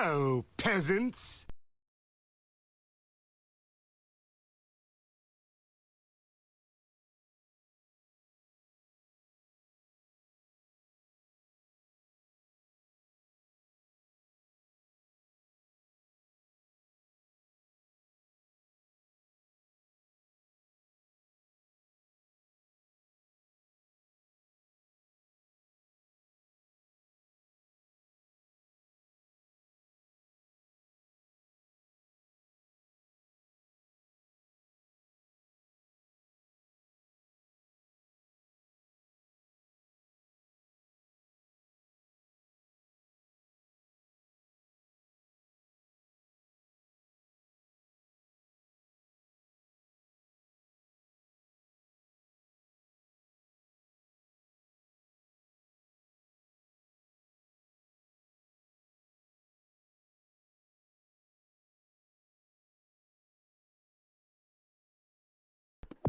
Hello, peasants.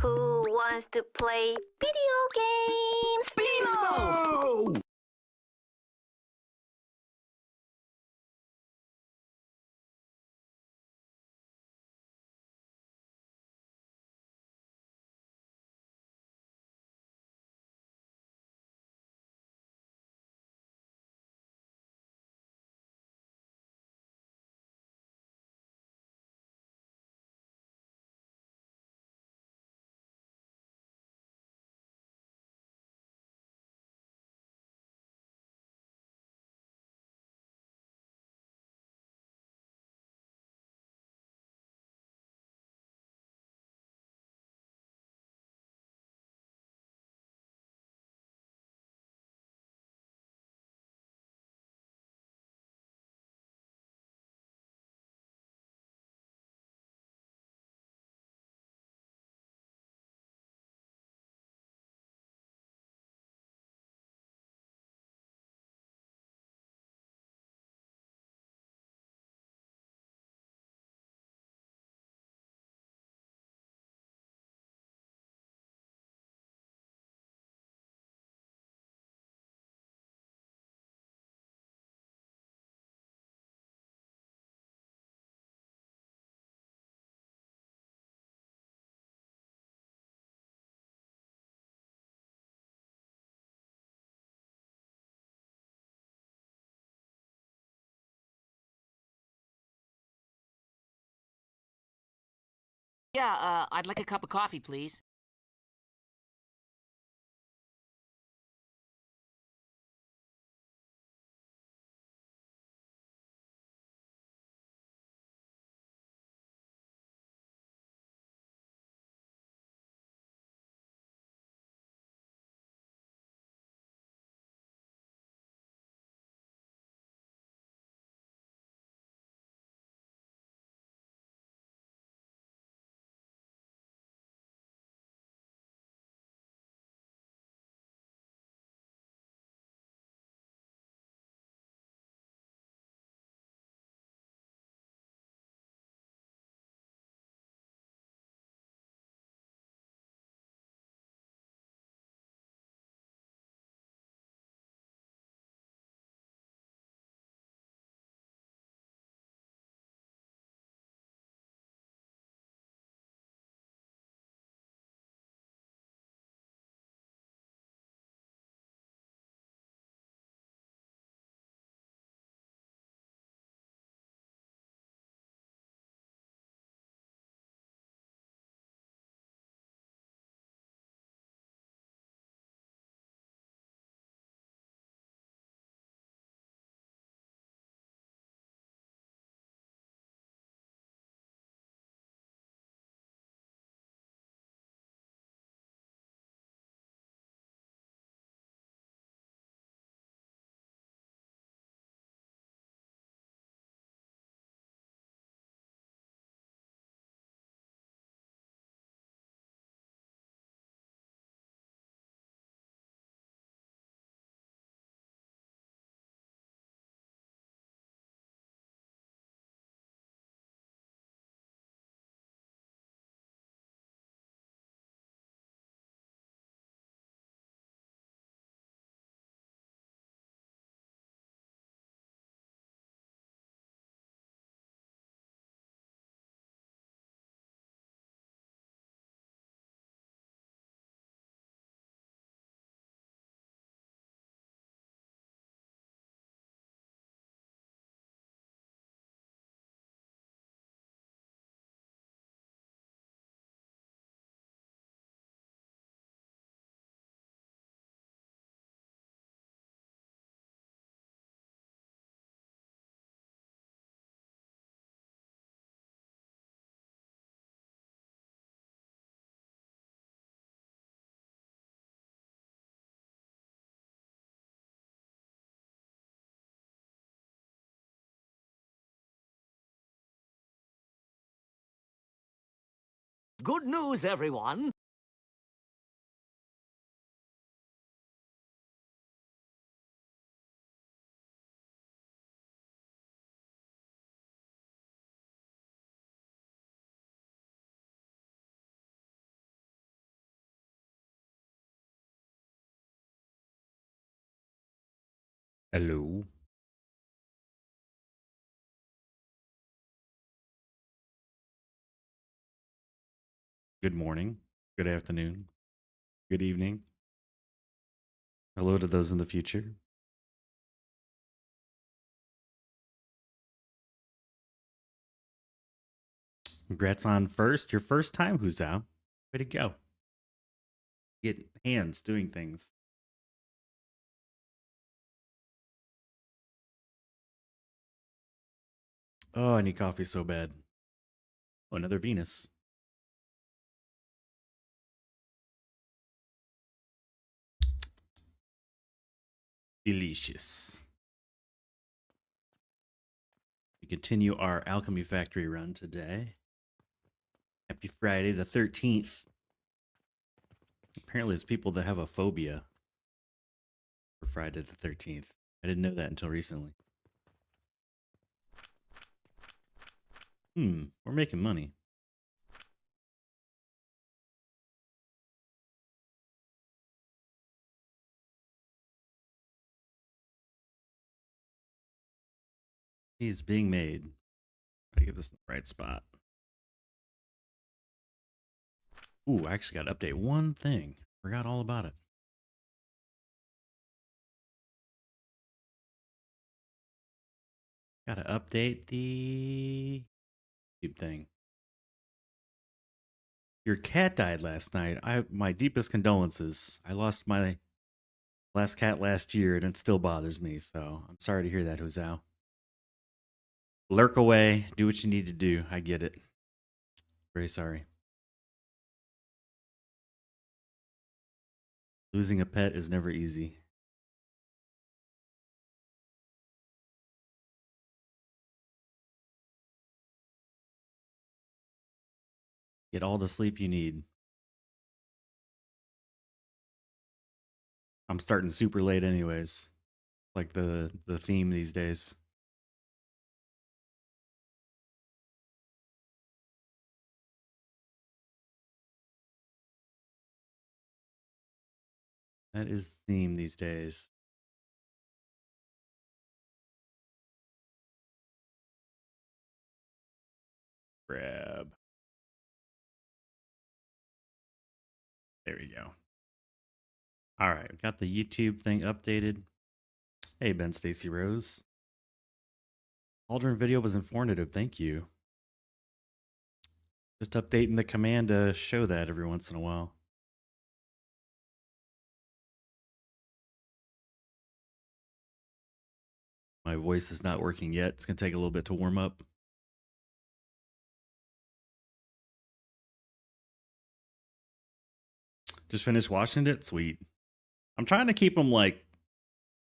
Who wants to play video games? Beemo! Yeah, I'd like a cup of coffee, please. Good news, everyone. Hello. Good morning. Good afternoon. Good evening. Hello to those in the future. Congrats on your first time, who's out. Way to go. Get hands doing things. Oh, I need coffee so bad. Oh, another Venus. Delicious. We continue our Alchemy Factory run today. Happy Friday the 13th. Apparently, there's people that have a phobia for Friday the 13th. I didn't know that until recently. We're making money. He's being made. Gotta get this in the right spot. Ooh, I actually got to update one thing. Forgot all about it. Got to update the YouTube thing. Your cat died last night. My deepest condolences. I lost my last cat last year, and it still bothers me. So I'm sorry to hear that, Huzao. Lurk away. Do what you need to do. I get it. Very sorry. Losing a pet is never easy. Get all the sleep you need. I'm starting super late anyways. Like the theme these days. That is the theme these days. Grab. There we go. All right, we got the YouTube thing updated. Hey, Ben Stacy Rose. Cauldron video was informative. Thank you. Just updating the command to show that every once in a while. My voice is not working yet. It's going to take a little bit to warm up. Just finished watching it. Sweet. I'm trying to keep them like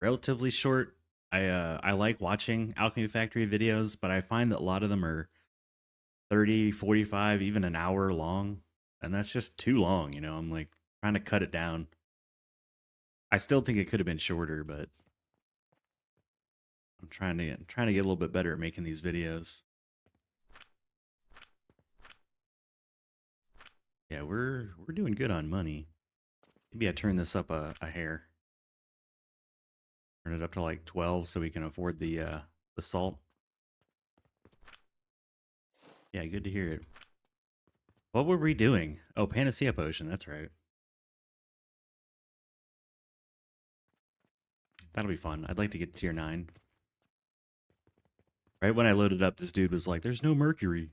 relatively short. I like watching Alchemy Factory videos, but I find that a lot of them are 30, 45, even an hour long. And that's just too long, you know. I'm like trying to cut it down. I still think it could have been shorter, but I'm trying to get a little bit better at making these videos. Yeah, we're doing good on money. Maybe I turn this up a hair. Turn it up to like 12 so we can afford the salt. Yeah, good to hear it. What were we doing? Oh, Panacea potion, that's right. That'll be fun. I'd like to get tier 9. Right when I loaded up, this dude was like, there's no Mercury.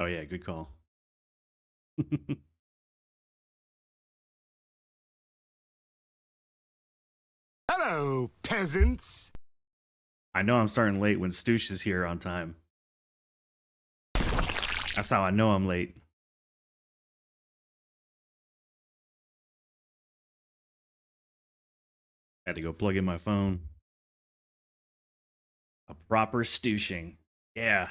Oh yeah, good call. Hello, peasants. I know I'm starting late when Stoosh is here on time. That's how I know I'm late. Had to go plug in my phone. A proper stooshing. Yeah.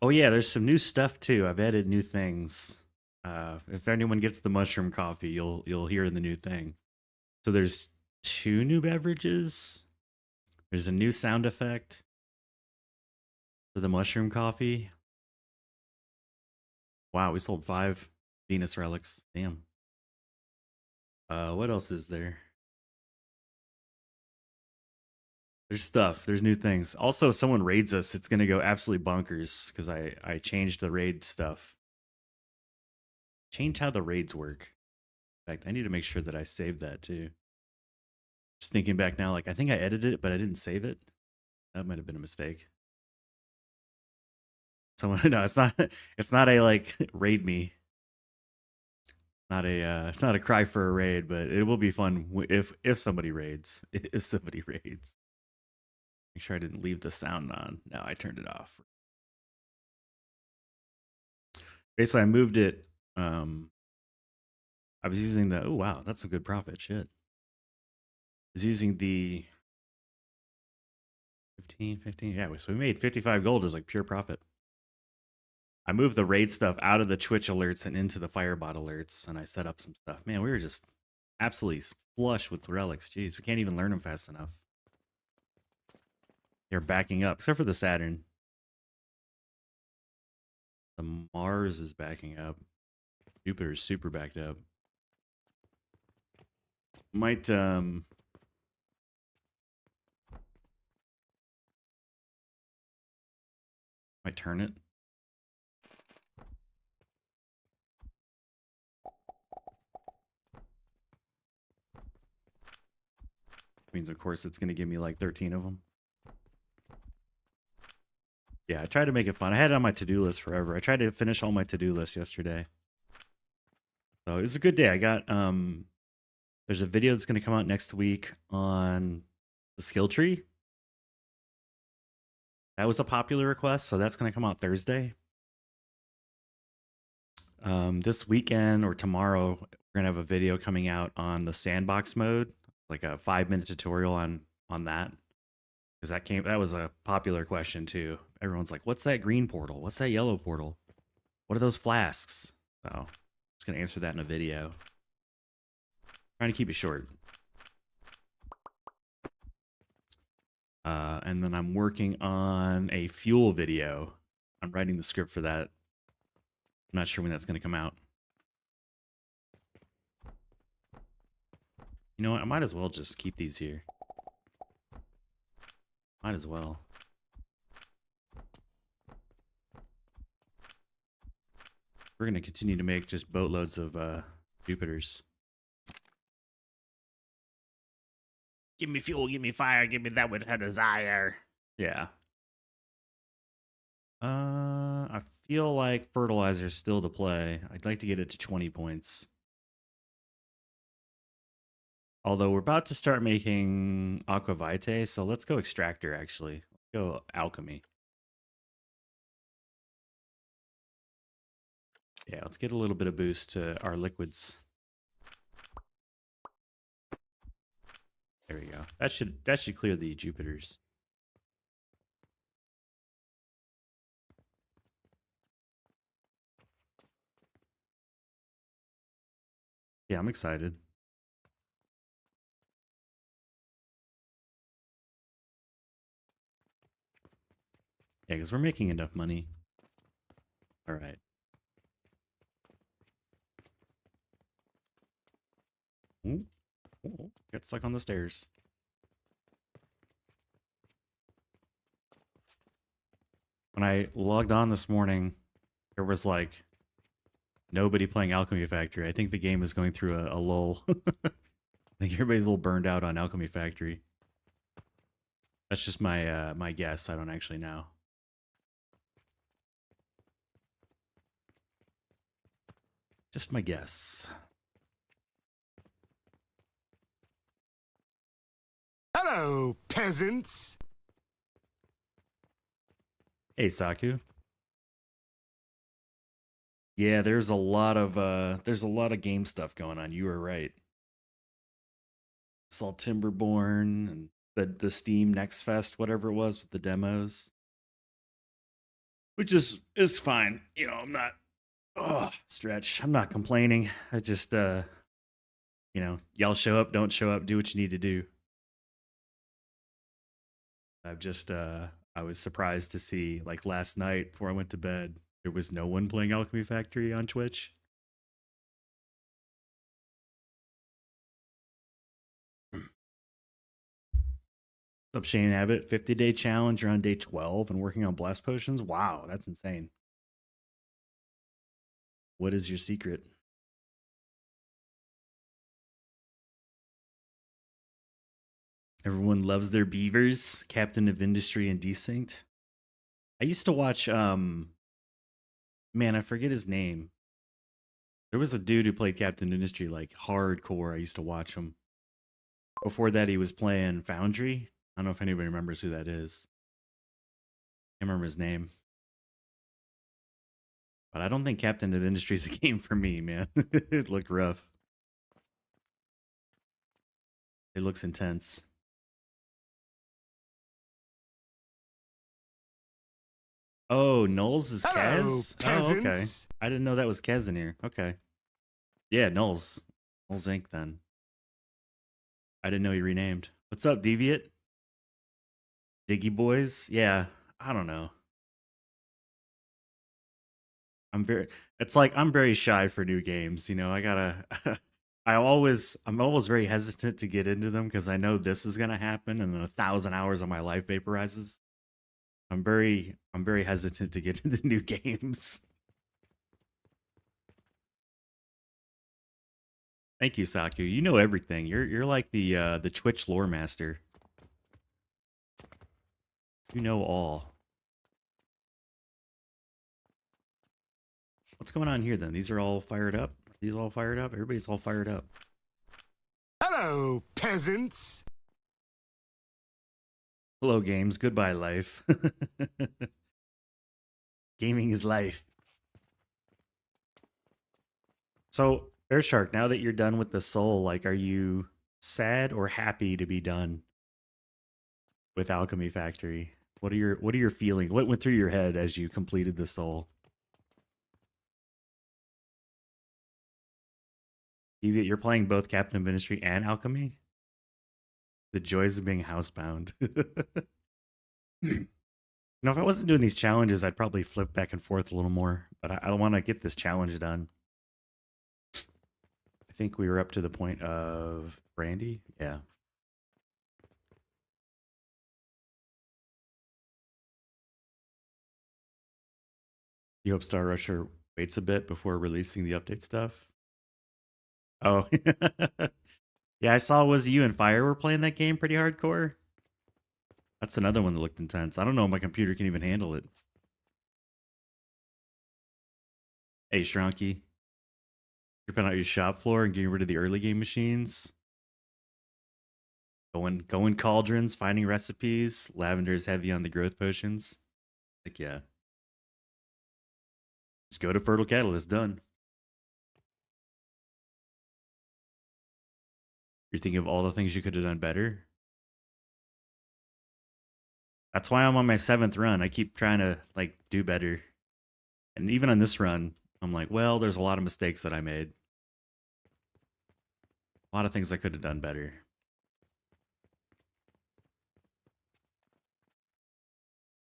Oh yeah, there's some new stuff too. I've added new things. If anyone gets the mushroom coffee, you'll hear the new thing. So there's 2 new beverages. There's a new sound effect for the mushroom coffee. Wow, we sold 5 Venus relics. Damn. What else is there? There's stuff. There's new things. Also, if someone raids us, it's gonna go absolutely bonkers because I changed the raid stuff. Change how the raids work. In fact, I need to make sure that I saved that too. Just thinking back now, like I think I edited it, but I didn't save it. That might have been a mistake. Someone, no, it's not. It's not a like raid me. Not a. It's not a cry for a raid, but it will be fun if somebody raids. If somebody raids. Make sure I didn't leave the sound on. No, I turned it off. Basically, I moved it. I was using the. Oh wow, that's a good profit. Shit. I was using the 15. Yeah, so we made 55 gold as like pure profit. I moved the raid stuff out of the Twitch alerts and into the Firebot alerts, and I set up some stuff. Man, we were just absolutely flush with relics. Jeez, we can't even learn them fast enough. They're backing up, except for the Saturn. The Mars is backing up. Jupiter's super backed up. Might turn it. Means of course it's gonna give me like 13 of them. Yeah, I tried to make it fun. I had it on my to-do list forever. I tried to finish all my to-do lists yesterday. So it was a good day. I got there's a video that's gonna come out next week on the skill tree. That was a popular request, so that's gonna come out Thursday. This weekend or tomorrow, we're gonna have a video coming out on the sandbox mode, like a 5-minute tutorial on that. Because that was a popular question too. Everyone's like, "What's that green portal? What's that yellow portal? What are those flasks?" So I'm just gonna answer that in a video. Trying to keep it short. And then I'm working on a fuel video. I'm writing the script for that. I'm not sure when that's gonna come out. You know what? I might as well just keep these here. Might as well. We're going to continue to make just boatloads of Jupiters. Give me fuel, give me fire, give me that which I desire. Yeah. I feel like fertilizer's still the play. I'd like to get it to 20 points. Although we're about to start making aquavite, so let's go extractor actually. Let's go alchemy. Yeah, let's get a little bit of boost to our liquids. There we go. That should clear the Jupiters. Yeah, I'm excited. Yeah, because we're making enough money. All right. Ooh. Ooh. Get stuck on the stairs. When I logged on this morning, there was like nobody playing Alchemy Factory. I think the game is going through a lull. I think everybody's a little burned out on Alchemy Factory. That's just my my guess. I don't actually know. Just my guess. Hello, peasants. Hey, Saku. Yeah, there's a lot of game stuff going on. You were right. Saw Timberborn and the Steam Next Fest, whatever it was, with the demos, which is fine. You know, I'm not stretch. I'm not complaining. I just y'all show up, don't show up, do what you need to do. I've just I was surprised to see, like, last night before I went to bed, there was no one playing Alchemy Factory on Twitch. What's up, Shane Abbott? 50-day challenge. You're on day 12 and working on blast potions. Wow, that's insane. What is your secret? Everyone loves their beavers. Captain of Industry and Desynced. I used to watch man, I forget his name. There was a dude who played Captain Industry like hardcore. I used to watch him. Before that, he was playing Foundry. I don't know if anybody remembers who that is. Can't remember his name. But I don't think Captain of Industry is a game for me, man. It looked rough. It looks intense. Oh, Knowles is Hello, Kez? Oh, okay. peasants. I didn't know that was Kez in here. Okay. Yeah, Knowles. Knowles Inc. then. I didn't know he renamed. What's up, Deviant? Diggy Boys? Yeah, I don't know. I'm very shy for new games, you know. I gotta I'm always very hesitant to get into them because I know this is gonna happen and then 1,000 hours of my life vaporizes. I'm very hesitant to get into new games. Thank you, Saku. You know everything. You're like the Twitch lore master. You know all. What's going on here then? These are all fired up? Are these all fired up? Everybody's all fired up. Hello, peasants. Hello, games. Goodbye, life. Gaming is life. So, Bear Shark, now that you're done with the soul, like, are you sad or happy to be done with Alchemy Factory? What are your feelings? What went through your head as you completed the soul? You're playing both Captain of Industry and Alchemy? The joys of being housebound. You know, if I wasn't doing these challenges, I'd probably flip back and forth a little more. But I want to get this challenge done. I think we were up to the point of Brandy. Yeah. You hope Star Rusher waits a bit before releasing the update stuff? Oh. Yeah, I saw was you and Fire were playing that game pretty hardcore. That's another one that looked intense. I don't know if my computer can even handle it. Hey, Shronky. Stripping out your shop floor and getting rid of the early game machines. Going Cauldrons, finding recipes. Lavender's heavy on the growth potions. Like, yeah. Just go to Fertile Catalyst, done. You're thinking of all the things you could have done better? That's why I'm on my 7th run. I keep trying to, like, do better. And even on this run, I'm like, well, there's a lot of mistakes that I made. A lot of things I could have done better.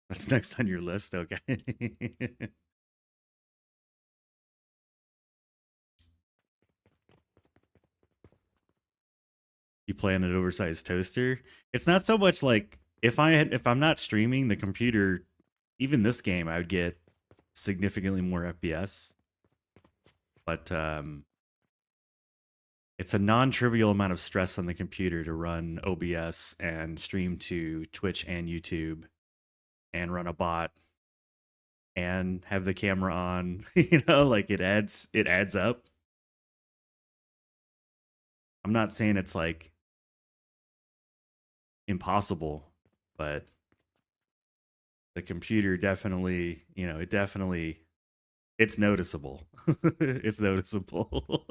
That's next on your list, okay. You play on an oversized toaster? It's not so much like if I'm not streaming the computer, even this game, I would get significantly more FPS. But it's a non-trivial amount of stress on the computer to run OBS and stream to Twitch and YouTube and run a bot and have the camera on. You know, like it adds up. I'm not saying it's like impossible, but the computer definitely, you know, it's noticeable. It's noticeable.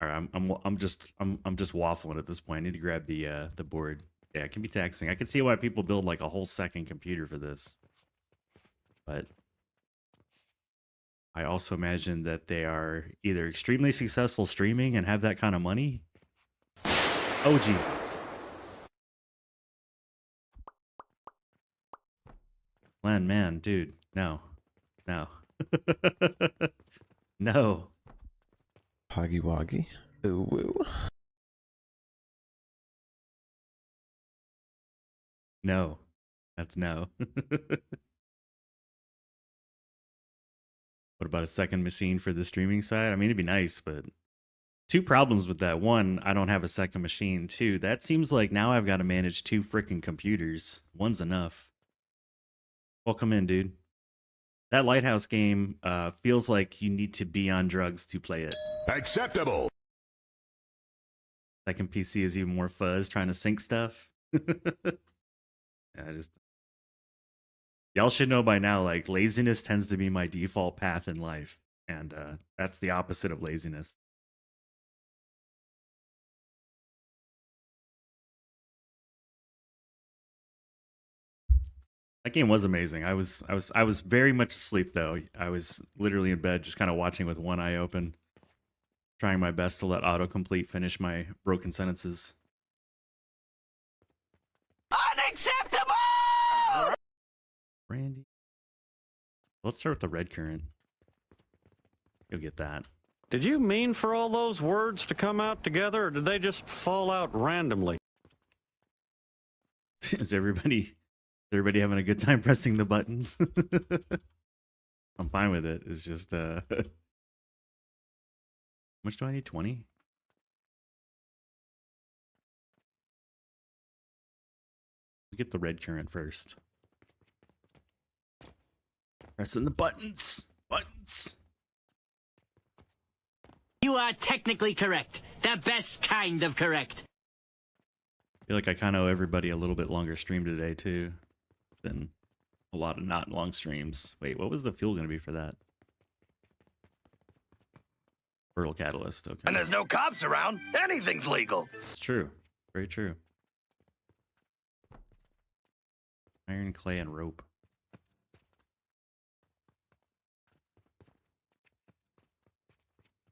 All right, I'm just waffling at this point. I need to grab the board. Yeah, it can be taxing. I can see why people build like a whole second computer for this, but I also imagine that they are either extremely successful streaming and have that kind of money. Oh Jesus, Len, man, dude, no, no, no. Hoggy Woggy. Ooh, woo. No, that's no. What about a second machine for the streaming side? I mean, it'd be nice, but two problems with that. One, I don't have a second machine. Two, that seems like now I've got to manage two freaking computers. One's enough. Welcome in, dude. That Lighthouse game feels like you need to be on drugs to play it. Acceptable. Second PC is even more fuzz trying to sync stuff. Yeah, y'all should know by now, like, laziness tends to be my default path in life, and that's the opposite of laziness. That game was amazing. I was very much asleep though. I was literally in bed, just kind of watching with one eye open, trying my best to let autocomplete finish my broken sentences. Unacceptable! Randy. Let's start with the red current. You'll get that. Did you mean for all those words to come out together, or did they just fall out randomly? Is everybody having a good time pressing the buttons? I'm fine with it. It's just how much do I need? 20? Get the red current first. Pressing the buttons. Buttons. You are technically correct. The best kind of correct. I feel like I kind of owe everybody a little bit longer stream today too than a lot of not long streams. Wait, what was the fuel going to be for that? Fertile catalyst. Okay. And there's no cops around. Anything's legal. It's true. Very true. Iron, clay, and rope.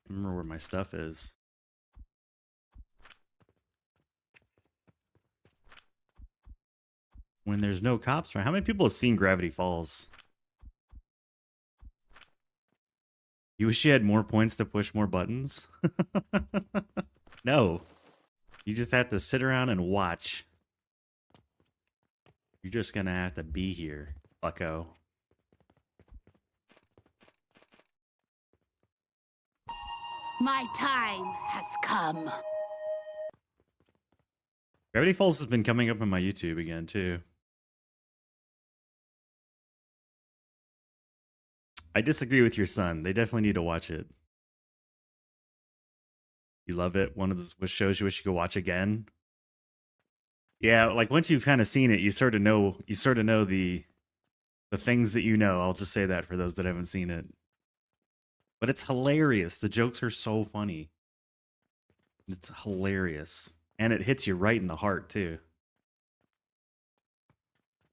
I remember where my stuff is. When there's no cops around. How many people have seen Gravity Falls? You wish you had more points to push more buttons? No. You just have to sit around and watch. You're just gonna have to be here, bucko. My time has come. Gravity Falls has been coming up on my YouTube again, too. I disagree with your son. They definitely need to watch it. You love it? One of those shows you wish you could watch again? Yeah, like once you've kind of seen it, you sort of know the things that you know. I'll just say that for those that haven't seen it. But it's hilarious. The jokes are so funny. It's hilarious. And it hits you right in the heart too.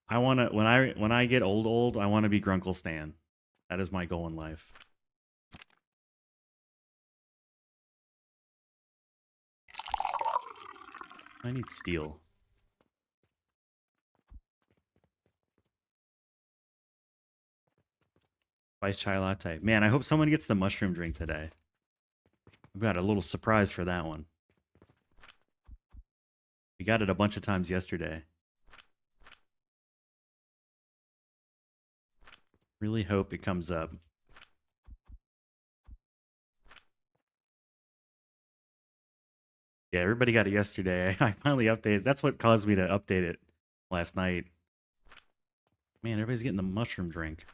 I want to when I get old, I want to be Grunkle Stan. That is my goal in life. I need steel. Spice chai latte. Man, I hope someone gets the mushroom drink today. I've got a little surprise for that one. We got it a bunch of times yesterday. Really hope it comes up. Yeah, everybody got it yesterday. I finally updated. That's what caused me to update it last night. Man, everybody's getting the mushroom drink.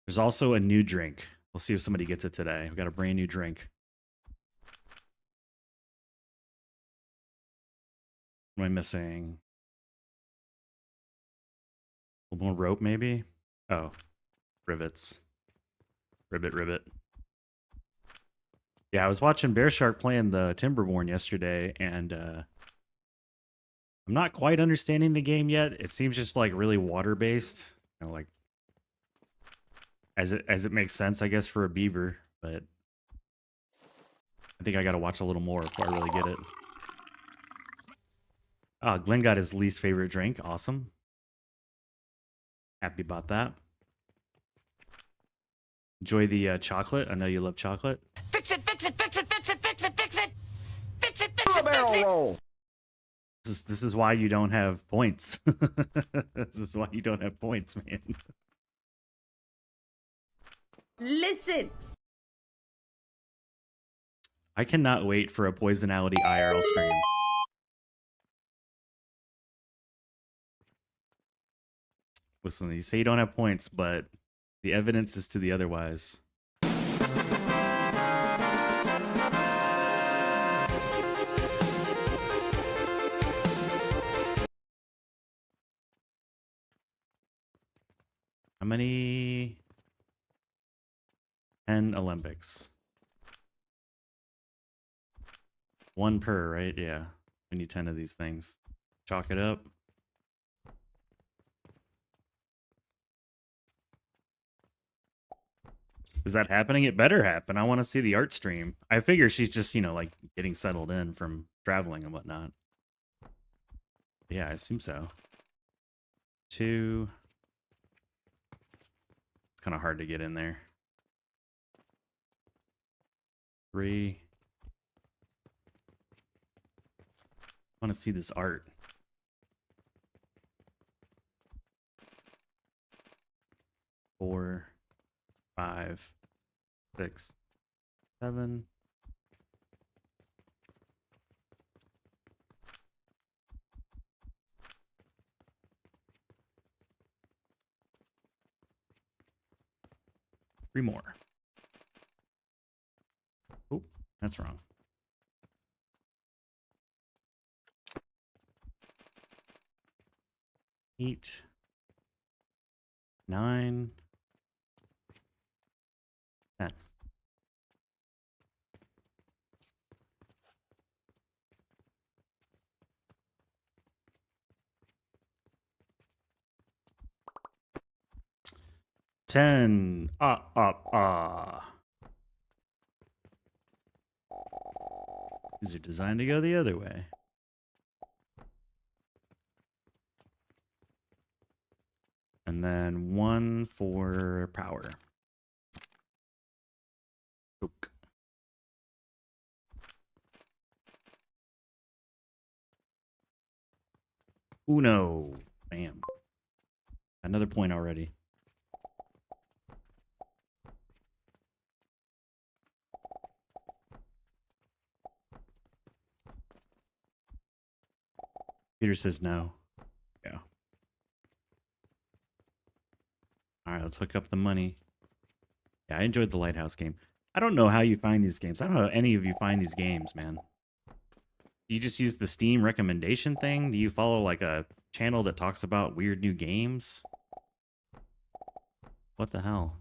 There's also a new drink. We'll see if somebody gets it today. We've got a brand new drink. What am I missing? A little more rope, maybe? Oh, rivets. Ribbit, ribbit. Yeah, I was watching Bear Shark playing the Timberborn yesterday, and I'm not quite understanding the game yet. It seems just like really water based, you know, like as it makes sense, I guess, for a beaver. But I think I got to watch a little more before I really get it. Oh, Glenn got his least favorite drink. Awesome. Happy about that. Enjoy the chocolate. I know you love chocolate. Fix it, fix it, fix it, fix it, fix it, fix it. Fix it, fix it, fix it. This is why you don't have points. This is why you don't have points, man. Listen. I cannot wait for a Poisonality IRL stream. Listen, you say you don't have points, but the evidence is to the otherwise. How many? 10 Olympics. One per, right? Yeah. We need 10 of these things. Chalk it up. Is that happening? It better happen. I want to see the art stream. I figure she's just, you know, like getting settled in from traveling and whatnot. Yeah, I assume so. 2. It's kind of hard to get in there. 3. I want to see this art. 4, 5, 6, 7. Three more. Oh, that's wrong. Eight, 9, 10. Ten. These are designed to go the other way. And then 1 for power. Oak. Uno. Bam. Another point already. Peter says no. Yeah. All right, let's hook up the money. Yeah, I enjoyed the Lighthouse game. I don't know how you find these games. I don't know how any of you find these games, man. Do you just use the Steam recommendation thing? Do you follow like a channel that talks about weird new games? What the hell?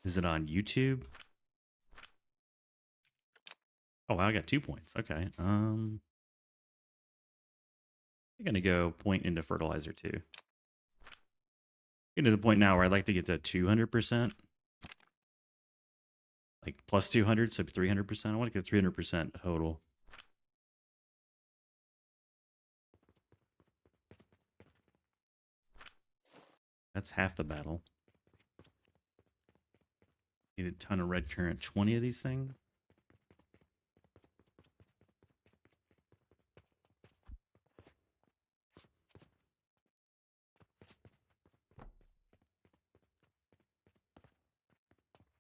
Is it on YouTube? Oh, I got 2 points. Okay. I'm gonna go point into fertilizer too. Getting to the point now where I'd like to get to 200%. Like plus 200, so 300%. I want to get 300% total. That's half the battle. Need a ton of red current. 20 of these things.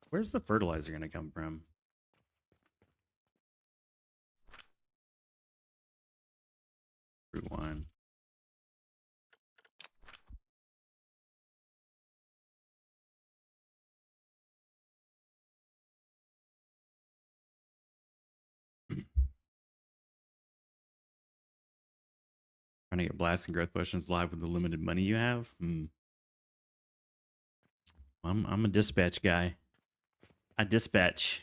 Where's the fertilizer going to come from? Fruit wine. Trying to get blasting growth potions live with the limited money you have? I'm a dispatch guy. a dispatch.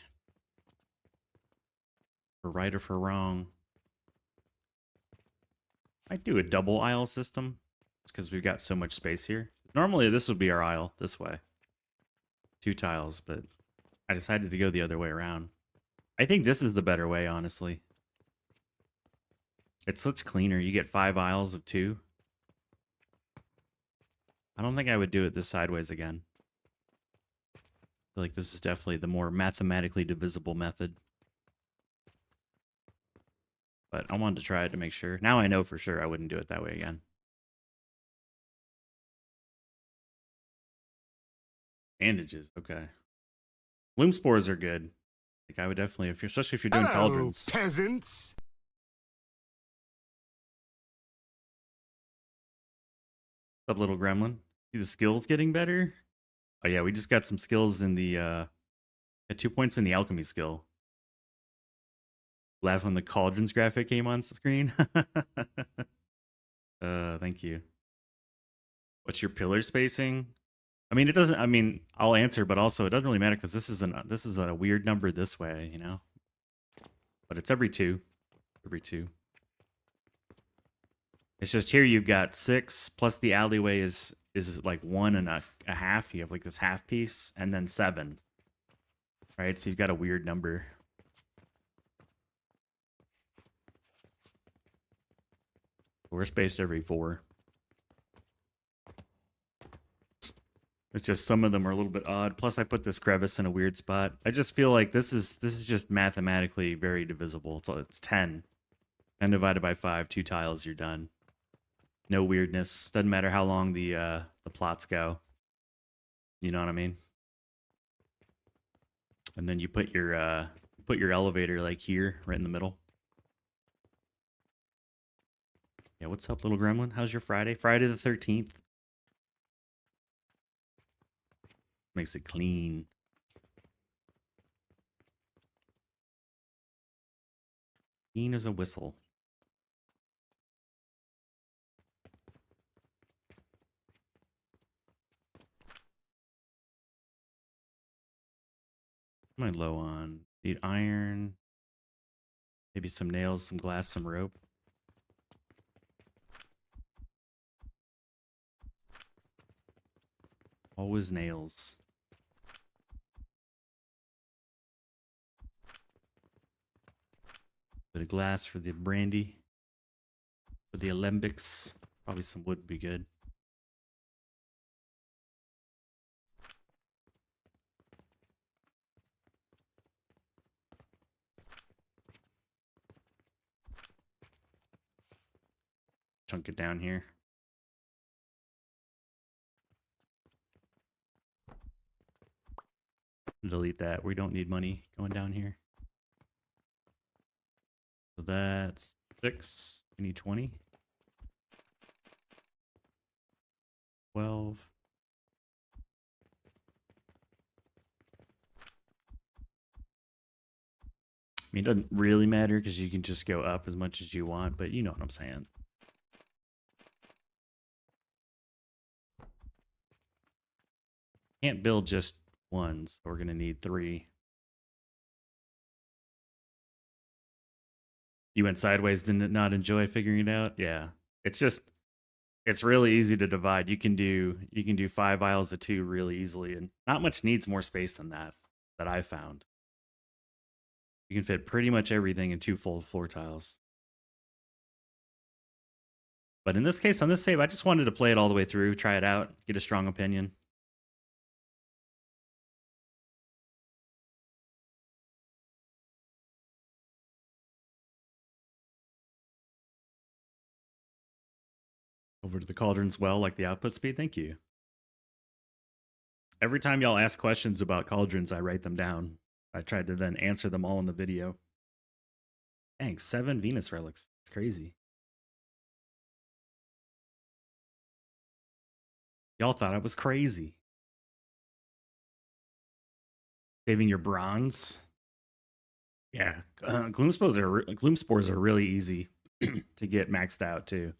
For right or for wrong. Might do a double aisle system. It's because we've got so much space here. Normally this would be our aisle this way. 2 tiles, but I decided to go the other way around. I think this is the better way, honestly. It's much cleaner. You get 5 aisles of 2. I don't think I would do it this sideways again. I feel like this is definitely the more mathematically divisible method. But I wanted to try it to make sure. Now I know for sure I wouldn't do it that way again. Bandages, okay. Bloom spores are good. Like I would definitely, especially if you're doing Hello, cauldrons. peasants. What's up, little gremlin? See the skills getting better? Oh yeah, we just got some skills in the got 2 points in the alchemy skill. Laugh when the cauldrons graphic came on screen. Thank you. What's your pillar spacing? I mean, it doesn't. I mean, I'll answer, but also it doesn't really matter because this is a weird number this way, you know. But it's every 2, every 2. It's just here you've got 6 plus the alleyway is like 1.5. You have like this half piece and then 7, right? So you've got a weird number. We're spaced every 4. It's just some of them are a little bit odd. Plus, I put this crevice in a weird spot. I just feel like this is just mathematically very divisible. It's 10. 10 divided by 5, 2 tiles, you're done. No weirdness. Doesn't matter how long the plots go. You know what I mean? And then you put your elevator like here, right in the middle. Yeah, what's up, little gremlin? How's your Friday? Friday the 13th. Makes it clean. Clean as a whistle. Am I low on? Need iron. Maybe some nails, some glass, some rope. Always nails. Bit of glass for the brandy. For the alembics. Probably some wood would be good. Chunk it down here. Delete that. We don't need money going down here. So that's 6. We need 20. 12. I mean, it doesn't really matter because you can just go up as much as you want, but you know what I'm saying. Can't build just one, so we're going to need 3. You went sideways, did not enjoy figuring it out? Yeah. It's really easy to divide. You can do 5 aisles of 2 really easily, and not much needs more space than that I found. You can fit pretty much everything in 2 full floor tiles. But in this case, on this save, I just wanted to play it all the way through, try it out, get a strong opinion. Over to the Cauldrons well, like the output speed. Thank you. Every time y'all ask questions about Cauldrons, I write them down. I tried to then answer them all in the video. Dang, 7 Venus relics. It's crazy. Y'all thought I was crazy. Saving your bronze. Yeah, gloom spores are really easy to get maxed out too.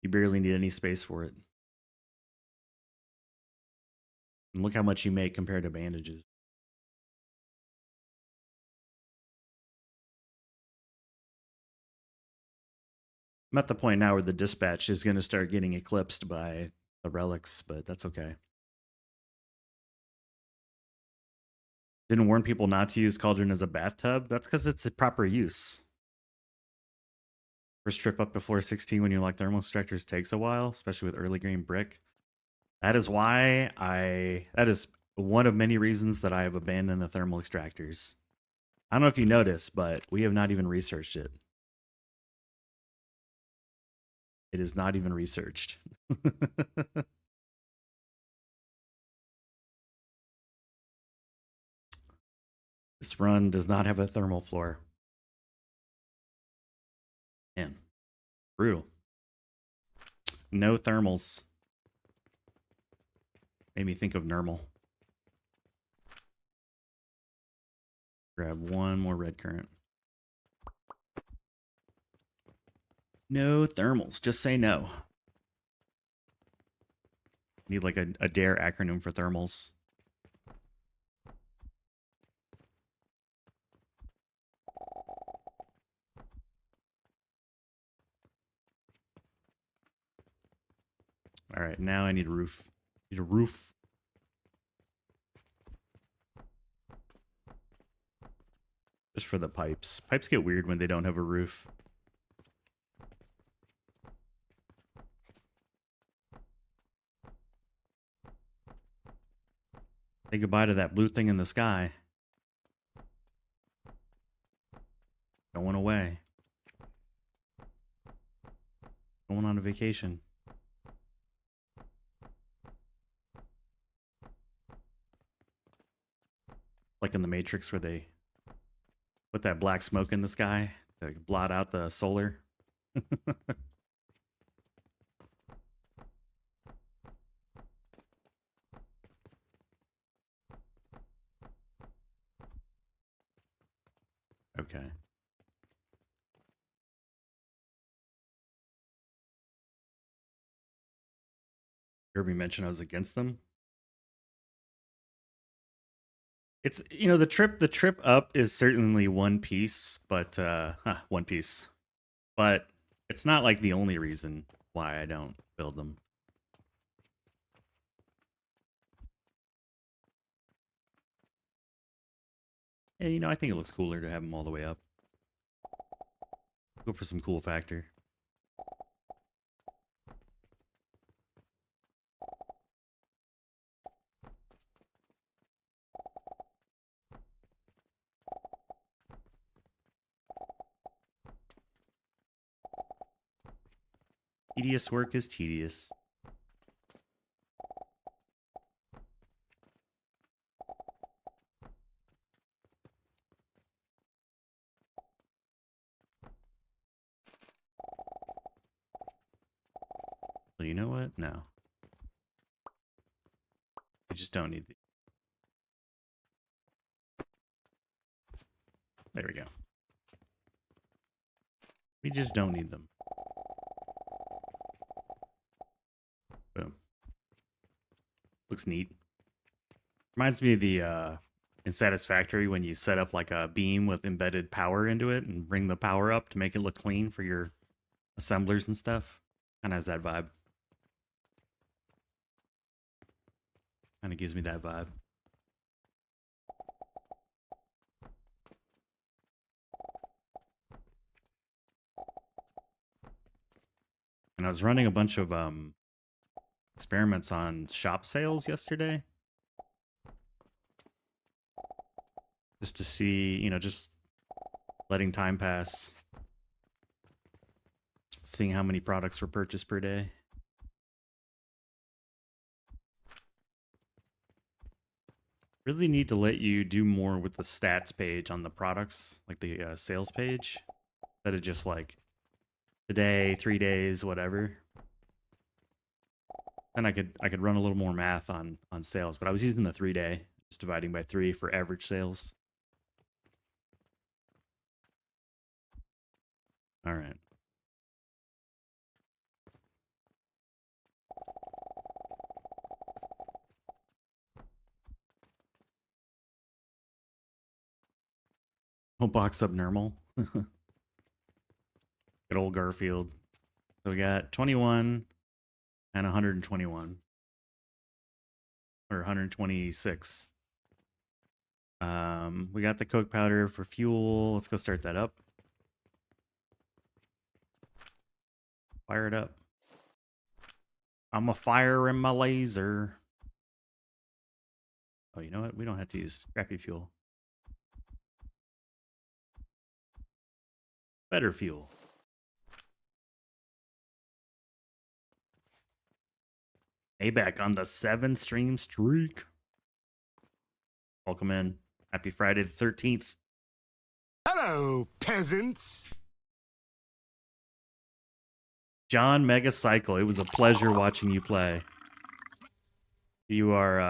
You barely need any space for it. And look how much you make compared to bandages. I'm at the point now where the dispatch is going to start getting eclipsed by the relics, but that's okay. Didn't warn people not to use Cauldron as a bathtub. That's because it's a proper use. First trip up before 16 when you like thermal extractors takes a while, especially with early green brick. That is why that is one of many reasons that I have abandoned the thermal extractors. I don't know if you noticed, but we have not even researched it. It is not even researched. This run does not have a thermal floor. Man, brutal. No thermals. Made me think of Nermal. Grab one more red current. No thermals. Just say no. Need like a DARE acronym for thermals. All right, now I need a roof. Need a roof. Just for the pipes. Pipes get weird when they don't have a roof. Say goodbye to that blue thing in the sky. Going away. Going on a vacation. Like in the Matrix where they put that black smoke in the sky to blot out the solar. Okay. Kirby mentioned I was against them. It's, you know, the trip up is certainly one piece, but one piece. But it's not like the only reason why I don't build them. Yeah, you know, I think it looks cooler to have them all the way up. Go for some cool factor. Tedious work is tedious. Well, you know what? No. I just don't need the... There we go. We just don't need them. Boom. Looks neat. Reminds me of the in Satisfactory when you set up like a beam with embedded power into it and bring the power up to make it look clean for your assemblers and stuff. Kind of has that vibe. Kind of gives me that vibe. And I was running a bunch of experiments on shop sales yesterday. Just to see, you know, just letting time pass. Seeing how many products were purchased per day. Really need to let you do more with the stats page on the products, like the sales page, instead of just like today, 3 days, whatever. And I could run a little more math on sales, but I was using the 3 day, just dividing by 3 for average sales. All right. We'll box up normal. Good old Garfield. So we got 21 and 121. Or 126. We got the coke powder for fuel. Let's go start that up. Fire it up. I'm a fire in my laser. Oh, you know what? We don't have to use crappy fuel. Better fuel. Back on the 7-stream streak. Welcome in. Happy Friday the 13th. Hello, peasants. John Megacycle, it was a pleasure watching you play. You are,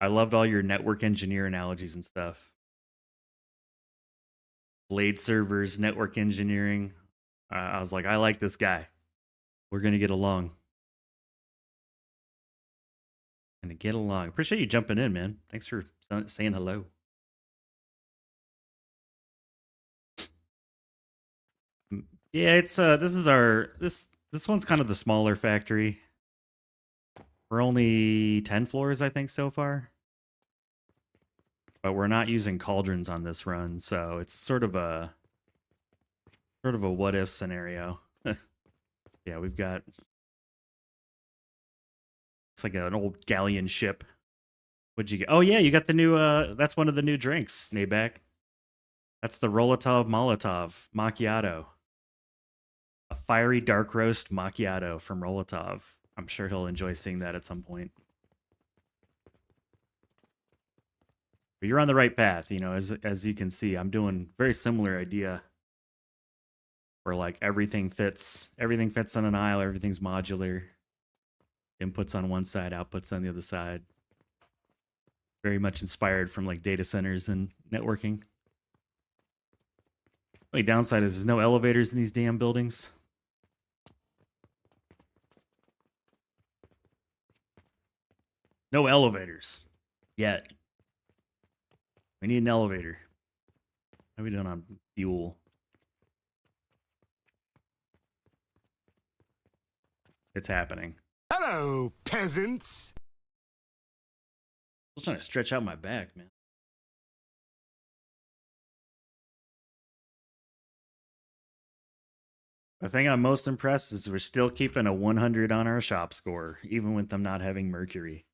I loved all your network engineer analogies and stuff. Blade servers, network engineering. I was like, I like this guy. We're going to get along. And to get along. Appreciate you jumping in, man. Thanks for saying hello. Yeah, it's this is our this one's kind of the smaller factory. We're only 10 floors, I think, so far. But we're not using cauldrons on this run, so it's sort of a what if scenario. Yeah, we've got it's like an old galleon ship. What'd you get? Oh yeah, you got the new that's one of the new drinks, Nabak. That's the Rolotov Molotov Macchiato. A fiery dark roast macchiato from Rolotov. I'm sure he'll enjoy seeing that at some point. But you're on the right path, you know, as you can see. I'm doing very similar idea. Where like everything fits on an aisle, everything's modular. Inputs on one side, outputs on the other side. Very much inspired from like data centers and networking. The only downside is there's no elevators in these damn buildings. No elevators yet. We need an elevator. How are we doing on fuel? It's happening. Hello, peasants. I'm trying to stretch out my back, man. The thing I'm most impressed is we're still keeping a 100 on our shop score, even with them not having Mercury.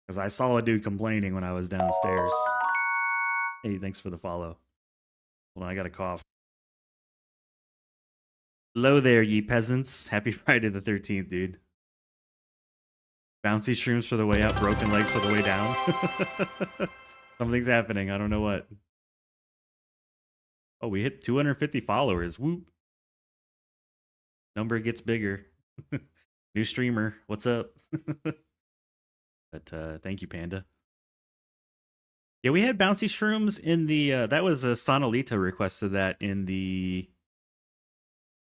Because I saw a dude complaining when I was downstairs. Hey, thanks for the follow. Hold on, I got a cough. Hello there, ye peasants. Happy Friday the 13th, dude. Bouncy shrooms for the way up, broken legs for the way down. Something's happening. I don't know what. Oh, we hit 250 followers. Whoop. Number gets bigger. New streamer. What's up? But thank you, Panda. Yeah, we had bouncy shrooms in the that was a Sonalita requested that in the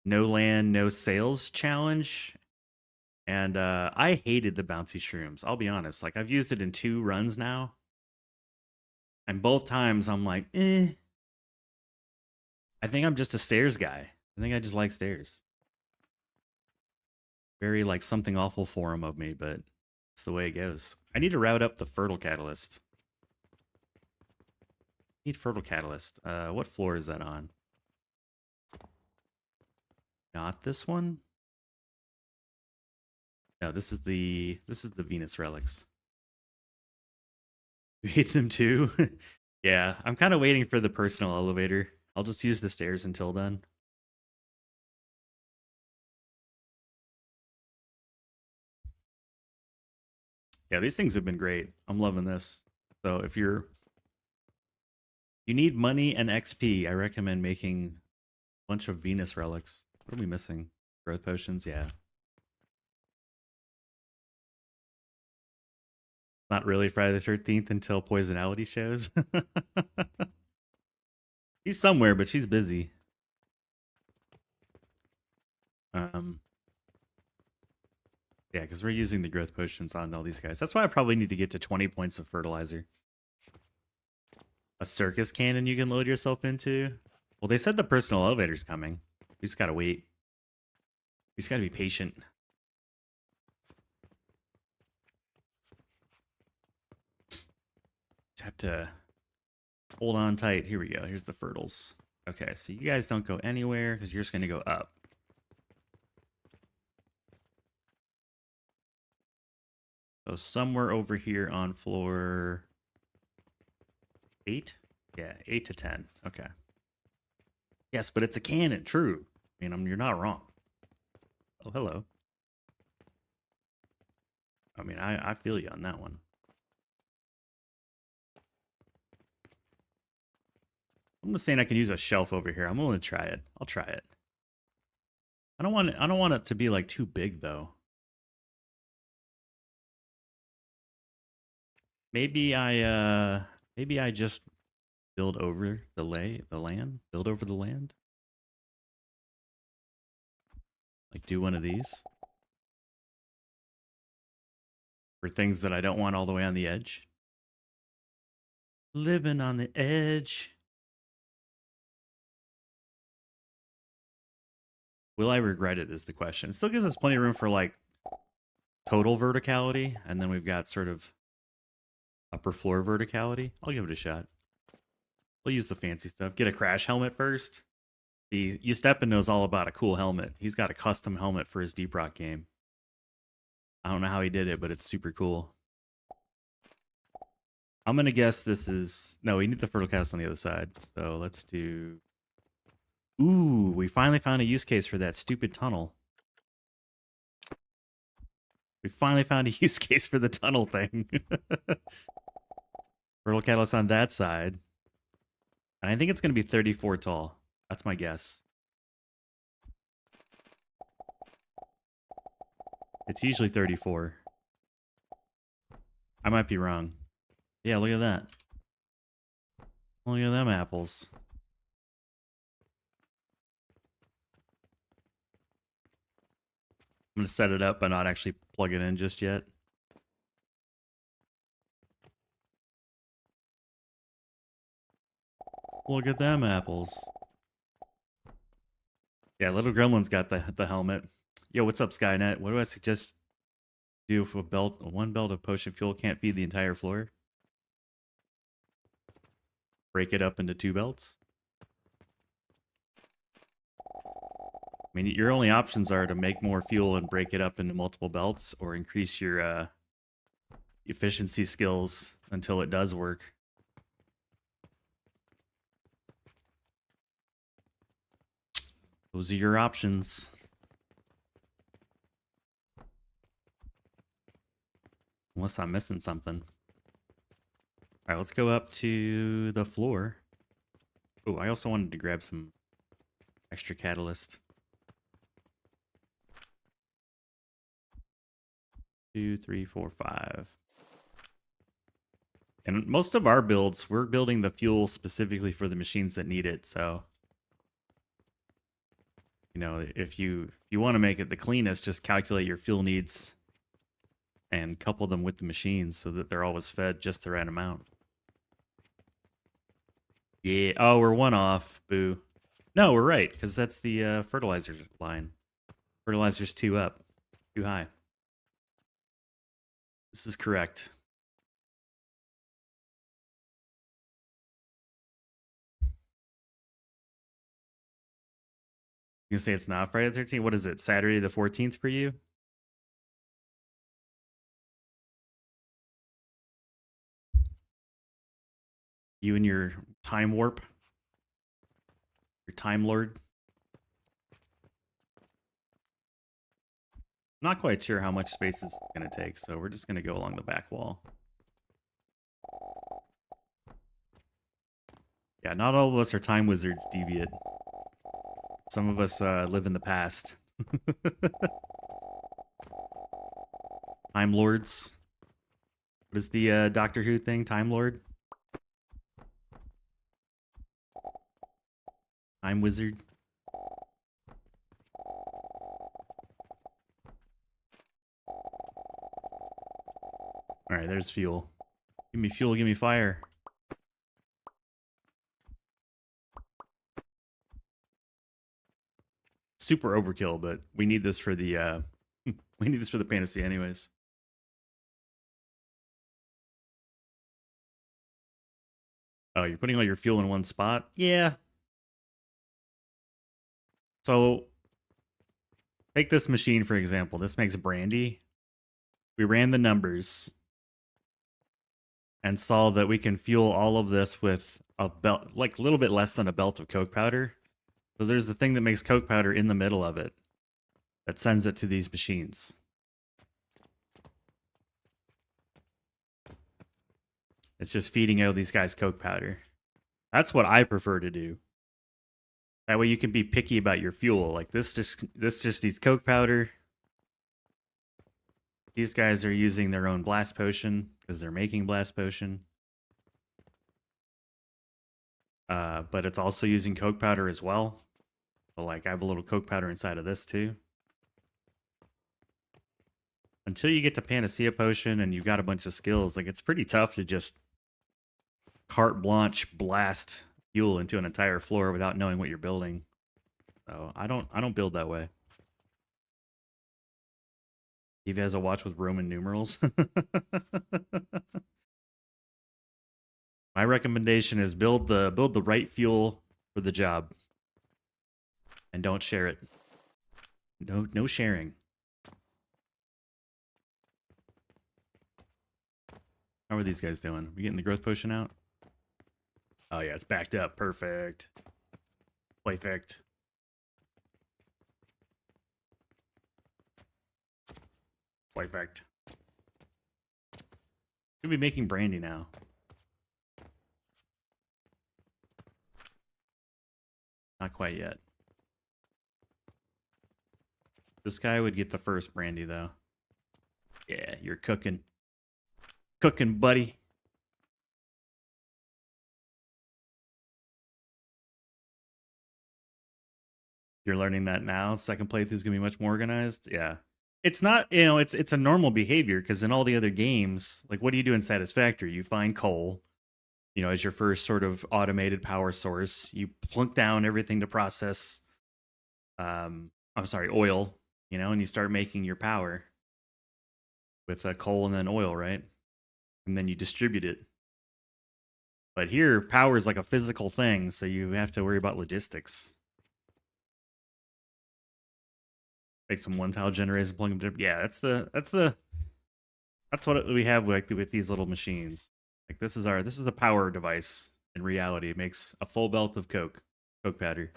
No Land, No Sales challenge. And I hated the bouncy shrooms. I'll be honest. Like, I've used it in 2 runs now. And both times I'm like, eh. I think I'm just a stairs guy. I think I just like stairs. Very, like, something awful form of me, but it's the way it goes. I need to route up the fertile catalyst. Need fertile catalyst. What floor is that on? Not this one? No, this is the Venus relics. You hate them too? Yeah, I'm kind of waiting for the personal elevator. I'll just use the stairs until then. Yeah, these things have been great. I'm loving this. So if you need money and XP, I recommend making a bunch of Venus relics. What are we missing? Growth potions, yeah. Not really Friday the 13th until Poisonality shows. She's somewhere, but she's busy. Yeah, because we're using the growth potions on all these guys. That's why I probably need to get to 20 points of fertilizer. A circus cannon you can load yourself into? Well, they said the personal elevator's coming. We just gotta wait. We just gotta be patient. Just have to hold on tight. Here we go. Here's the fertiles. Okay, so you guys don't go anywhere because you're just gonna go up. So somewhere over here on floor 8? Yeah, 8 to 10. Okay. Yes, but it's a cannon. True. I mean, you're not wrong. Oh, hello. I mean, I feel you on that one. I'm just saying I can use a shelf over here. I'm willing to try it. I'll try it. I don't want it to be like too big though. Maybe I just build over the land. Build over the land. Like do one of these. For things that I don't want all the way on the edge. Living on the edge. Will I regret it is the question. It still gives us plenty of room for like total verticality. And then we've got sort of upper floor verticality. I'll give it a shot. We'll use the fancy stuff. Get a crash helmet first. Steppen knows all about a cool helmet. He's got a custom helmet for his Deep Rock game. I don't know how he did it, but it's super cool. I'm going to guess this is... No, we need the fertile cast on the other side. So let's do... Ooh, we finally found a use case for that stupid tunnel. We finally found a use case for the tunnel thing. Fertile catalyst on that side. And I think it's going to be 34 tall. That's my guess. It's usually 34. I might be wrong. Yeah, look at that. Look at them apples. I'm going to set it up but not actually plug it in just yet. Look at them apples. Yeah, little gremlin's got the helmet. Yo, what's up, Skynet? What do I suggest do if one belt of potion fuel can't feed the entire floor? Break it up into 2 belts? I mean, your only options are to make more fuel and break it up into multiple belts, or increase your efficiency skills until it does work. Those are your options. Unless I'm missing something. All right, let's go up to the floor. Oh, I also wanted to grab some extra catalyst. 2, 3, 4, 5. And most of our builds, we're building the fuel specifically for the machines that need it, so... You know, if you want to make it the cleanest, just calculate your fuel needs and couple them with the machines so that they're always fed just the right amount. Yeah. Oh, we're 1 off. Boo. No, we're right, because that's the fertilizer line. Fertilizer's 2 up. Too high. This is correct. You can say it's not Friday the 13th? What is it? Saturday the 14th for you? You and your time warp? Your time lord? I'm not quite sure how much space it's going to take, so we're just going to go along the back wall. Yeah, not all of us are time wizards, Deviant. Some of us live in the past. Time Lords. What is the Doctor Who thing? Time Lord? Time Wizard? Alright, there's fuel. Give me fuel, give me fire. super overkill, but we need this for the we need this for the Panacea anyways. Oh, you're putting all your fuel in one spot? Yeah. So take this machine for example. This makes brandy. We ran the numbers and saw that we can fuel all of this with a belt, like a little bit less than a belt of coke powder. So there's the thing that makes coke powder in the middle of it that sends it to these machines. It's just feeding out these guys coke powder. That's what I prefer to do. That way you can be picky about your fuel. Like this just needs coke powder. These guys are using their own blast potion because they're making blast potion. But it's also using coke powder as well. So like I have a little coke powder inside of this too. Until you get to Panacea potion and you've got a bunch of skills, like it's pretty tough to just carte blanche blast fuel into an entire floor without knowing what you're building. So I don't build that way. Eve has a watch with Roman numerals. My recommendation is build the right fuel for the job. And don't share it. No sharing. How are these guys doing? We getting the growth potion out? Oh yeah, it's backed up. Perfect. Perfect. Perfect. Should be making brandy now. Not quite yet. This guy would get the first brandy though. Yeah, you're cooking. Cooking, buddy. You're learning that now. Second playthrough is gonna be much more organized. Yeah. It's not, you know, it's a normal behavior because in all the other games, like what do you do in Satisfactory? You find coal, you know, as your first sort of automated power source. You plunk down everything to process oil, you know, and you start making your power with coal and then oil, right? And then you distribute it. But here, power is like a physical thing, so you have to worry about logistics. Make some one tile generators and plug them. Yeah, that's what we have with these little machines. Like this is a power device. In reality, it makes a full belt of coke powder.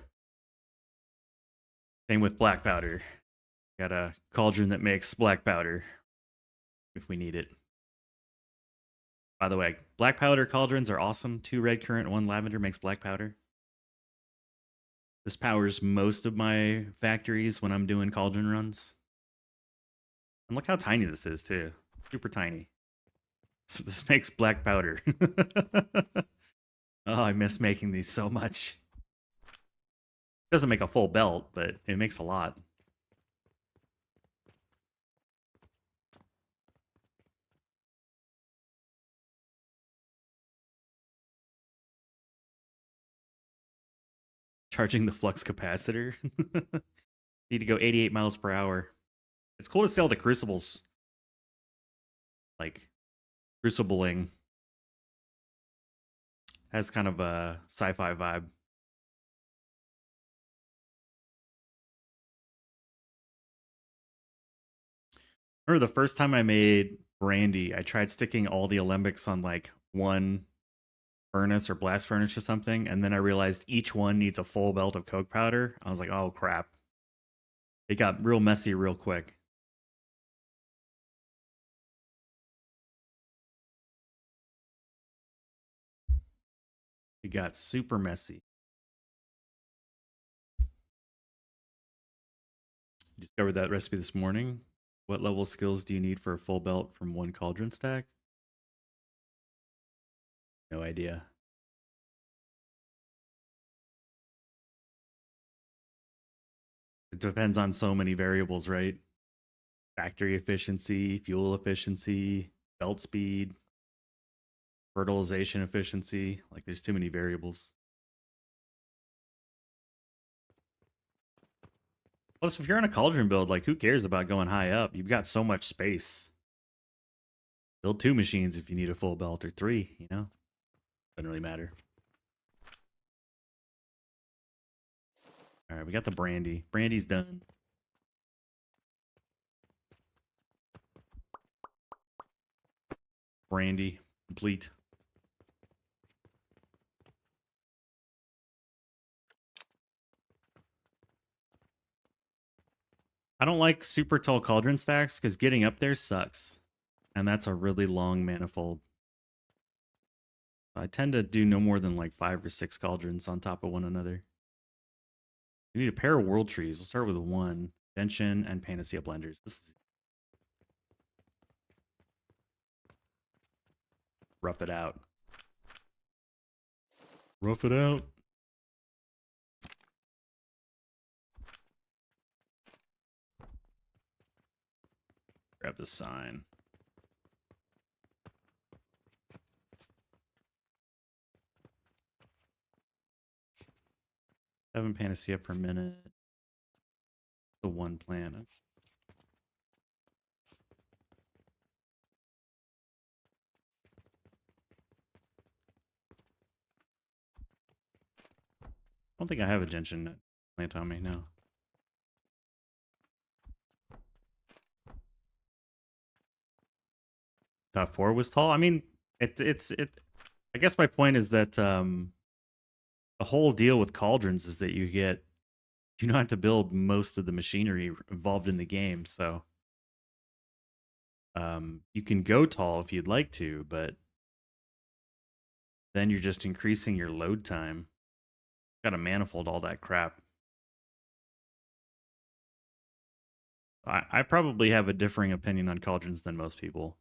Same with black powder. Got a cauldron that makes black powder if we need it. By the way, black powder cauldrons are awesome. 2 red current, 1 lavender makes black powder. This powers most of my factories when I'm doing cauldron runs. And look how tiny this is too. Super tiny. So this makes black powder. Oh, I miss making these so much. It doesn't make a full belt, but it makes a lot. Charging the flux capacitor. Need to go 88 miles per hour. It's cool to sell the crucibles. Like, crucibling has kind of a sci-fi vibe. Remember the first time I made brandy, I tried sticking all the alembics on like one furnace or blast furnace or something, and then I realized each one needs a full belt of coke powder. I was like, oh crap. It got real messy real quick. It got super messy. Discovered that recipe this morning. What level skills do you need for a full belt from 1 cauldron stack? No idea. It depends on so many variables, right? Factory efficiency, fuel efficiency, belt speed, fertilization efficiency. Like there's too many variables. Plus, if you're on a cauldron build, like, who cares about going high up? You've got so much space. Build 2 machines if you need a full belt, or 3, you know? Doesn't really matter. Alright, we got the brandy. Brandy's done. Brandy, complete. I don't like super tall cauldron stacks because getting up there sucks. And that's a really long manifold. I tend to do no more than like 5 or 6 cauldrons on top of one another. You need a pair of world trees. We'll start with 1. Gentian and Panacea blenders. This is rough it out. Rough it out. Grab the sign. 7 Panacea per minute. The 1 plant. I don't think I have a gentian plant on me, no. Top 4 was tall. I mean, it's I guess my point is that the whole deal with cauldrons is that you don't have to build most of the machinery involved in the game, so you can go tall if you'd like to, but then you're just increasing your load time. Got to manifold all that crap. I probably have a differing opinion on cauldrons than most people.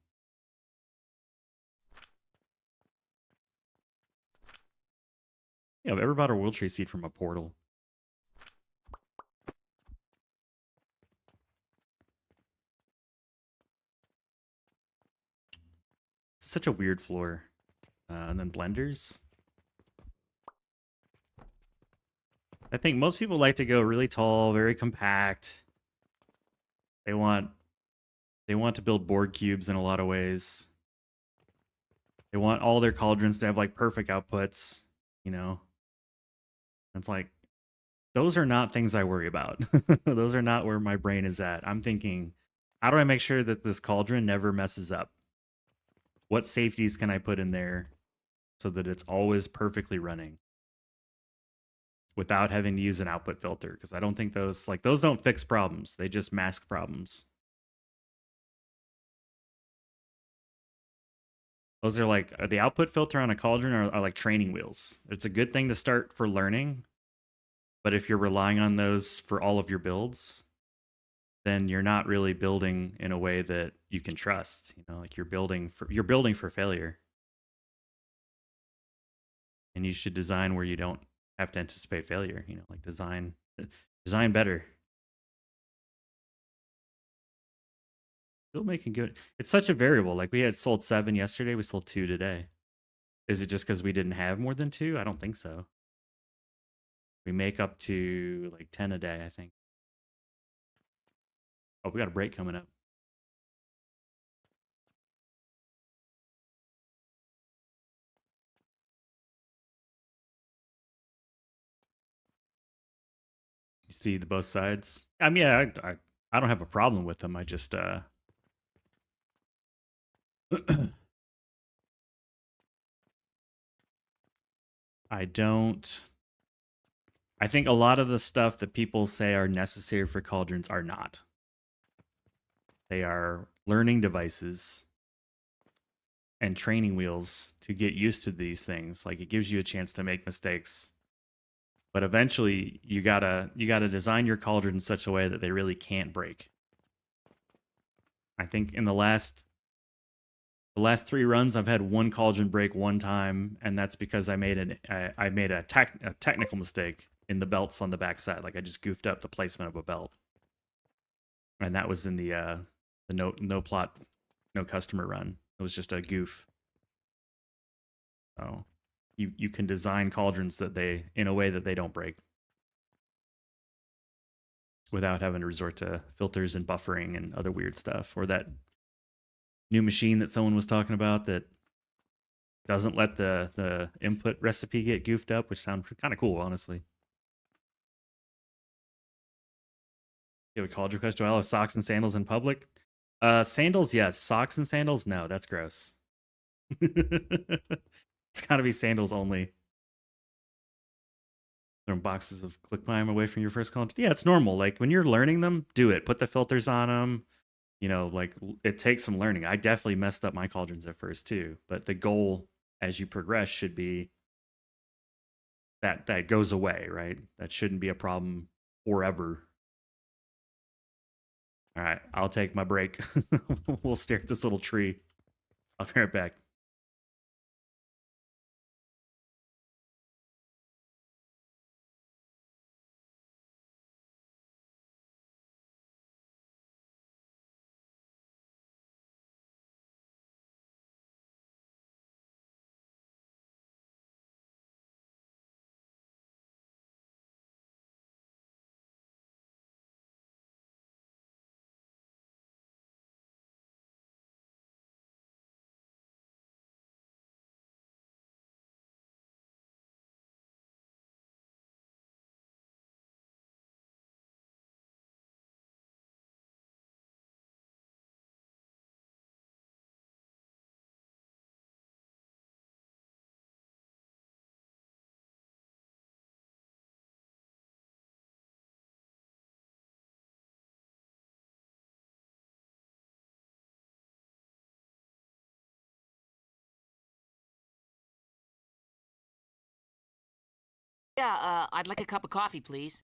Yeah, I've ever bought a world tree seed from a portal. It's such a weird floor. And then blenders. I think most people like to go really tall, very compact. They want to build board cubes in a lot of ways. They want all their cauldrons to have like perfect outputs, you know. It's like, those are not things I worry about. Those are not where my brain is at. I'm thinking, how do I make sure that this cauldron never messes up? What safeties can I put in there so that it's always perfectly running without having to use an output filter? Because I don't think those don't fix problems. They just mask problems. Those are like, the output filter on a cauldron are like training wheels. It's a good thing to start for learning, but if you're relying on those for all of your builds, then you're not really building in a way that you can trust. You know, like you're building for failure. And you should design where you don't have to anticipate failure. You know, like design better. Still making good. It's such a variable. Like we had sold 7 yesterday, we sold 2 today. Is it just because we didn't have more than 2? I don't think so. We make up to like 10 a day, I think. Oh, we got a break coming up. You see the both sides? I mean, yeah, I don't have a problem with them. I just I think a lot of the stuff that people say are necessary for cauldrons are not. They are learning devices and training wheels to get used to these things. Like, it gives you a chance to make mistakes. But eventually you gotta design your cauldron in such a way that they really can't break. I think in the last 3 runs, I've had 1 cauldron break 1 time, and that's because I made a technical mistake in the belts on the backside. Like, I just goofed up the placement of a belt, and that was in the no plot, no customer run. It was just a goof. So you can design cauldrons in a way that they don't break. without having to resort to filters and buffering and other weird stuff, or that new machine that someone was talking about that doesn't let the input recipe get goofed up, which sounds kind of cool, honestly. You have a college request? Do I allow socks and sandals in public? Sandals, yes. Socks and sandals, no. That's gross. It's got to be sandals only. Throwing boxes of click climb away from your first college. Yeah, it's normal. Like when you're learning them, do it. Put the filters on them. You know, like it takes some learning. I definitely messed up my cauldrons at first too. But the goal as you progress should be that goes away, right? That shouldn't be a problem forever. All right, I'll take my break. We'll stare at this little tree. I'll be right back. Yeah, I'd like a cup of coffee, please.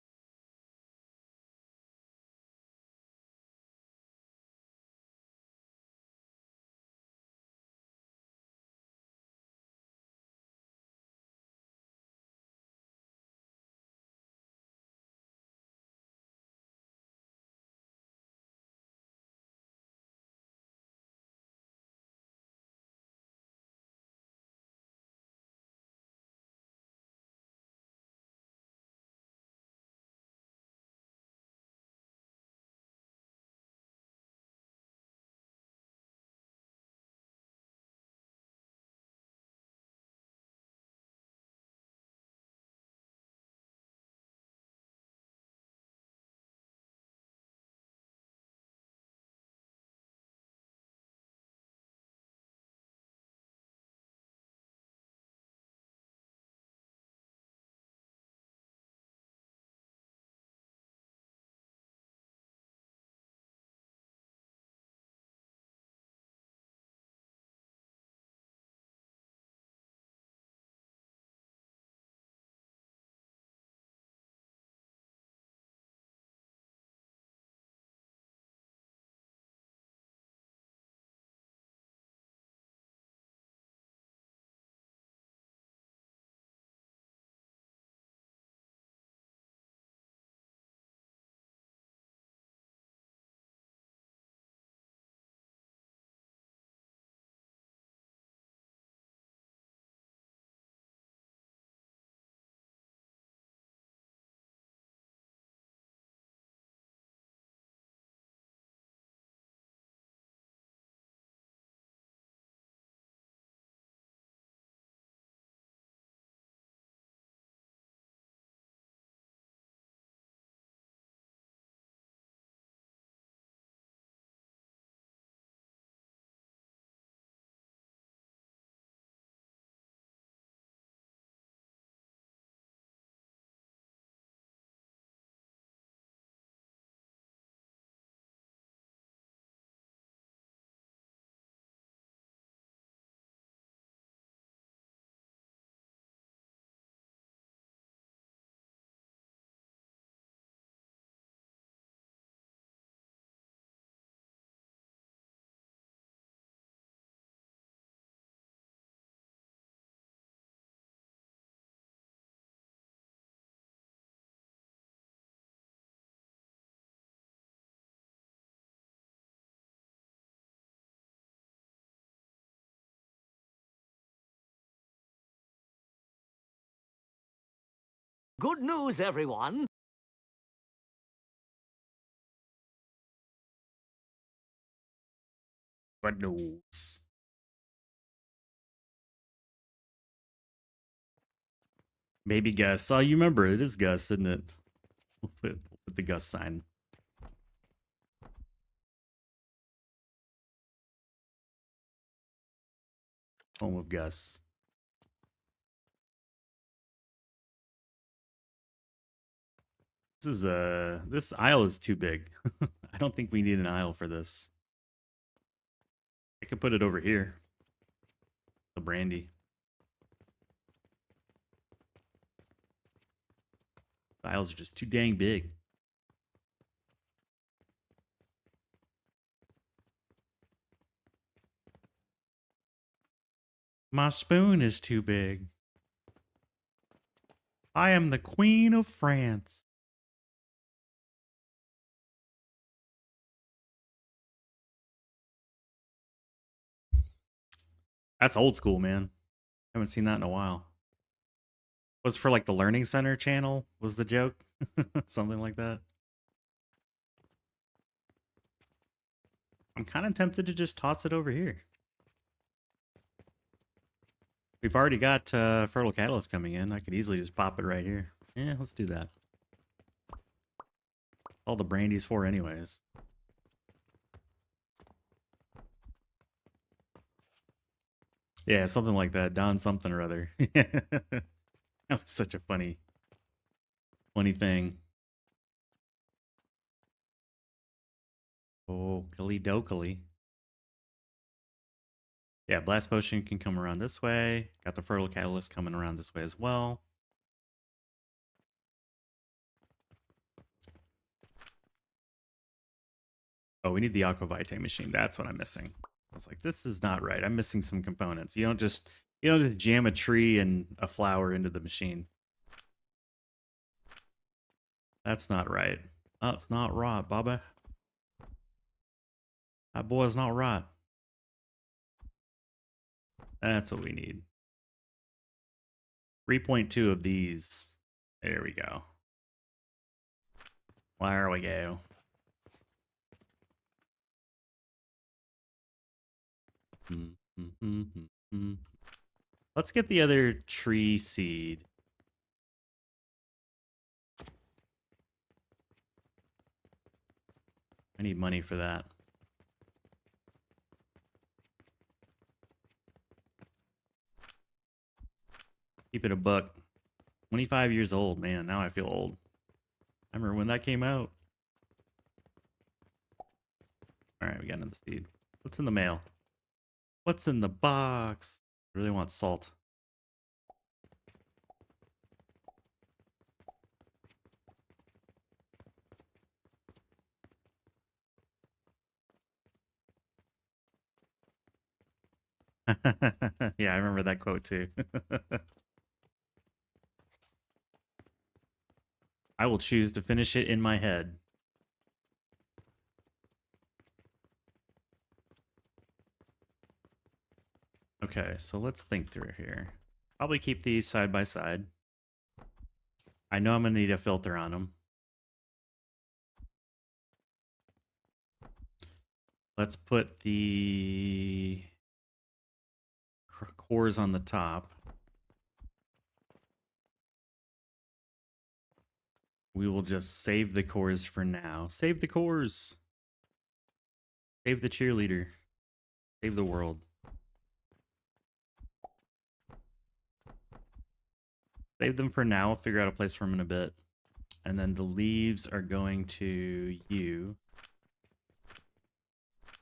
Good news, everyone. God knows. Maybe Gus. Oh, you remember it is Gus, isn't it? We'll put the Gus sign. Home of Gus. This aisle is too big. I don't think we need an aisle for this. I could put it over here. The brandy. The aisles are just too dang big. My spoon is too big. I am the Queen of France. That's old school, man. Haven't seen that in a while. Was for like the Learning Center channel, was the joke? Something like that. I'm kind of tempted to just toss it over here. We've already got fertile catalyst coming in. I could easily just pop it right here. Yeah, let's do that. All the brandy's for anyways. Yeah, something like that. Don something or other. That was such a funny thing. Oh, Dokily. Yeah, Blast Potion can come around this way. Got the Fertile Catalyst coming around this way as well. Oh, we need the Aquavitae machine. That's what I'm missing. I was like, this is not right. I'm missing some components. You don't just jam a tree and a flower into the machine. That's not right. That's not right, Bobby. That boy's not right. That's what we need. 3.2 of these. There we go. There we go. Let's get the other tree seed. I need money for that. Keep it a buck. 25 years old, man. Now I feel old. I remember when that came out. All right, we got another seed. What's in the mail? What's in the box? I really want salt. Yeah, I remember that quote too. I will choose to finish it in my head. Okay, so let's think through here. Probably keep these side by side. I know I'm going to need a filter on them. Let's put the cores on the top. We will just save the cores for now. Save the cores. Save the cheerleader. Save the world. Save them for now. We'll figure out a place for them in a bit. And then the leaves are going to you.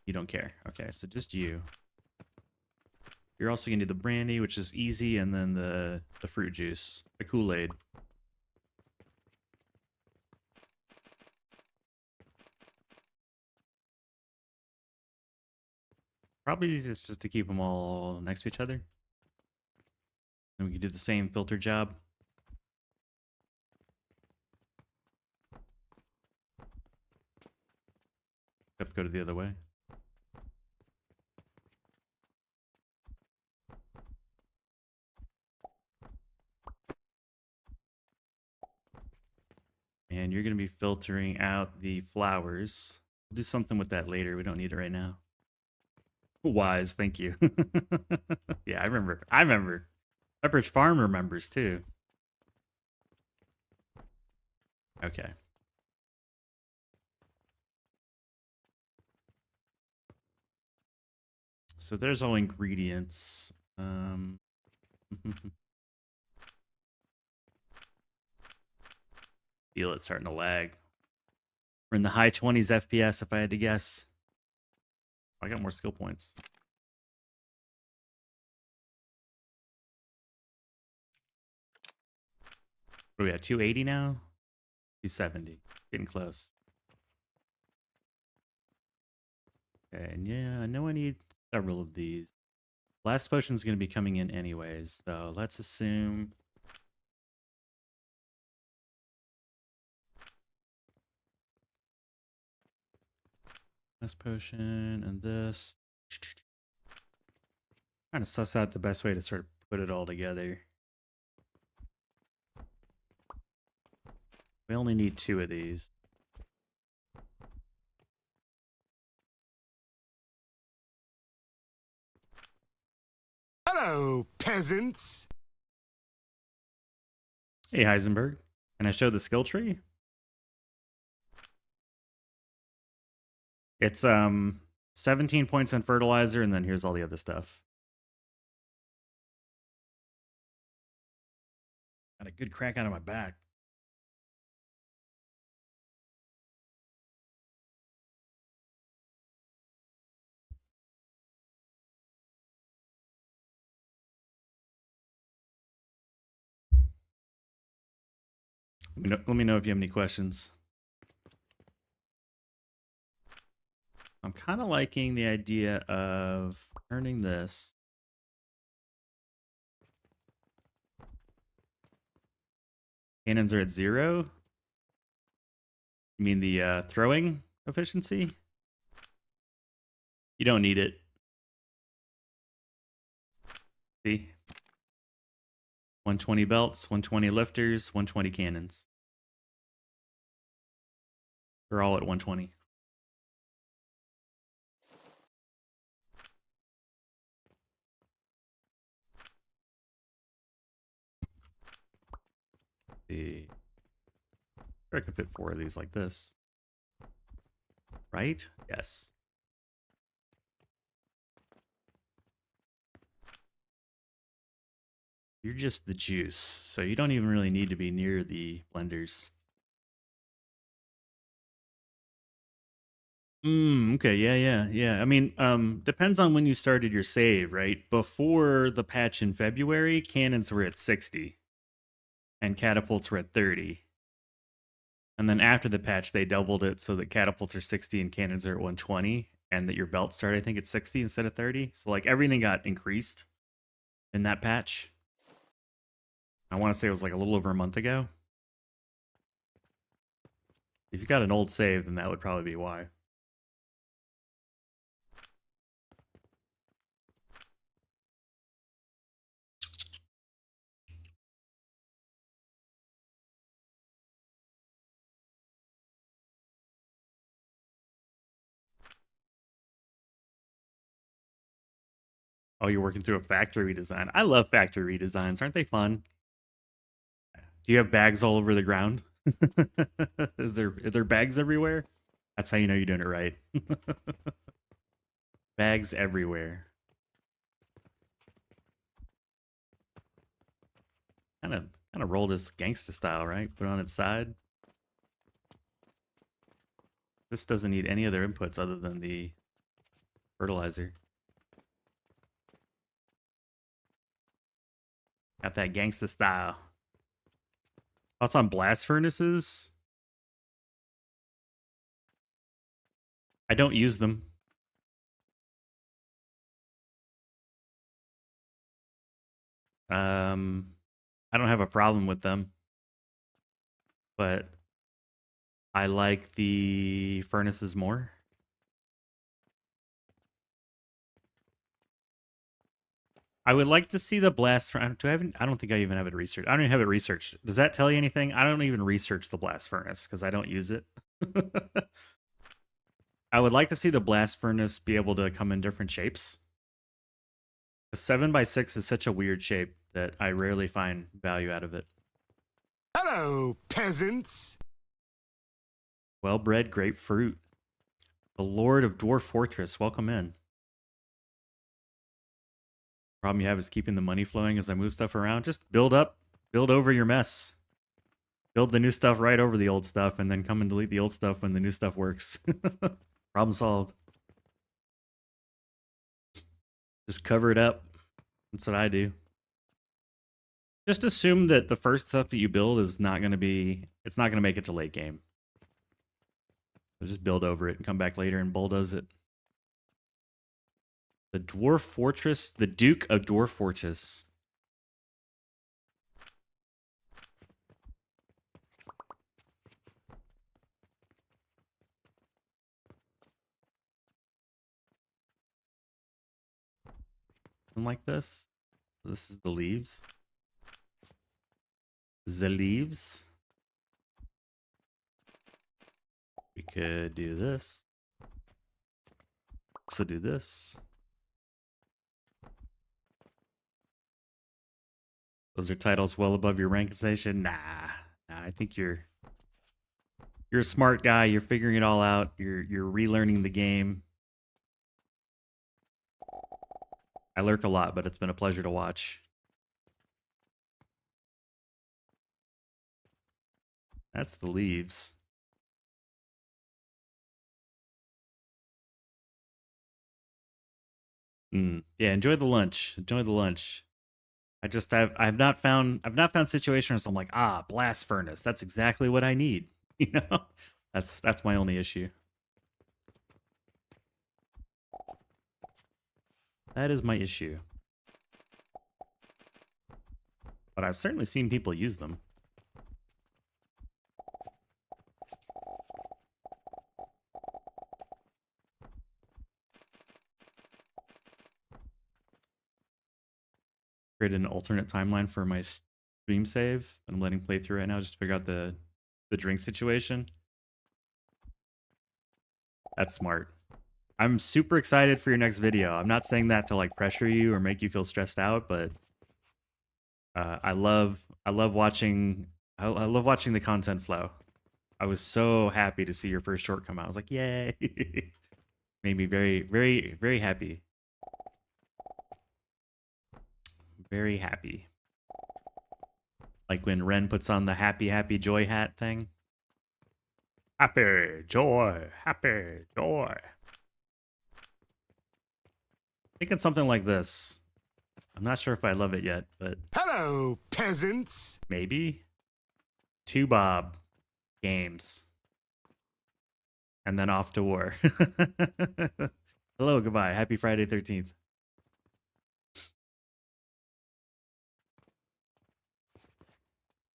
You don't care. Okay, so just you. You're also going to do the brandy, which is easy, and then the fruit juice, the Kool-Aid. Probably easiest just to keep them all next to each other. And we can do the same filter job. Except go to the other way. And you're going to be filtering out the flowers. We'll do something with that later. We don't need it right now. Wise, thank you. Yeah, I remember. I remember. Pepperidge Farm remembers too. Okay. So there's all ingredients. Feel it starting to lag. We're in the high 20s FPS if I had to guess. I got more skill points. What are we at? 280 now? 270. Getting close. Okay, and yeah, I know I need several of these. Last potion's going to be coming in anyways, so let's assume... Last potion and this. Trying to suss out the best way to sort of put it all together. We only need 2 of these. Hello, peasants. Hey, Heisenberg. Can I show the skill tree? It's 17 points on fertilizer, and then here's all the other stuff. Got a good crack out of my back. Let me know if you have any questions. I'm kind of liking the idea of turning this. Cannons are at 0. You mean the throwing efficiency? You don't need it. See? 120 belts, 120 lifters, 120 cannons. They're all at 120. I could fit 4 of these like this. Right? Yes. You're just the juice, so you don't even really need to be near the blenders. Okay, yeah. I mean, depends on when you started your save, right? Before the patch in February, cannons were at 60. And catapults were at 30. And then after the patch, they doubled it so that catapults are 60 and cannons are at 120. And that your belts start, I think, at 60 instead of 30. So, like, everything got increased in that patch. I want to say it was like a little over a month ago. If you got an old save, then that would probably be why. Oh, you're working through a factory redesign. I love factory redesigns. Aren't they fun? Do you have bags all over the ground? Are there bags everywhere? That's how you know you're doing it right. Bags everywhere. Kind of roll this gangsta style, right? Put it on its side. This doesn't need any other inputs other than the fertilizer. Got that gangsta style. Thoughts on blast furnaces? I don't use them. I don't have a problem with them. But I like the furnaces more. I would like to see the blast furnace. I don't think I even have it researched. I don't even have it researched. Does that tell you anything? I don't even research the blast furnace because I don't use it. I would like to see the blast furnace be able to come in different shapes. A 7x6 is such a weird shape that I rarely find value out of it. Hello, peasants. Well-bred grapefruit. The Lord of Dwarf Fortress, welcome in. Problem you have is keeping the money flowing as I move stuff around. Just build up, build over your mess. Build the new stuff right over the old stuff, and then come and delete the old stuff when the new stuff works. Problem solved. Just cover it up. That's what I do. Just assume that the first stuff that you build is not going to be, it's not going to make it to late game. So just build over it and come back later and bulldoze it. The Dwarf Fortress, the Duke of Dwarf Fortress. Something like this. This is the leaves. The leaves. We could do this. So do this. Those are titles well above your rank station. Nah, I think you're a smart guy. You're figuring it all out. You're relearning the game. I lurk a lot, but it's been a pleasure to watch. That's the leaves. Yeah, enjoy the lunch. Enjoy the lunch. I've not found situations where I'm like, blast furnace. That's exactly what I need. You know? That's my only issue. That is my issue. But I've certainly seen people use them. Created an alternate timeline for my stream save that I'm letting play through right now just to figure out the drink situation. That's smart. I'm super excited for your next video. I'm not saying that to like pressure you or make you feel stressed out, but I love watching the content flow. I was so happy to see your first short come out. I was like, yay. Made me very, very, very happy. Very happy. Like when Ren puts on the happy, happy joy hat thing. Happy, joy, happy, joy. Thinking something like this. I'm not sure if I love it yet, but... Hello, peasants. Maybe. 2 Bob games. And then off to war. Hello, goodbye. Happy Friday 13th.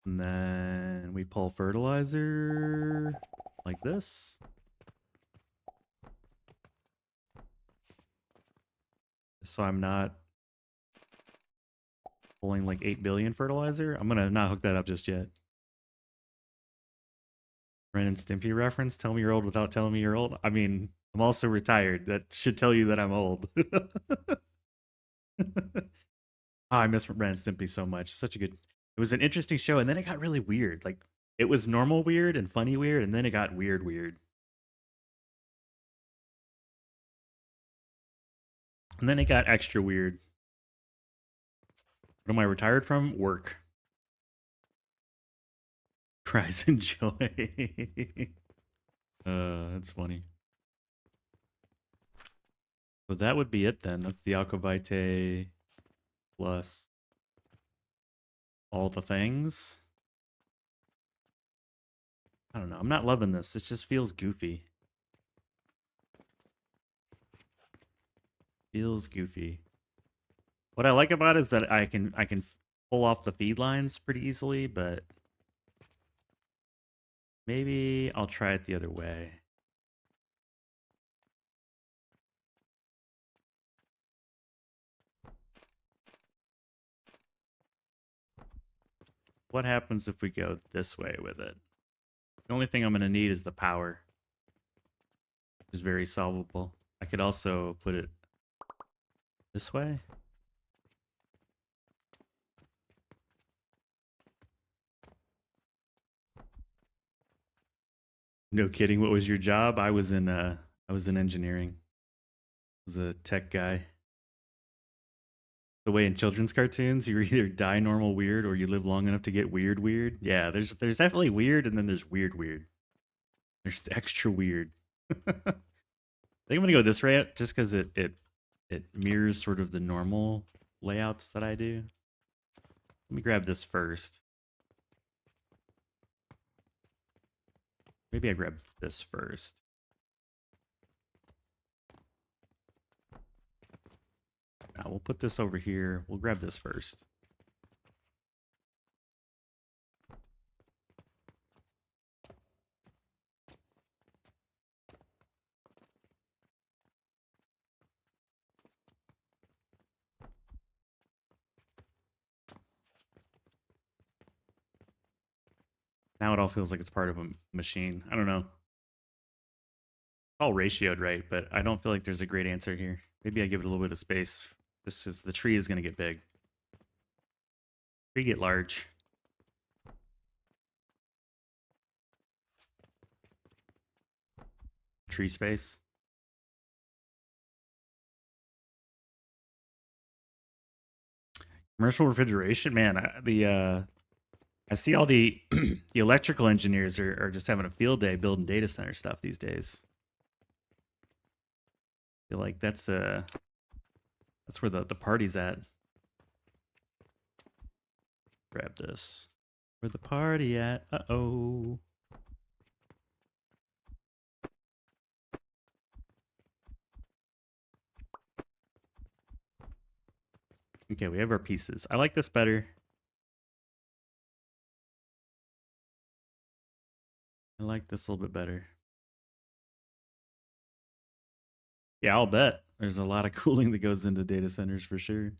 And then we pull fertilizer like this. So I'm not pulling like 8 billion fertilizer. I'm gonna not hook that up just yet. Ren and Stimpy reference. Tell me you're old without telling me you're old. I mean, I'm also retired. That should tell you that I'm old. I miss Ren and Stimpy so much. Such a good... It was an interesting show, and then it got really weird. Like, it was normal weird and funny weird, and then it got weird weird. And then it got extra weird. What am I retired from? Work. Cries and joy. That's funny. So that would be it then. That's the Aquavite plus all the things. I don't know. I'm not loving this. It just feels goofy. Feels goofy. What I like about it is that I can pull off the feed lines pretty easily, but maybe I'll try it the other way. What happens if we go this way with it? The only thing I'm going to need is the power. is very solvable. I could also put it this way. No kidding. What was your job? I was in engineering. I was a tech guy. The way in children's cartoons, you either die normal weird or you live long enough to get weird weird. Yeah, there's definitely weird and then there's weird weird. There's extra weird. I think I'm gonna go this route just because it mirrors sort of the normal layouts that I do. Let me grab this first. Maybe I grab this first. Now we'll put this over here. We'll grab this first. Now it all feels like it's part of a machine. I don't know. It's all ratioed right, but I don't feel like there's a great answer here. Maybe I give it a little bit of space. This is the tree is going to get big. Tree get large. Tree space. Commercial refrigeration, man. I see all the the electrical engineers are just having a field day building data center stuff these days. I feel like that's where the party's at. Grab this. Where the party at? Uh-oh. Okay, we have our pieces. I like this better. I like this a little bit better. Yeah, I'll bet. There's a lot of cooling that goes into data centers for sure.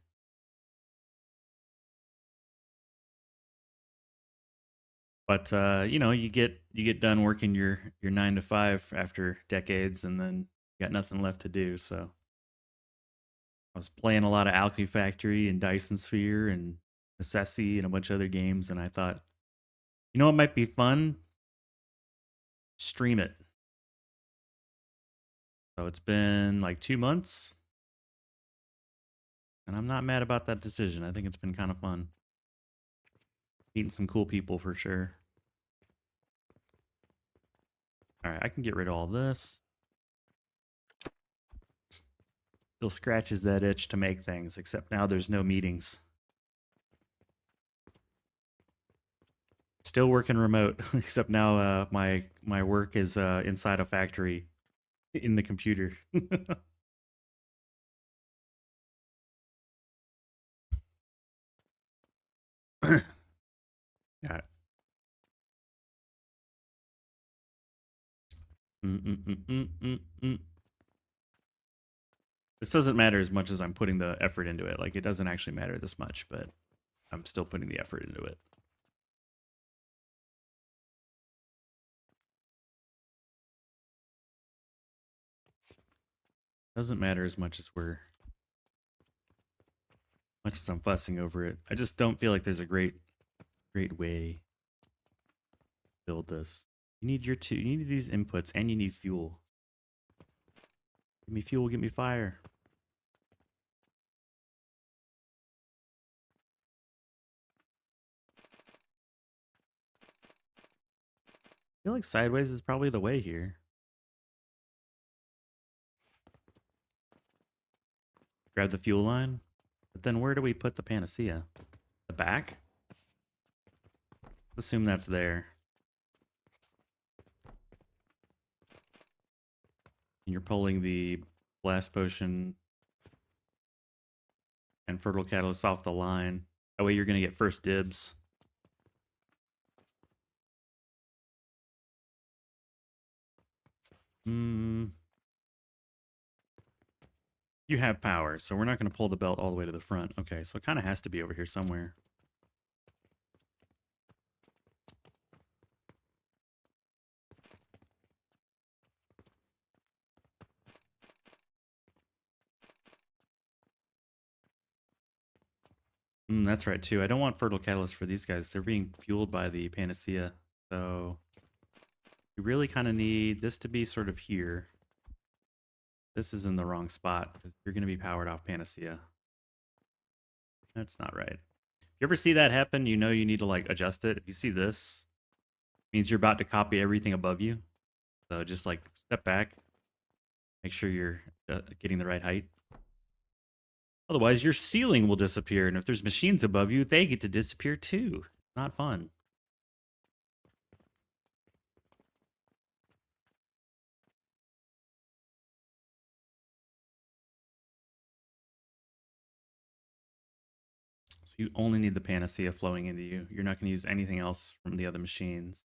But you know, you get done working your 9 to 5 after decades, and then you got nothing left to do. So I was playing a lot of Alchemy Factory and Dyson Sphere and Necessity and a bunch of other games, and I thought, you know what might be fun? Stream it. So it's been like 2 months, and I'm not mad about that decision. I think it's been kind of fun. Meeting some cool people for sure. All right, I can get rid of all this. Still scratches that itch to make things, except now there's no meetings. Still working remote, except now my work is inside a factory in the computer. Yeah. This doesn't matter as much as I'm putting the effort into it. Like, it doesn't actually matter this much, but I'm still putting the effort into it. Doesn't matter as much as I'm fussing over it. I just don't feel like there's a great way to build this. You need these inputs, and you need fuel. Give me fuel, give me fire. I feel like sideways is probably the way here. Grab the fuel line. But then where do we put the Panacea? The back? Let's assume that's there. And you're pulling the blast potion and fertile catalyst off the line. That way you're going to get first dibs. You have power, so we're not going to pull the belt all the way to the front. Okay, so it kind of has to be over here somewhere. That's right too. I don't want fertile catalyst for these guys. They're being fueled by the Panacea. So you really kind of need this to be sort of here. This is in the wrong spot because you're going to be powered off Panacea. That's not right. If you ever see that happen, you know you need to like adjust it. If you see this, it means you're about to copy everything above you. So just like step back, make sure you're getting the right height. Otherwise, your ceiling will disappear, and if there's machines above you, they get to disappear too. Not fun. So you only need the Panacea flowing into you. You're not going to use anything else from the other machines.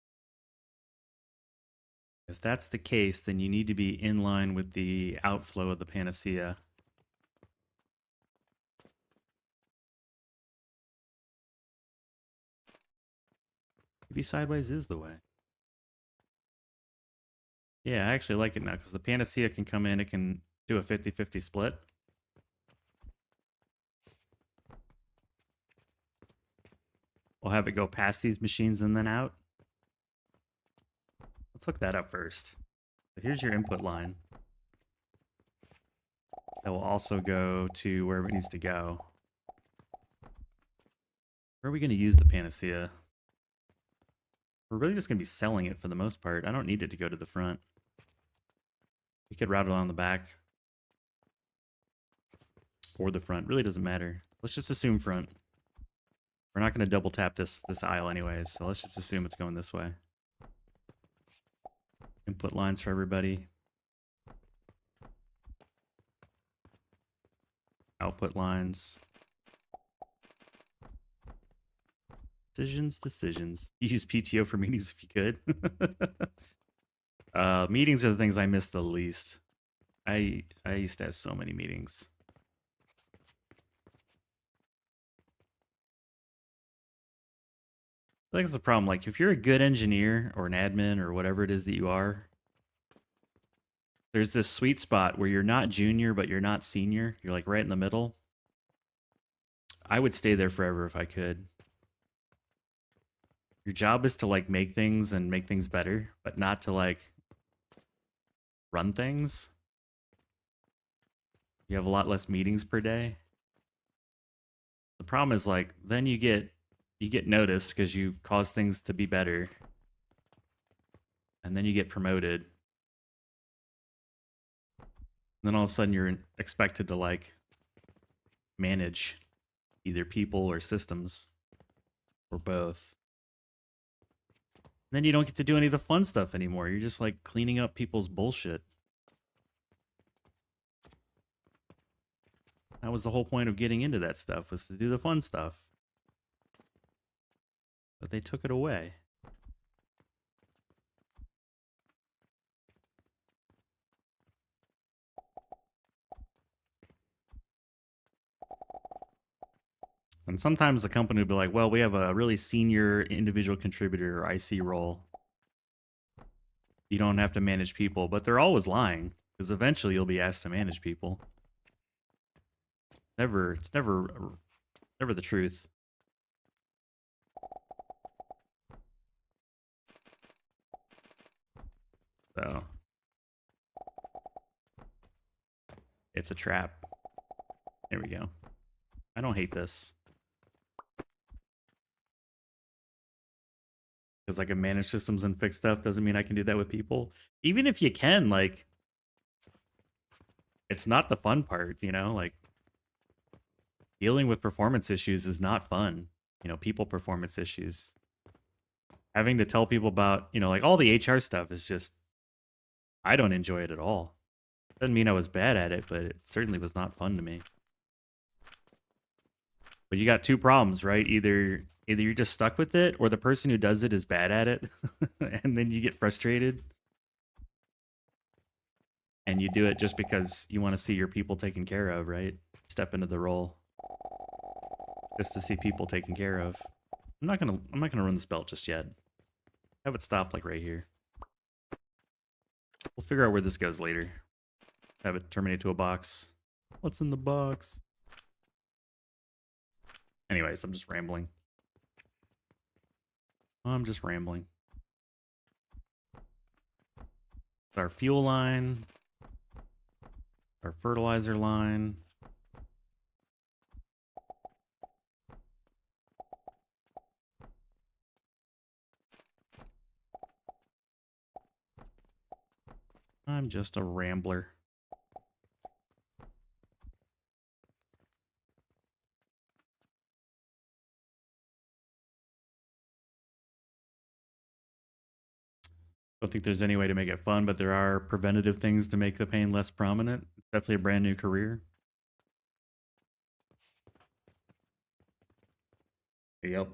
If that's the case, then you need to be in line with the outflow of the Panacea. Maybe sideways is the way. Yeah, I actually like it now because the Panacea can come in, it can do a 50-50 split. We'll have it go past these machines and then out. Let's hook that up first. So here's your input line. That will also go to wherever it needs to go. Where are we going to use the Panacea? We're really just going to be selling it for the most part. I don't need it to go to the front. We could route it on the back. Or the front. Really doesn't matter. Let's just assume front. We're not going to double tap this aisle anyways, so let's just assume it's going this way. Input lines for everybody. Output lines. Decisions. You use PTO for meetings if you could. Meetings are the things I miss the least. I used to have so many meetings. I think it's a problem. Like, if you're a good engineer or an admin or whatever it is that you are, there's this sweet spot where you're not junior, but you're not senior. You're like right in the middle. I would stay there forever if I could. Your job is to like make things and make things better, but not to like run things. You have a lot less meetings per day. The problem is like, then you get noticed because you cause things to be better. And then you get promoted. And then all of a sudden you're expected to like manage either people or systems or both. And then you don't get to do any of the fun stuff anymore. You're just like cleaning up people's bullshit. That was the whole point of getting into that stuff, was to do the fun stuff. But they took it away. And sometimes the company will be like, well, we have a really senior individual contributor or IC role. You don't have to manage people, but they're always lying, because eventually you'll be asked to manage people. It's never the truth. So it's a trap. There we go. I don't hate this. Because I can manage systems and fix stuff doesn't mean I can do that with people. Even if you can, like, it's not the fun part, you know? Like, dealing with performance issues is not fun. You know, people performance issues. Having to tell people about, you know, like all the HR stuff is just, I don't enjoy it at all. Doesn't mean I was bad at it, but it certainly was not fun to me. But you got two problems, right? Either you're just stuck with it, or the person who does it is bad at it, and then you get frustrated. And you do it just because you want to see your people taken care of, right? Step into the role. Just to see people taken care of. I'm not gonna run this belt just yet. Have it stop like right here. We'll figure out where this goes later. Have it terminate to a box. What's in the box? Anyways, I'm just rambling. I'm just rambling. Our fuel line. Our fertilizer line. I'm just a rambler. Don't think there's any way to make it fun, but there are preventative things to make the pain less prominent. It's definitely a brand new career. Yep.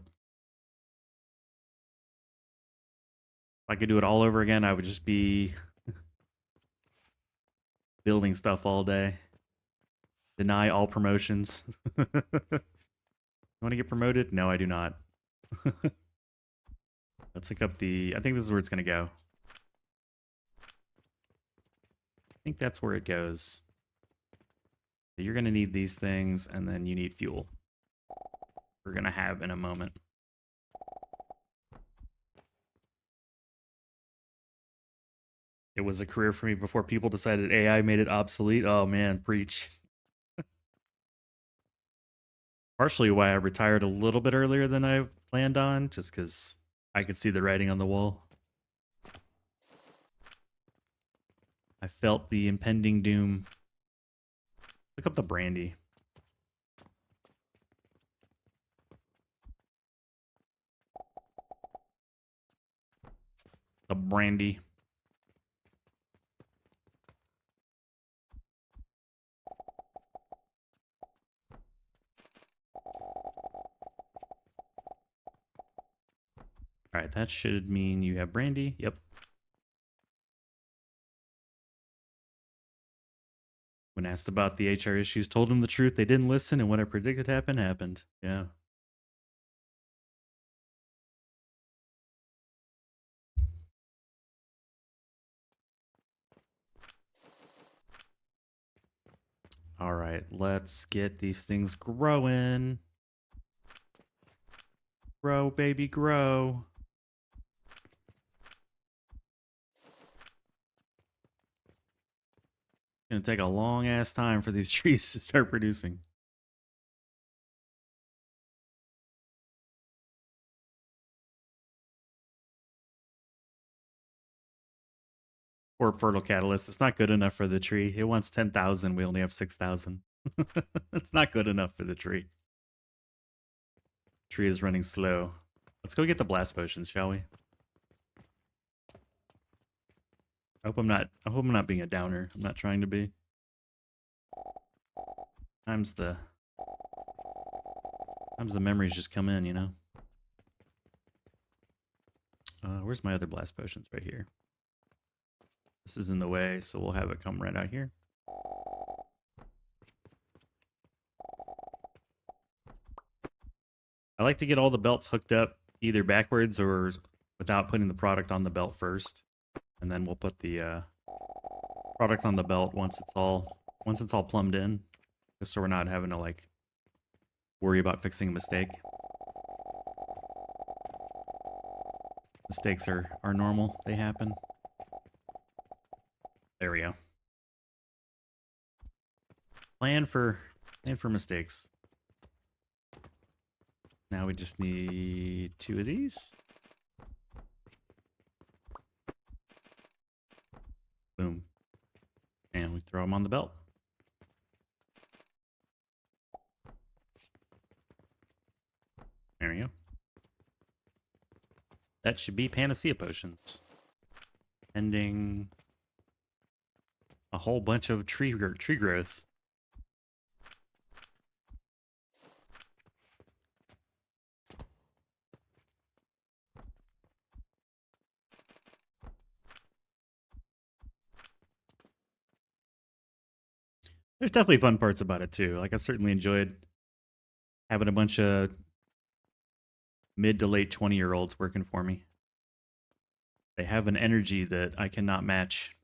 If I could do it all over again, I would just be building stuff all day. Deny all promotions. You want to get promoted? No, I do not. Let's look up the... I think this is where it's going to go. I think that's where it goes. You're going to need these things, and then you need fuel. We're going to have in a moment. It was a career for me before people decided AI made it obsolete. Oh man, preach. Partially why I retired a little bit earlier than I planned on, just because I could see the writing on the wall. I felt the impending doom. Look up the brandy. The brandy. All right, that should mean you have brandy. Yep. When asked about the HR issues, told them the truth. They didn't listen, and what I predicted happened. Yeah. All right, let's get these things growing. Grow, baby, grow. Gonna take a long ass time for these trees to start producing. Or fertile catalyst. It's not good enough for the tree. It wants 10,000. We only have 6,000. It's not good enough for the tree. Tree is running slow. Let's go get the blast potions, shall we? I hope I'm not being a downer. I'm not trying to be. Times the memories just come in, you know. Where's my other blast potions? Right here. This is in the way, so we'll have it come right out here. I like to get all the belts hooked up either backwards or without putting the product on the belt first. And then we'll put the product on the belt once it's all plumbed in, just so we're not having to like worry about fixing a mistake. Mistakes are normal. They happen. There we go. Plan for mistakes. Now we just need 2 of these. Boom. And we throw them on the belt. There we go. That should be Panacea potions. Ending a whole bunch of tree growth. There's definitely fun parts about it too. Like I certainly enjoyed having a bunch of mid to late 20-year-olds working for me. They have an energy that I cannot match.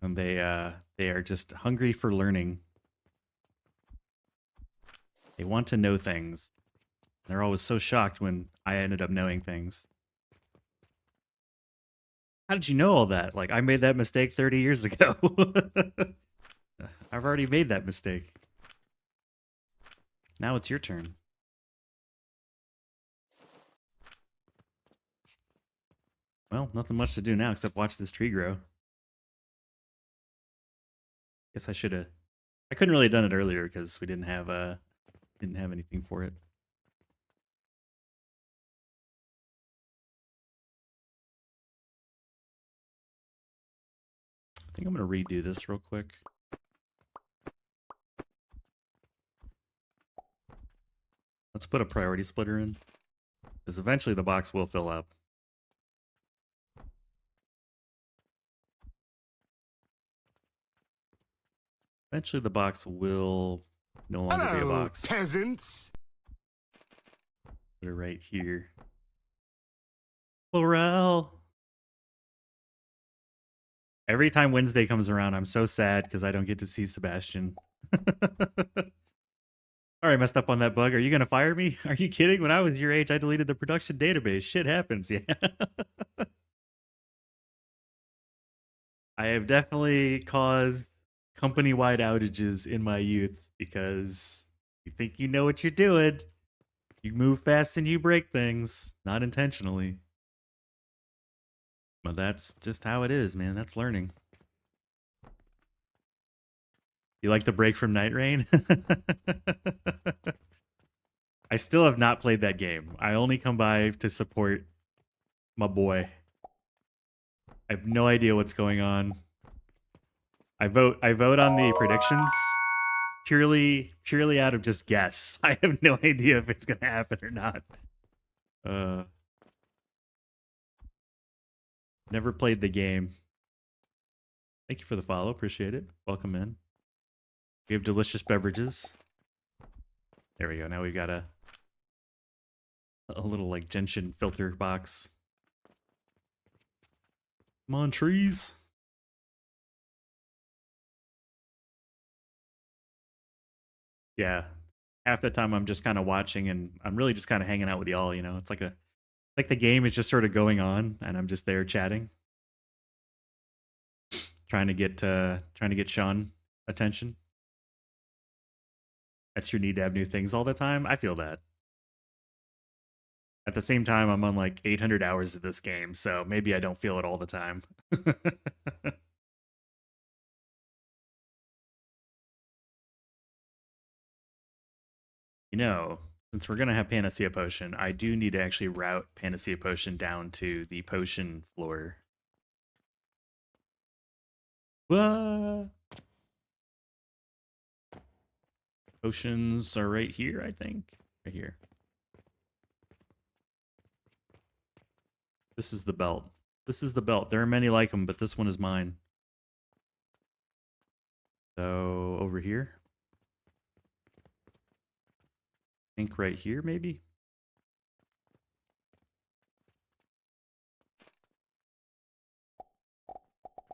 And they are just hungry for learning. They want to know things. They're always so shocked when I ended up knowing things. How did you know all that? Like, I made that mistake 30 years ago. I've already made that mistake. Now it's your turn. Well, nothing much to do now except watch this tree grow. Guess I should have. I couldn't really have done it earlier because we didn't have anything for it. I think I'm gonna redo this real quick. Let's put a priority splitter in, because eventually the box will fill up. Eventually the box will no longer be a Hello, box. peasants. Put it right here. Laurel. Every time Wednesday comes around, I'm so sad because I don't get to see Sebastian. Sorry, I messed up on that bug. Are you going to fire me? Are you kidding? When I was your age, I deleted the production database. Shit happens, yeah. I have definitely caused company-wide outages in my youth because you think you know what you're doing. You move fast and you break things, not intentionally. But that's just how it is, man. That's learning. You like the break from Night Rain? I still have not played that game. I only come by to support my boy. I have no idea what's going on. I vote on the predictions purely out of just guess. I have no idea if it's gonna happen or not. Never played the game. Thank you for the follow. Appreciate it. Welcome in. We have delicious beverages. There we go. Now we've got a little like gentian filter box. Come on, trees. Yeah. Half the time I'm just kind of watching and I'm really just kind of hanging out with y'all, you know. It's like the game is just sort of going on and I'm just there chatting. Trying to get Sean attention. That's your need to have new things all the time. I feel that. At the same time, I'm on like 800 hours of this game, so maybe I don't feel it all the time. You know, since we're going to have Panacea Potion, I do need to actually route Panacea Potion down to the potion floor. What? Potions are right here, I think. Right here. This is the belt. This is the belt. There are many like them, but this one is mine. So, over here. I think right here, maybe?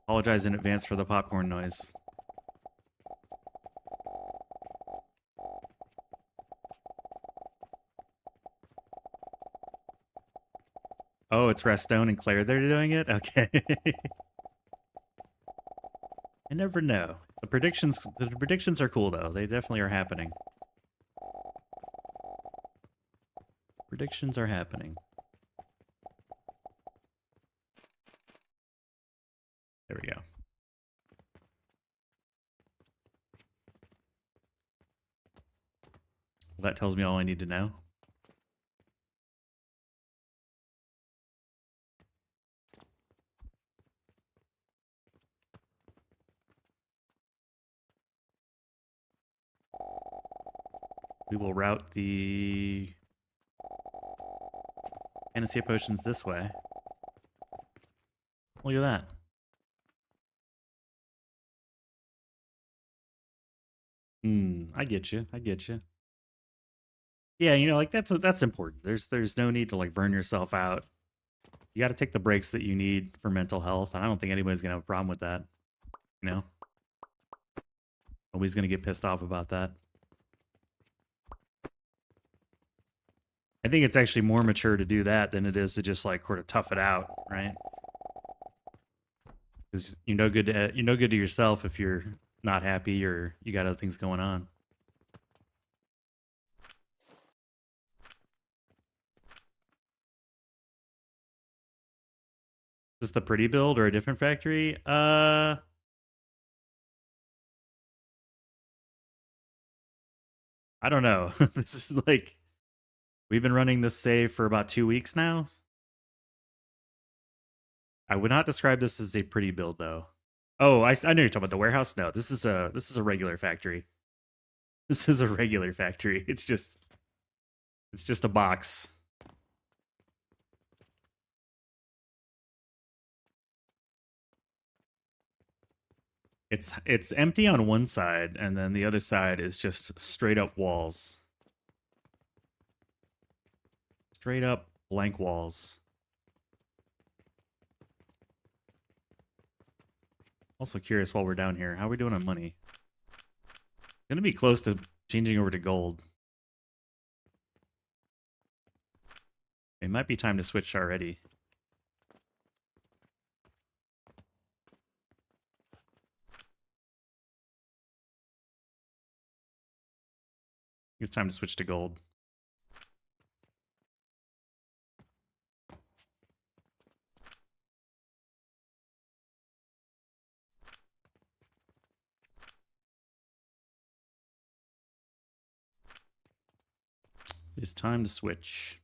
Apologize in advance for the popcorn noise. Oh, it's Restone and Claire that are doing it? Okay. I never know. The predictions are cool though. They definitely are happening. Predictions are happening. There we go. Well, that tells me all I need to know. We will route the Panacea Potions this way. Look at that. I get you. I get you. Yeah, you know, like that's important. There's no need to like burn yourself out. You got to take the breaks that you need for mental health, and I don't think anybody's gonna have a problem with that. You know? Nobody's gonna get pissed off about that. I think it's actually more mature to do that than it is to just like sort of tough it out, right? Because you're no good to yourself if you're not happy or you got other things going on. Is this the pretty build or a different factory? I don't know. This is like, we've been running this save for about 2 weeks now. I would not describe this as a pretty build though. Oh, I know you're talking about the warehouse. No, this is a regular factory. This is a regular factory. It's just a box. It's empty on one side, and then the other side is just straight up walls. Straight up blank walls. Also curious while we're down here, how are we doing on money? Gonna be close to changing over to gold. It might be time to switch already. It's time to switch to gold. It's time to switch.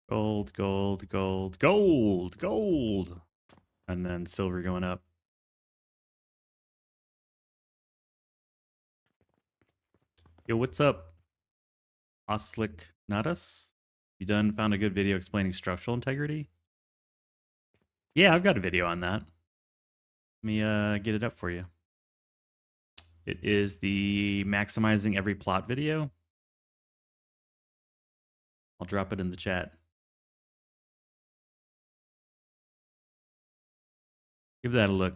Gold, gold, gold, gold, gold. And then silver going up. Yo, what's up? Oslick Natus? You done found a good video explaining structural integrity? Yeah, I've got a video on that. Let me get it up for you. It is the maximizing every plot video. I'll drop it in the chat. Give that a look.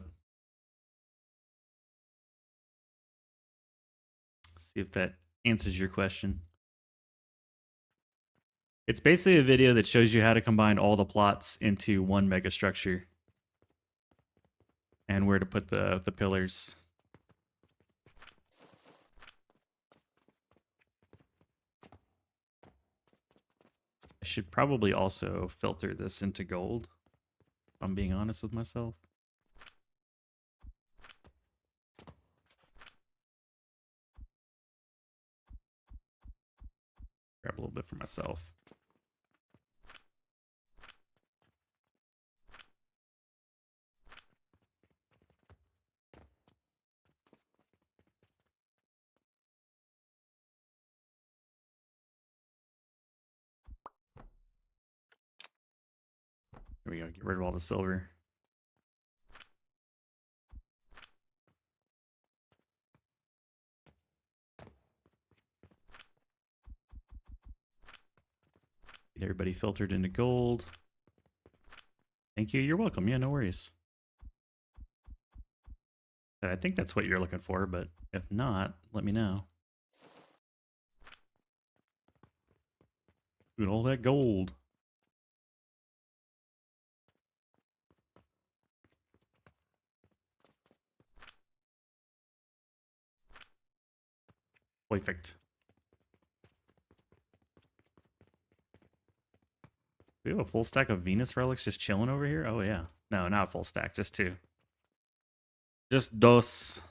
See if that answers your question. It's basically a video that shows you how to combine all the plots into one megastructure and where to put the pillars. I should probably also filter this into gold, if I'm being honest with myself. Grab a little bit for myself. There we go. Get rid of all the silver. Get everybody filtered into gold. Thank you. You're welcome. Yeah, no worries. I think that's what you're looking for, but if not, let me know. Look at all that gold. Perfect. We have a full stack of Venus relics just chilling over here? Oh, yeah. No, not a full stack. Just 2. Just dos.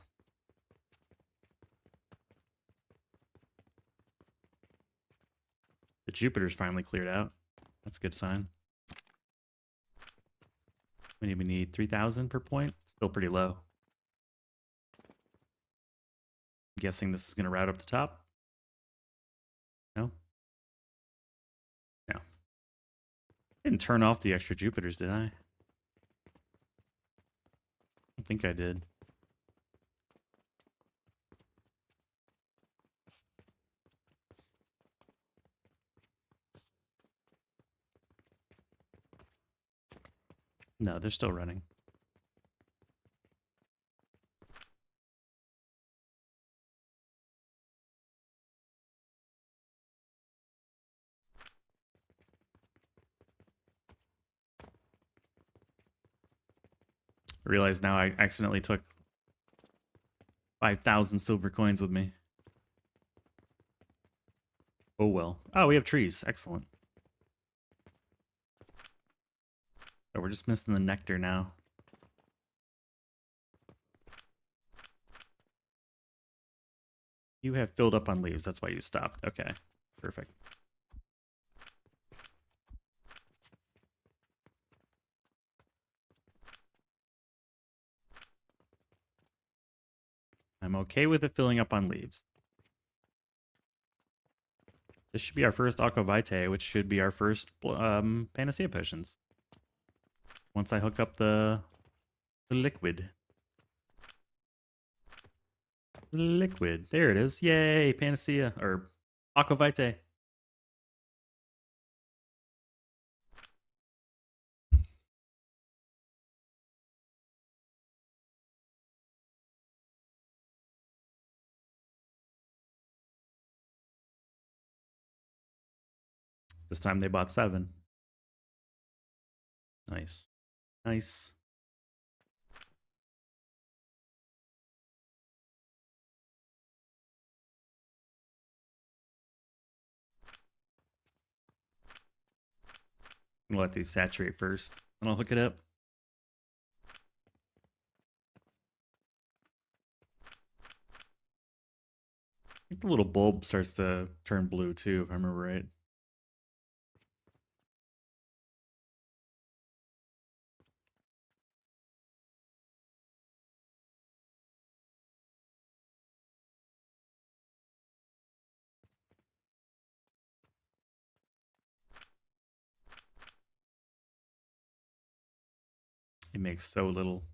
The Jupiter's finally cleared out. That's a good sign. We need 3,000 per point. Still pretty low. I'm guessing this is going to route up the top. No? No. Didn't turn off the extra Jupiters, did I? I don't think I did. No, they're still running. I realize now I accidentally took 5,000 silver coins with me. Oh well. Oh, we have trees. Excellent. So we're just missing the nectar now. You have filled up on leaves. That's why you stopped. Okay. Perfect. I'm okay with it filling up on leaves. This should be our first aqua vitae, which should be our first panacea potions. Once I hook up the liquid. Liquid. There it is. Yay, panacea or aqua vitae. This time they bought 7. Nice. Nice. I'm gonna let these saturate first, and I'll hook it up. I think the little bulb starts to turn blue too, if I remember right. It makes so little.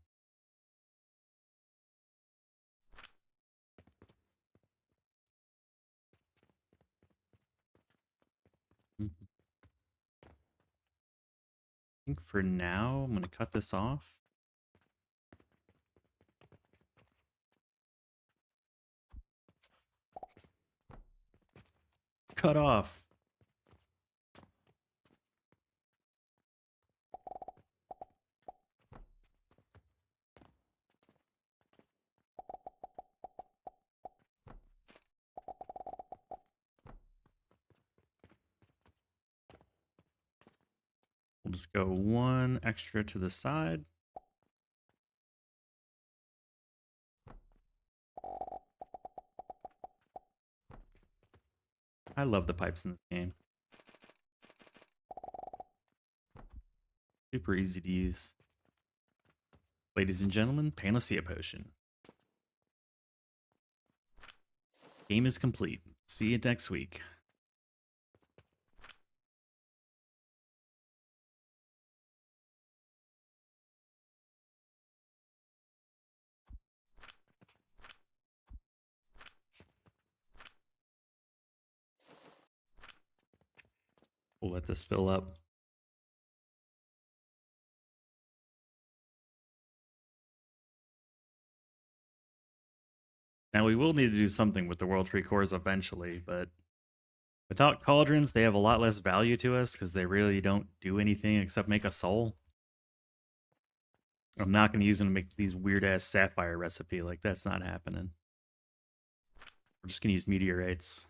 I think for now, I'm going to cut this off. Cut off. We'll just go 1 extra to the side. I love the pipes in this game. Super easy to use. Ladies and gentlemen, Panacea Potion. Game is complete. See you next week. We'll let this fill up. Now we will need to do something with the World Tree cores eventually, but without Cauldrons, they have a lot less value to us because they really don't do anything except make a soul. I'm not going to use them to make these weird-ass sapphire recipe. Like, that's not happening. We're just going to use meteorites.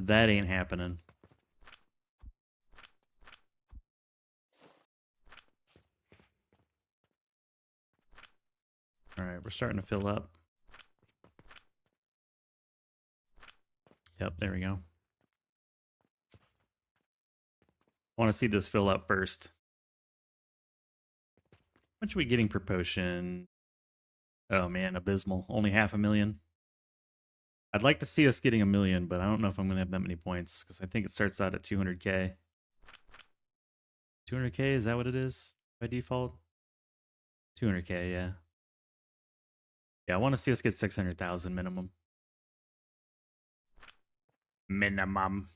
That ain't happening. Alright, we're starting to fill up. Yep, there we go. I want to see this fill up first. How much are we getting per potion? Oh man, abysmal. Only 500,000. I'd like to see us getting 1,000,000, but I don't know if I'm going to have that many points, because I think it starts out at 200k. 200k, is that what it is by default? 200k, yeah. Yeah, I want to see us get 600,000 minimum. Minimum.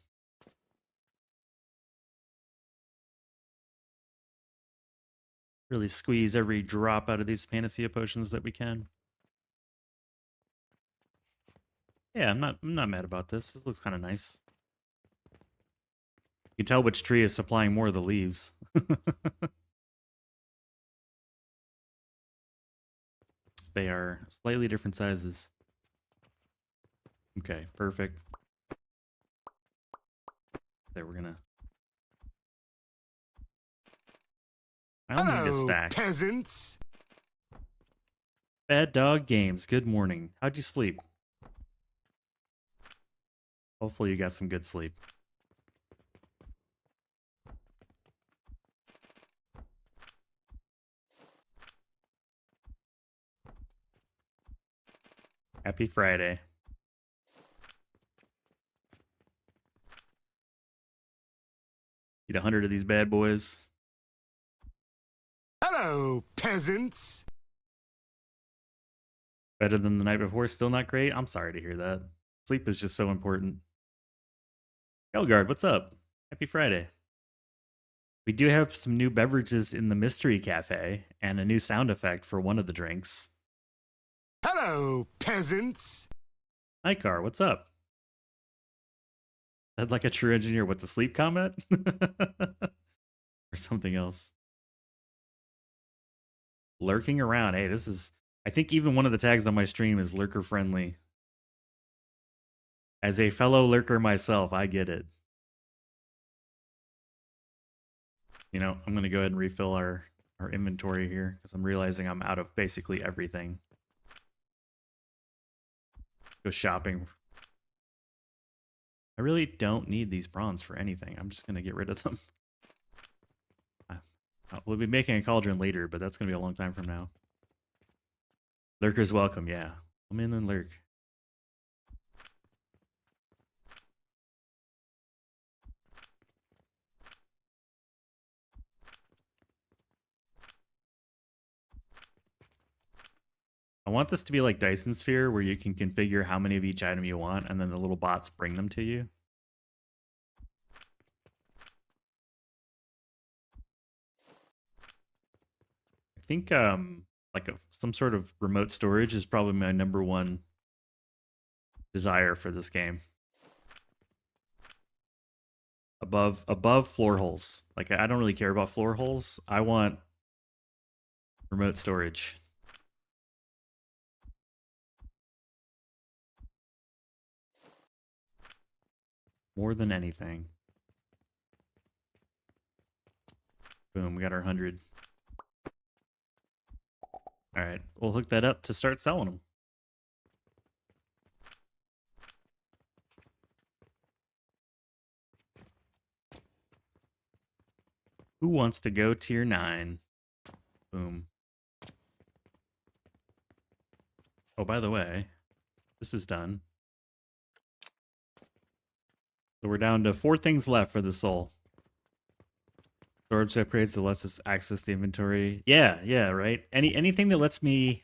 Really squeeze every drop out of these Panacea potions that we can. Yeah, I'm not mad about this. This looks kind of nice. You can tell which tree is supplying more of the leaves. They are slightly different sizes. Okay, perfect. There, we're gonna... I'll need a Hello, stack. peasants. Bad Dog Games, good morning. How'd you sleep? Hopefully you got some good sleep. Happy Friday. Eat 100 of these bad boys. Hello, peasants. Better than the night before, still not great? I'm sorry to hear that. Sleep is just so important. Elgard, what's up? Happy Friday. We do have some new beverages in the Mystery Cafe and a new sound effect for one of the drinks. Hello, peasants. Nightcar, what's up? That like a true engineer with the sleep comment? Or something else. Lurking around. Hey, this is... I think even one of the tags on my stream is lurker friendly. As a fellow lurker myself, I get it. You know, I'm going to go ahead and refill our inventory here because I'm realizing I'm out of basically everything. Go shopping. I really don't need these bronze for anything. I'm just going to get rid of them. We'll be making a cauldron later, but that's going to be a long time from now. Lurkers welcome, yeah. Come in and lurk. I want this to be like Dyson Sphere, where you can configure how many of each item you want, and then the little bots bring them to you. I think like some sort of remote storage is probably my #1 desire for this game. Above floor holes. Like, I don't really care about floor holes. I want remote storage. More than anything. Boom, we got our 100. All right, we'll hook that up to start selling them. Who wants to go tier 9? Boom. Oh, by the way, this is done. So we're down to 4 things left for the soul. Storage upgrades that lets us access the inventory. Yeah, right. Anything that lets me...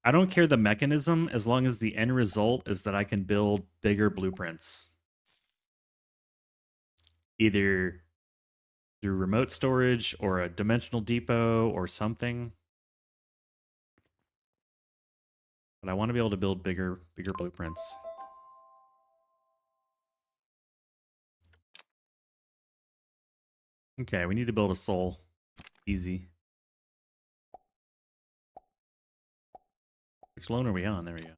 I don't care the mechanism as long as the end result is that I can build bigger blueprints. Either through remote storage or a dimensional depot or something. But I want to be able to build bigger blueprints. Okay, we need to build a soul. Easy. Which loan are we on? There we go.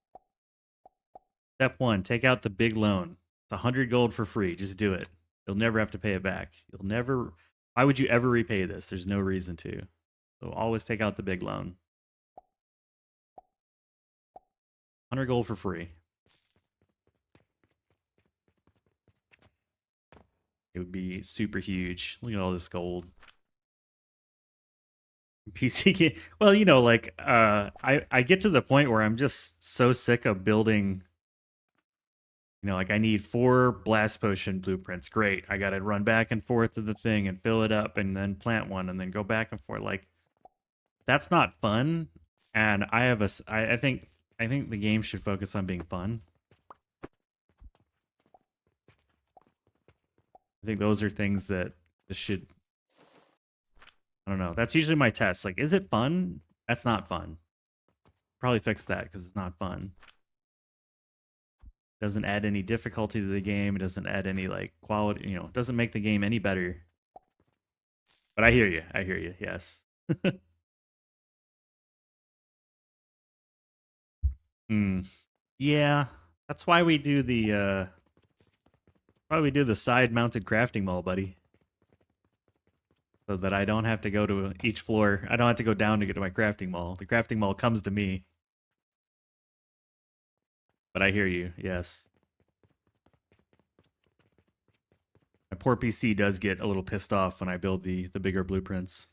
Step 1, take out the big loan. It's 100 gold for free. Just do it. You'll never have to pay it back. You'll never... Why would you ever repay this? There's no reason to. So always take out the big loan. 100 gold for free. It would be super huge. Look at all this gold. PC game. Well, you know, like I get to the point where I'm just so sick of building. You know, like I need 4 blast potion blueprints. Great. I got to run back and forth to the thing and fill it up and then plant one and then go back and forth. Like, that's not fun. And I have I think the game should focus on being fun. I think those are things that just should, I don't know. That's usually my test. Like, is it fun? That's not fun. Probably fix that because it's not fun. Doesn't add any difficulty to the game. It doesn't add any like quality, you know, it doesn't make the game any better. But I hear you. I hear you. Yes. Yeah. That's why we do the side mounted crafting mall, buddy. So that I don't have to go to each floor. I don't have to go down to get to my crafting mall. The crafting mall comes to me. But I hear you, yes. My poor PC does get a little pissed off when I build the bigger blueprints.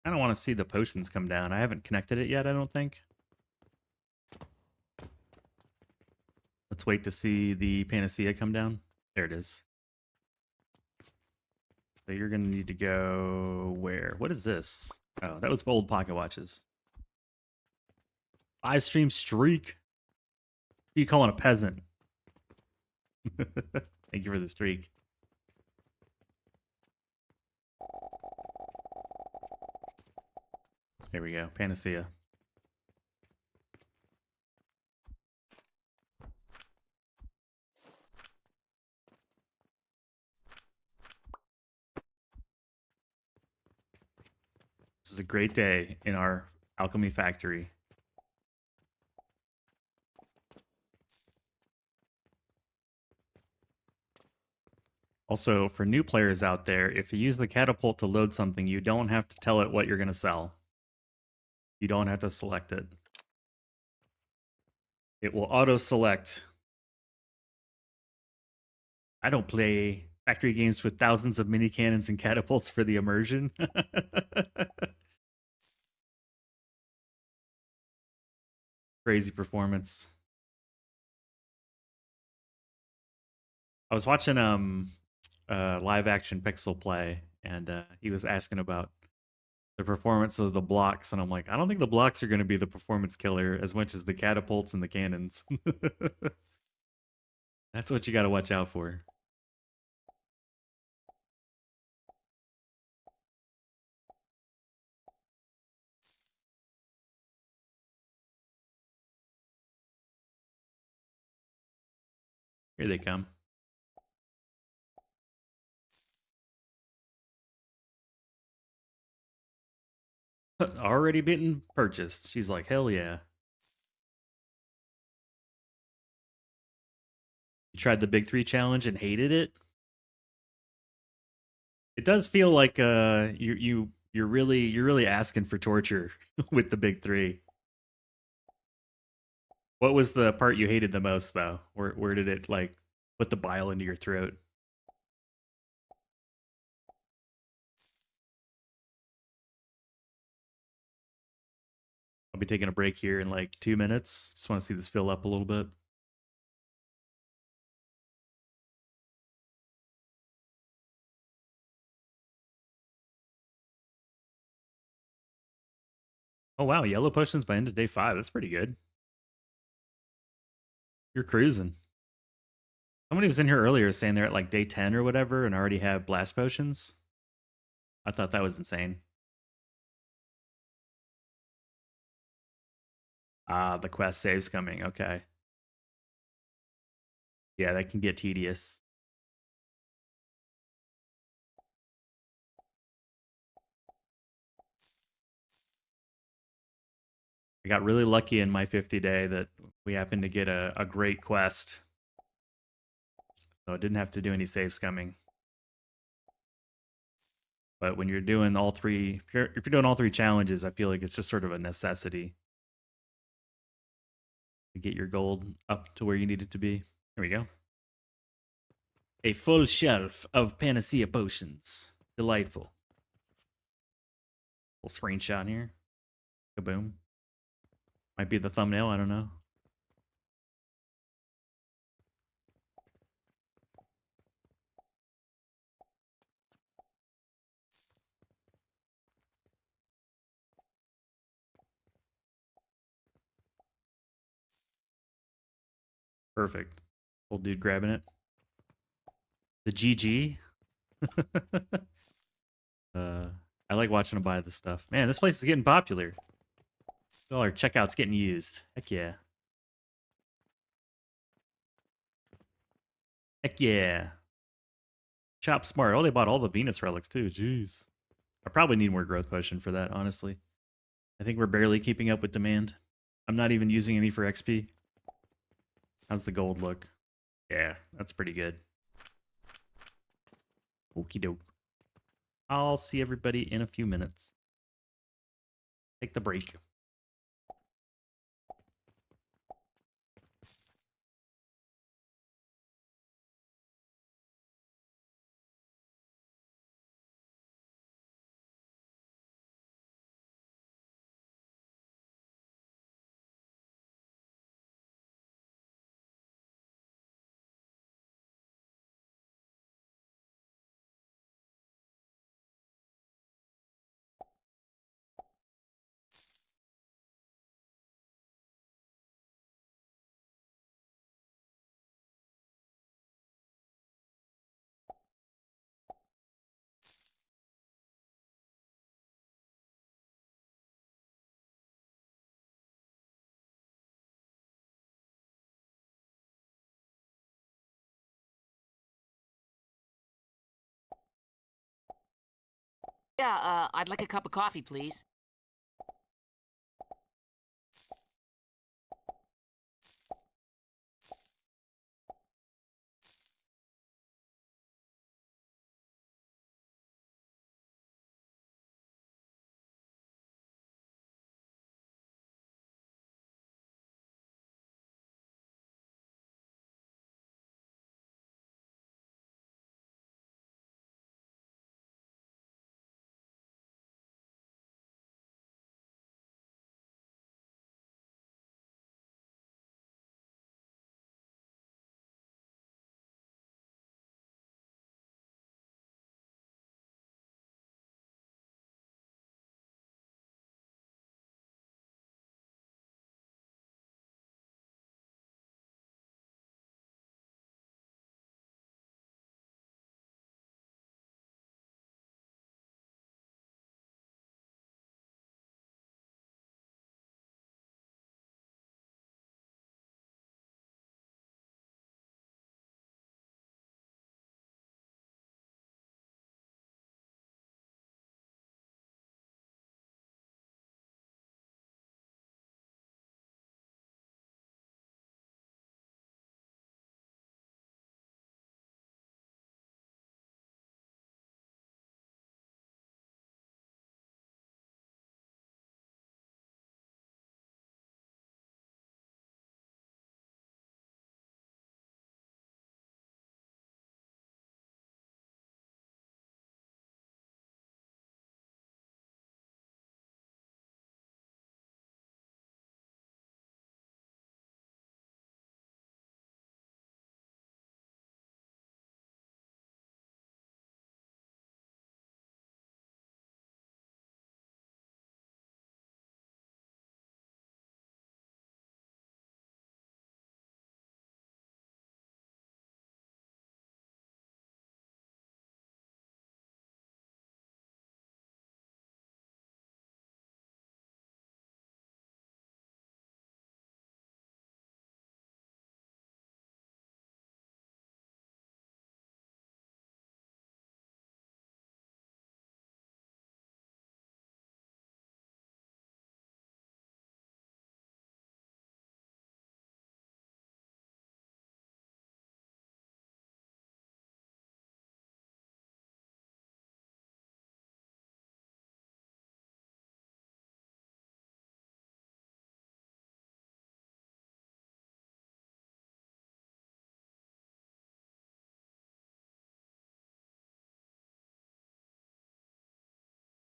I don't want to see the potions come down. I haven't connected it yet, I don't think. Let's wait to see the Panacea come down. There it is. So you're going to need to go where? What is this? Oh, that was old pocket watches. 5-stream streak. Who are you calling a peasant? Thank you for the streak. There we go. Panacea. This is a great day in our alchemy factory. Also, for new players out there, if you use the catapult to load something, you don't have to tell it what you're going to sell. You don't have to select it. It will auto-select. I don't play factory games with thousands of mini cannons and catapults for the immersion. Crazy performance. I was watching live action Pixel play, and he was asking about the performance of the blocks, and I'm like, I don't think the blocks are going to be the performance killer as much as the catapults and the cannons. That's what you got to watch out for. Here they come. Already been purchased. She's like, hell yeah. You tried the Big 3 challenge and hated it? It does feel like you're really asking for torture with the Big 3. What was the part you hated the most though? Where did it like put the bile into your throat? I'll be taking a break here in like 2 minutes. Just want to see this fill up a little bit. Oh wow, yellow potions by end of day 5. That's pretty good. You're cruising. Somebody was in here earlier saying they're at like day 10 or whatever and already have blast potions. I thought that was insane. Ah, the quest save's coming. Okay. Yeah, that can get tedious. I got really lucky in my 50 day that we happened to get a great quest. So I didn't have to do any save scumming. But when you're doing all three, if you're doing all 3 challenges, I feel like it's just sort of a necessity to get your gold up to where you need it to be. There we go. A full shelf of Panacea potions. Delightful. Little screenshot here. Kaboom. Might be the thumbnail, I don't know. Perfect. Old dude grabbing it. The GG. I like watching him buy this stuff. Man, this place is getting popular. All our checkouts getting used. Heck yeah. Heck yeah. Shop smart. Oh, they bought all the Venus relics too. Jeez. I probably need more growth potion for that, honestly. I think we're barely keeping up with demand. I'm not even using any for XP. How's the gold look? Yeah, that's pretty good. Okie doke. I'll see everybody in a few minutes. Take the break. Yeah, I'd like a cup of coffee, please.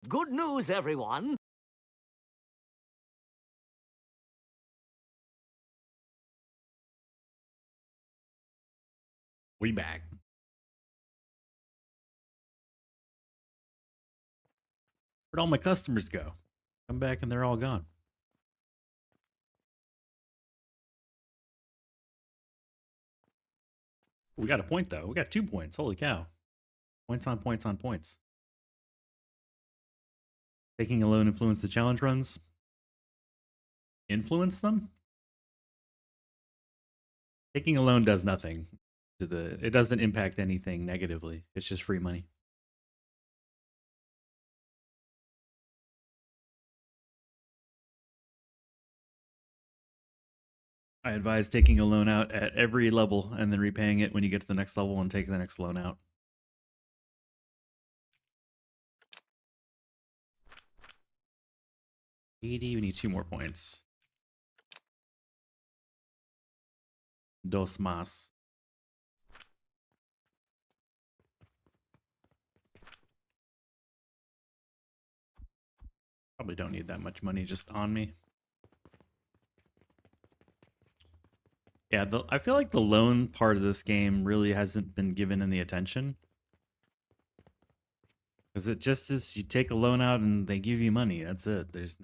Good news, everyone. We back. Where'd all my customers go? Come back and they're all gone. We got a point, though. We got 2 points. Holy cow. Points on points on points. Taking a loan influence the challenge runs. Influence them? Taking a loan does nothing. It doesn't impact anything negatively. It's just free money. I advise taking a loan out at every level and then repaying it when you get to the next level and taking the next loan out. We need 2 more points. Dos más. Probably don't need that much money just on me. Yeah, I feel like the loan part of this game really hasn't been given any attention. Because it just is, you take a loan out and they give you money. That's it. There's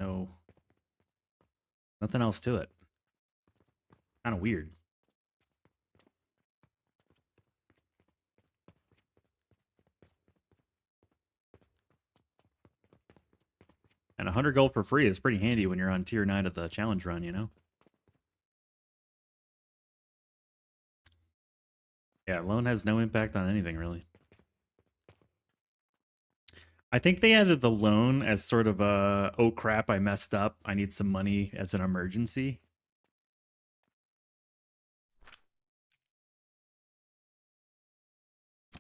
nothing else to it. Kind of weird. And 100 gold for free is pretty handy when you're on tier 9 of the challenge run, you know? Yeah, loan has no impact on anything, really. I think they added the loan as sort of a, oh crap, I messed up, I need some money as an emergency. I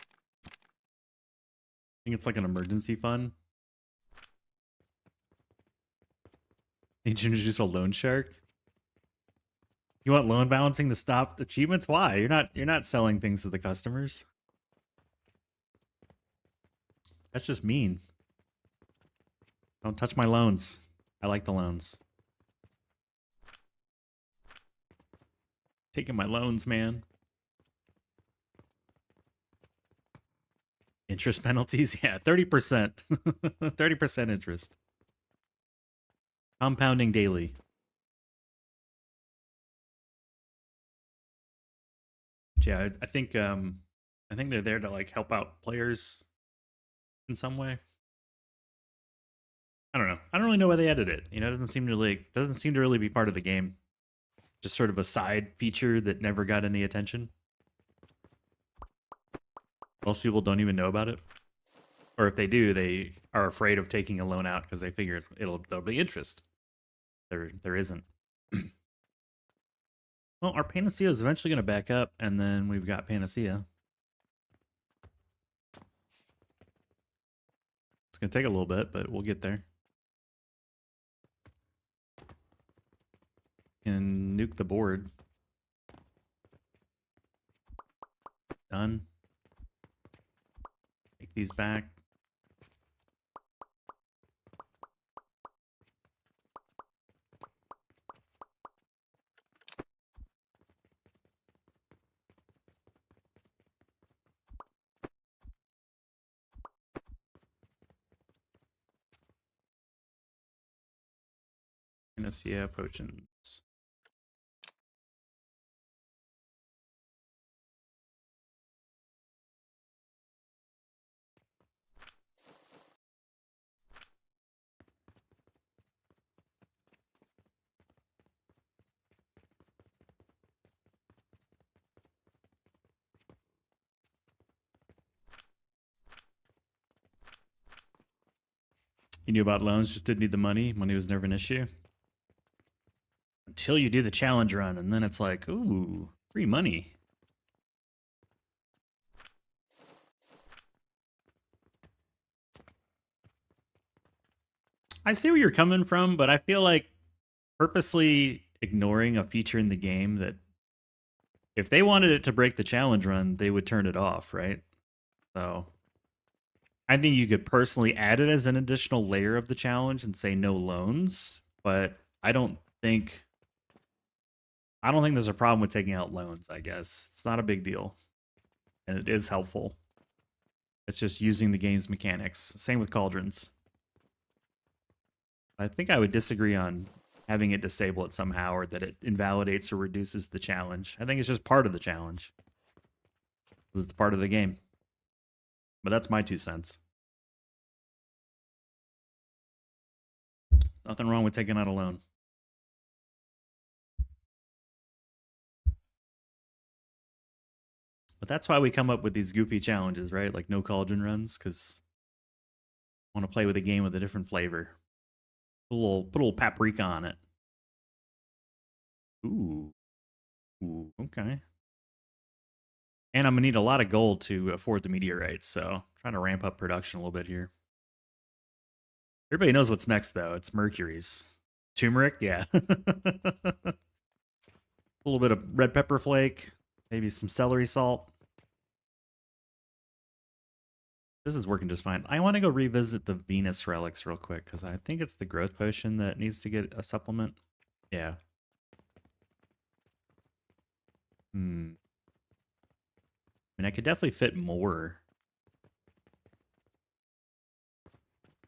think it's like an emergency fund. Need to introduce a loan shark? You want loan balancing to stop achievements? Why? You're not selling things to the customers. That's just mean. Don't touch my loans. I like the loans. Taking my loans, man. Interest penalties? Yeah, 30%. 30% interest. Compounding daily. Yeah, I think they're there to like help out players in some way. I don't know. I don't really know why they added it. You know, it doesn't seem to really be part of the game. Just sort of a side feature that never got any attention. Most people don't even know about it. Or if they do, they are afraid of taking a loan out because they figure there'll be interest. There isn't. Well, our Panacea is eventually going to back up, and then we've got Panacea. It's going to take a little bit, but we'll get there. And nuke the board. Done. Take these back. Panacea potions. You knew about loans, just didn't need the money. Money was never an issue. Until you do the challenge run, and then it's like, ooh, free money. I see where you're coming from, but I feel like purposely ignoring a feature in the game that if they wanted it to break the challenge run, they would turn it off, right? So I think you could personally add it as an additional layer of the challenge and say no loans, but I don't think there's a problem with taking out loans, I guess. It's not a big deal. And it is helpful. It's just using the game's mechanics. Same with Cauldrons. I think I would disagree on having it disable it somehow or that it invalidates or reduces the challenge. I think it's just part of the challenge. 'Cause it's part of the game. But that's my 2 cents. Nothing wrong with taking out a loan. But that's why we come up with these goofy challenges, right? Like no cauldron runs, because I want to play with a game with a different flavor. Put a little paprika on it. Ooh. Ooh, okay. And I'm gonna need a lot of gold to afford the meteorites, so I'm trying to ramp up production a little bit here. Everybody knows what's next, though. It's Mercury's. Turmeric, yeah. A little bit of red pepper flake, maybe some celery salt. This is working just fine. I want to go revisit the Venus relics real quick, because I think it's the growth potion that needs to get a supplement. Yeah. I mean, I could definitely fit more.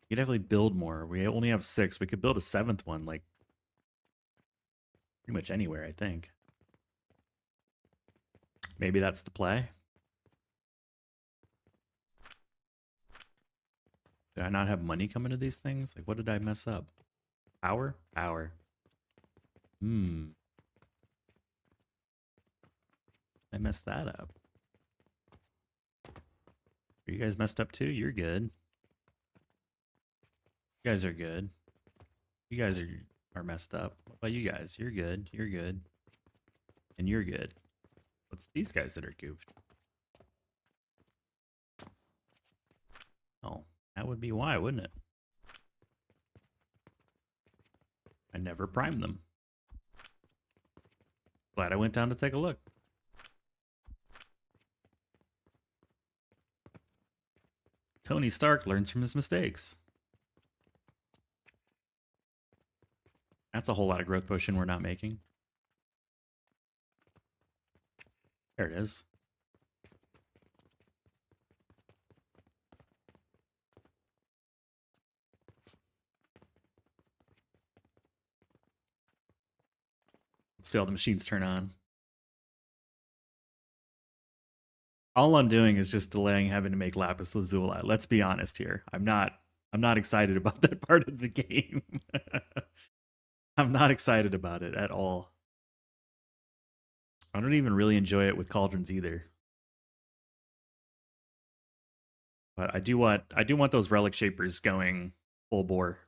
You could definitely build more. We only have 6. We could build a 7th one, like, pretty much anywhere, I think. Maybe that's the play. Did I not have money coming to these things? Like, what did I mess up? Power? Power. I messed that up. Are you guys messed up too? You're good. You guys are good. You guys are messed up. What about you guys? You're good. You're good. And you're good. What's these guys that are goofed? Oh, that would be why, wouldn't it? I never primed them. Glad I went down to take a look. Tony Stark learns from his mistakes. That's a whole lot of growth potion we're not making. There it is. Let's see how the machines turn on. All I'm doing is just delaying having to make lapis lazuli. Let's be honest here. I'm not excited about that part of the game. I'm not excited about it at all. I don't even really enjoy it with cauldrons either. But I do want those relic shapers going full bore.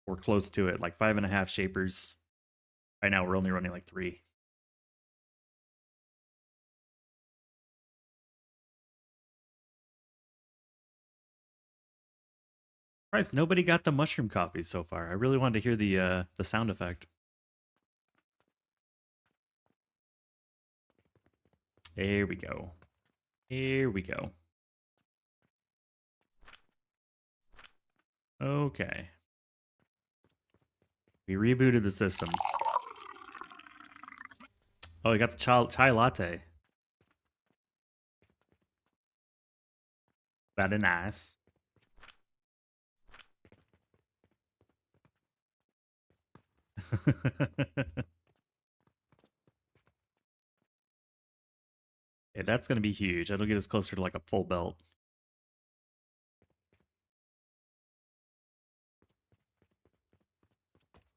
Or close to it, like 5.5 shapers. Right now we're only running like 3. Christ, nobody got the mushroom coffee so far. I really wanted to hear the sound effect. There we go. Here we go. Okay. We rebooted the system. Oh, we got the chai latte. Very nice. Yeah, that's going to be huge. That'll get us closer to like a full belt.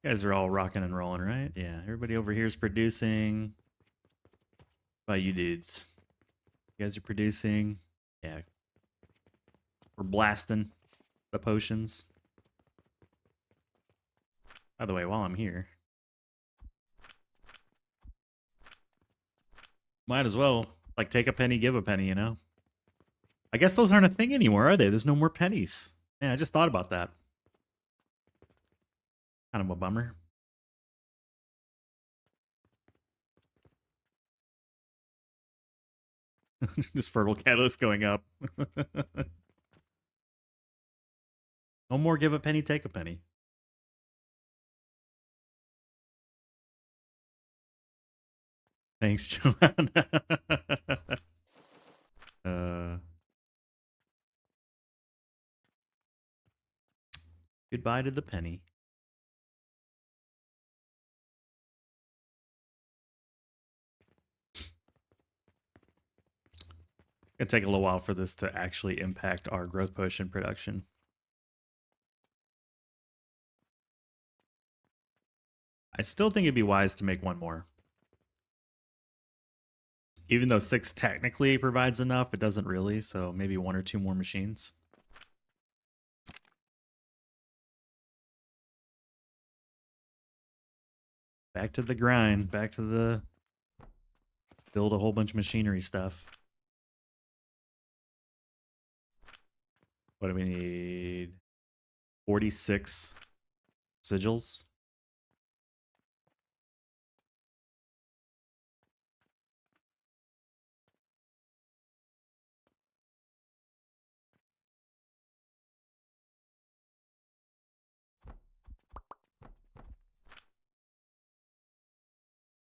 You guys are all rocking and rolling, right? Yeah, everybody over here is producing. How about you dudes? You guys are producing. Yeah. We're blasting the potions. By the way, while I'm here, might as well, like, take a penny, give a penny, you know? I guess those aren't a thing anymore, are they? There's no more pennies. Yeah, I just thought about that. Kind of a bummer. Just fertile catalyst going up. No more give a penny, take a penny. Thanks, Joanna. Goodbye to the penny. It'll take a little while for this to actually impact our growth potion production. I still think it'd be wise to make one more. Even though 6 technically provides enough, it doesn't really, so maybe 1 or 2 more machines. Back to the grind, back to the build a whole bunch of machinery stuff. What do we need? 46 sigils.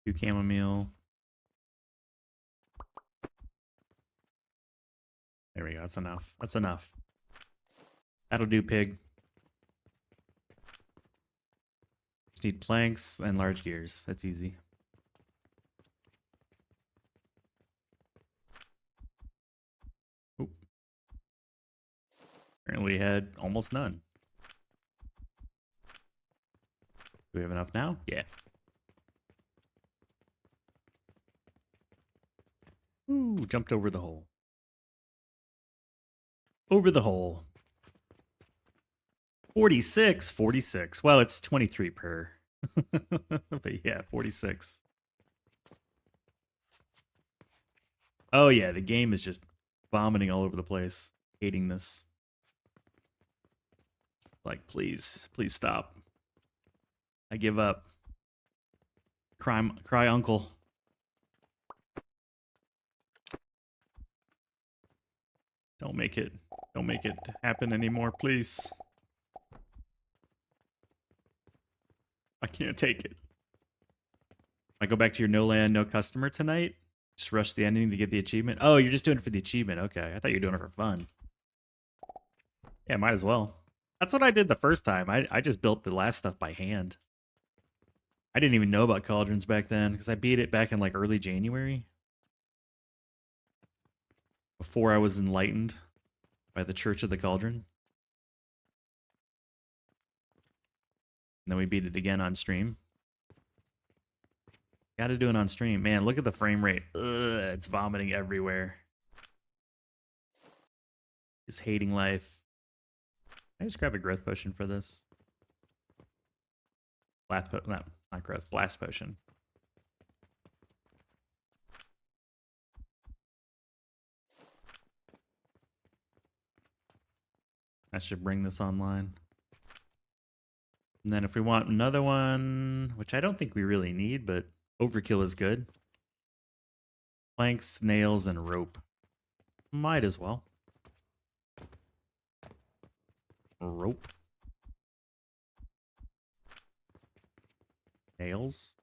Two chamomile. There we go. That's enough. That's enough. That'll do, pig. Just need planks and large gears. That's easy. Oop. Apparently we had almost none. Do we have enough now? Yeah. Ooh, jumped over the hole. Over the hole. 46, 46. Well, it's 23 per. But yeah, 46. Oh yeah, the game is just vomiting all over the place. Hating this. Like, please, please stop. I give up. Cry uncle. Don't make it happen anymore, please. I can't take it. I go back to your no land, no customer tonight. Just rush the ending to get the achievement. Oh, you're just doing it for the achievement. Okay, I thought you were doing it for fun. Yeah, might as well. That's what I did the first time. I just built the last stuff by hand. I didn't even know about Cauldrons back then because I beat it back in like early January. Before I was enlightened by the Church of the Cauldron. And then we beat it again on stream. Gotta do it on stream. Man, look at the frame rate. Ugh, it's vomiting everywhere. Just hating life. Can I just grab a growth potion for this? Blast potion. No, not growth. Blast potion. I should bring this online. And then if we want another one, which I don't think we really need, but overkill is good. Planks, nails, and rope. Might as well. Rope. Nails.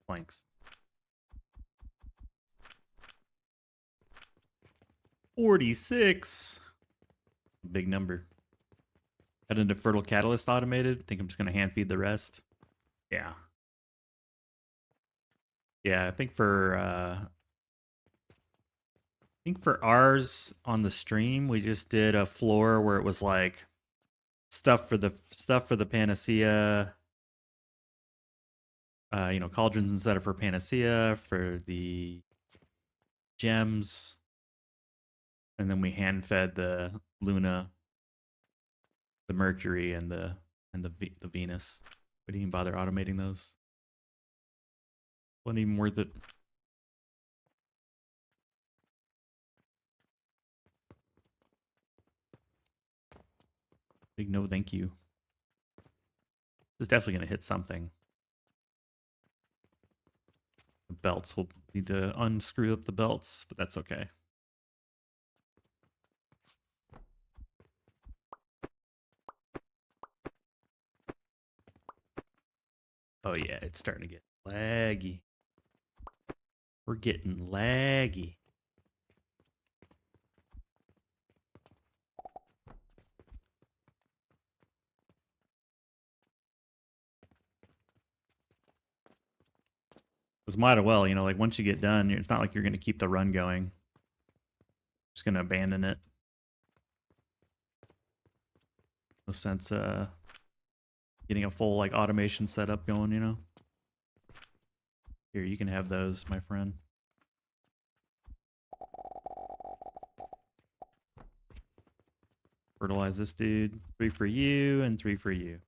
Planks. 46. Big number. Head into Fertile Catalyst automated. Think I'm just going to hand feed the rest. Yeah. Yeah, I think for ours on the stream, we just did a floor where it was like stuff for the Panacea. You know, Cauldrons instead of for Panacea, for the gems. And then we hand fed the Luna, the Mercury, and the Venus. We didn't even bother automating those. Wasn't even worth it. Big no thank you. This is definitely gonna hit something. The belts, will need to unscrew up the belts, but that's okay. Oh yeah, it's starting to get laggy. We're getting laggy. Because might as well, you know, like once you get done, it's not like you're going to keep the run going. Just going to abandon it. No sense getting a full like automation setup going, you know. Here, you can have those, my friend. Fertilize this dude. 3 for you and 3 for you.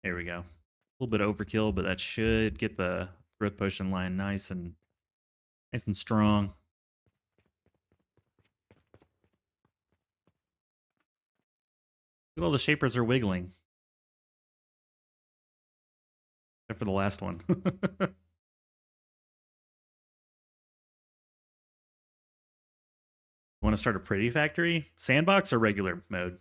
There we go. A little bit of overkill, but that should get the growth potion line nice and strong. Look at all the shapers are wiggling. Except for the last one. Want to start a pretty factory? Sandbox or regular mode?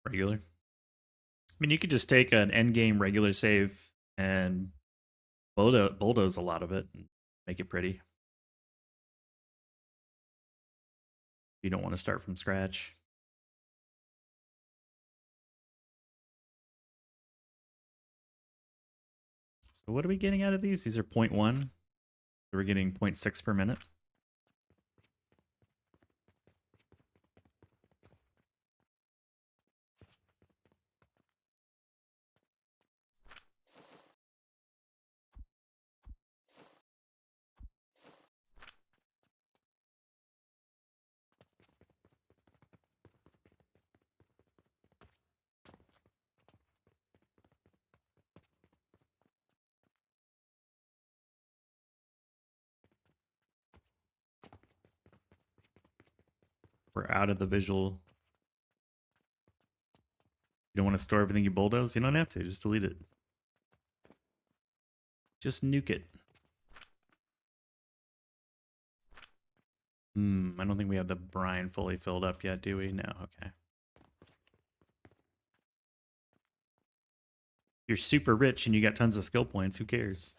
Regular. I mean, you could just take an endgame regular save and bulldoze a lot of it and make it pretty. You don't want to start from scratch. So what are we getting out of these? These are 0.1. So we're getting 0.6 per minute. We're out of the visual. You don't want to store everything you bulldoze? You don't have to. Just delete it. Just nuke it. I don't think we have the brine fully filled up yet, do we? No, okay. You're super rich and you got tons of skill points. Who cares?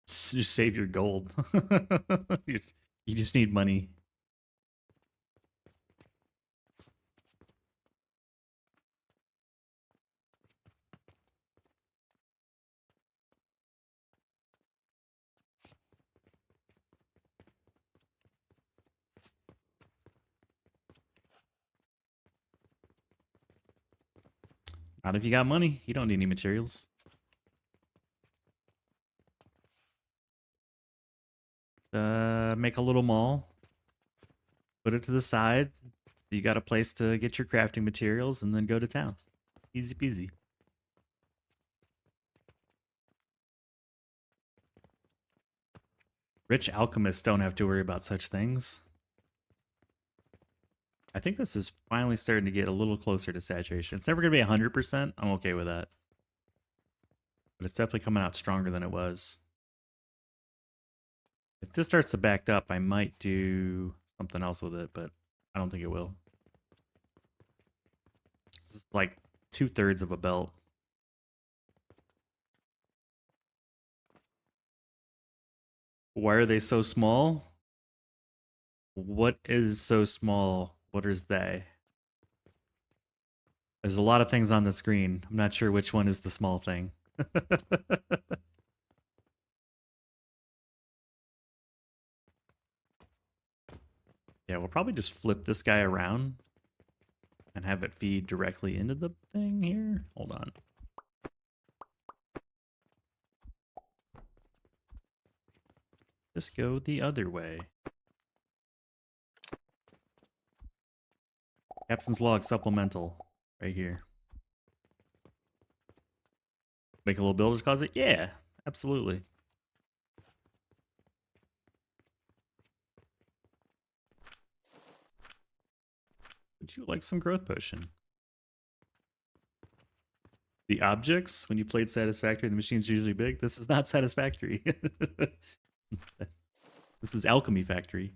Just save your gold. You just need money. Not if you got money. You don't need any materials. Make a little mall. Put it to the side. You got a place to get your crafting materials and then go to town. Easy peasy. Rich alchemists don't have to worry about such things. I think this is finally starting to get a little closer to saturation. It's never going to be 100%. I'm okay with that. But it's definitely coming out stronger than it was. If this starts to back up, I might do something else with it, but I don't think it will. This is like 2/3 of a belt. Why are they so small? What is so small? What is they? There's a lot of things on the screen. I'm not sure which one is the small thing. Yeah, we'll probably just flip this guy around and have it feed directly into the thing here. Hold on. Just go the other way. Captain's log supplemental right here. Make a little builder's closet? Yeah, absolutely. Would you like some growth potion? The objects, when you played Satisfactory, the machine's usually big. This is not Satisfactory. This is Alchemy Factory.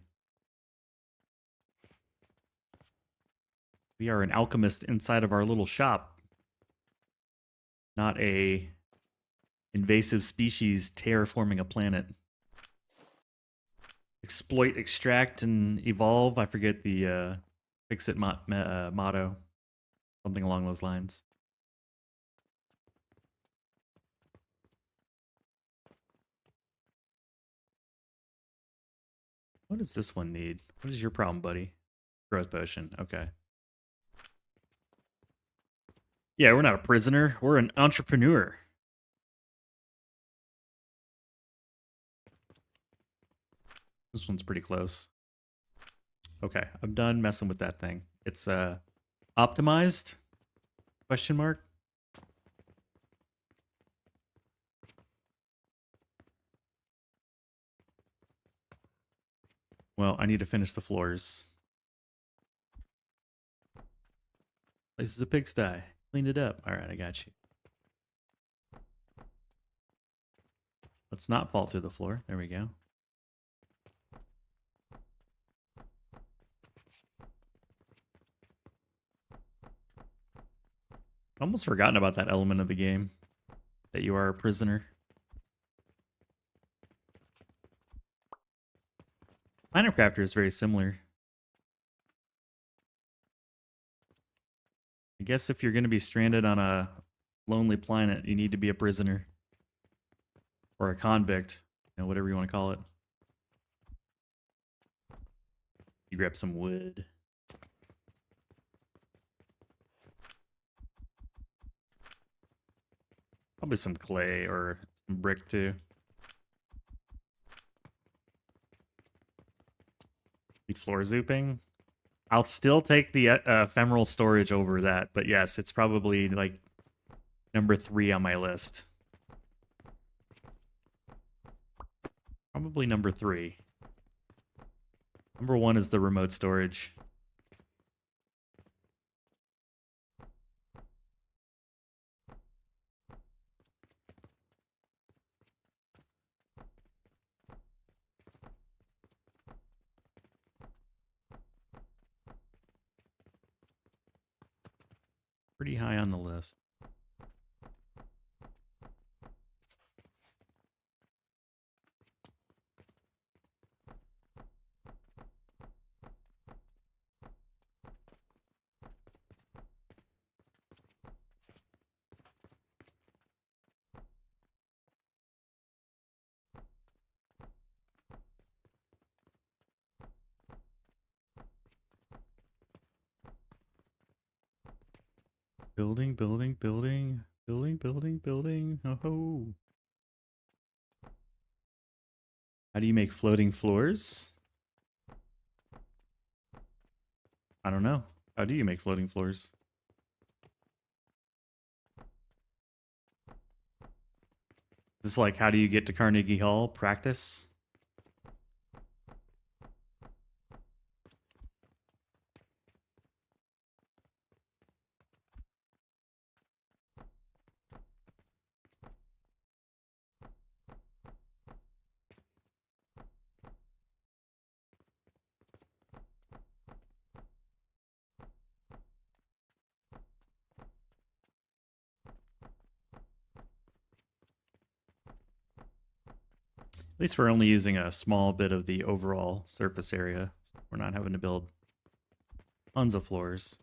We are an alchemist inside of our little shop. Not a Invasive species terraforming a planet. Exploit, extract, and evolve. I forget the fix-it motto. Something along those lines. What does this one need? What is your problem, buddy? Growth potion. Okay. Yeah, we're not a prisoner. We're an entrepreneur. This one's pretty close. Okay, I'm done messing with that thing. It's optimized? Question mark? Well, I need to finish the floors. This is a pigsty. Clean it up. All right, I got you. Let's not fall through the floor. There we go. Almost forgotten about that element of the game, that you are a prisoner. Planet Crafter is very similar. I guess if you're going to be stranded on a lonely planet, you need to be a prisoner. Or a convict, you know, whatever you want to call it. You grab some wood. Probably some clay or some brick too. Need floor zooping. I'll still take the ephemeral storage over that, but yes, it's probably like number 3 on my list. Probably number 3. Number 1 is the remote storage. Pretty high on the list. Building, building, building, building, building, building. Oh ho. How do you make floating floors? I don't know. How do you make floating floors? This is like, how do you get to Carnegie Hall? Practice? At least we're only using a small bit of the overall surface area. We're not having to build tons of floors.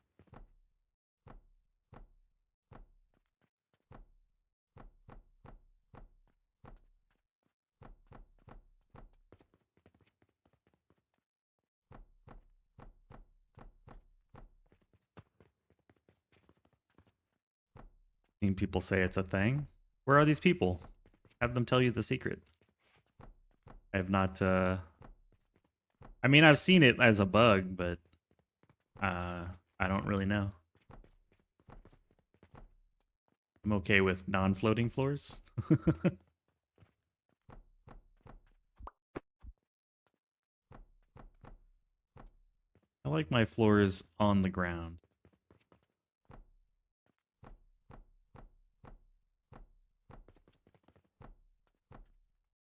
Seen people say it's a thing. Where are these people? Have them tell you the secret. I have not, I mean, I've seen it as a bug, but I don't really know. I'm okay with non-floating floors. I like my floors on the ground.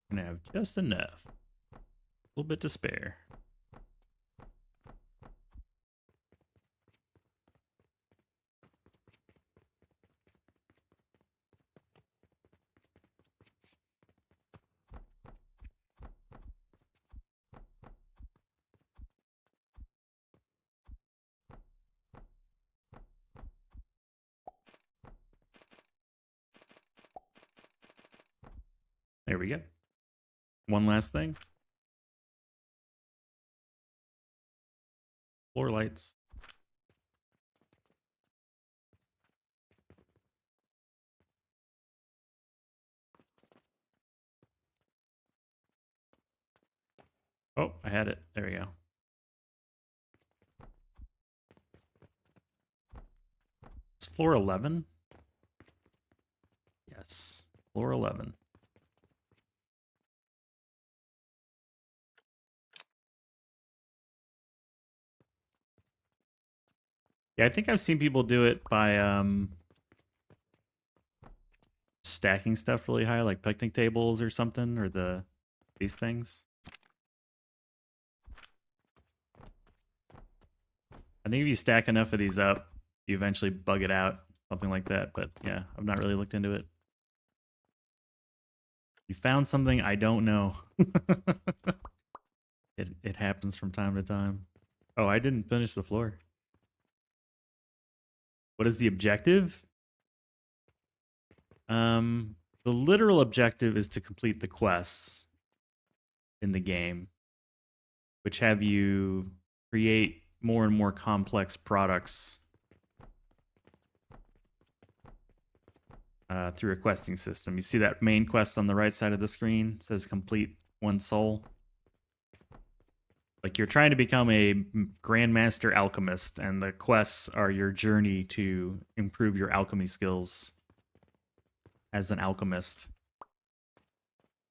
I'm gonna have just enough. A little bit to spare. There we go. One last thing. Floor lights. Oh, I had it. There we go. It's floor 11. Yes, floor 11. Yeah, I think I've seen people do it by stacking stuff really high, like picnic tables or something, or these things. I think if you stack enough of these up, you eventually bug it out, something like that. But yeah, I've not really looked into it. You found something I don't know. It happens from time to time. Oh, I didn't finish the floor. What is the objective? The literal objective is to complete the quests in the game, which have you create more and more complex products through a questing system. You see that main quest on the right side of the screen? It says complete 1 soul. Like, you're trying to become a grandmaster alchemist, and the quests are your journey to improve your alchemy skills as an alchemist.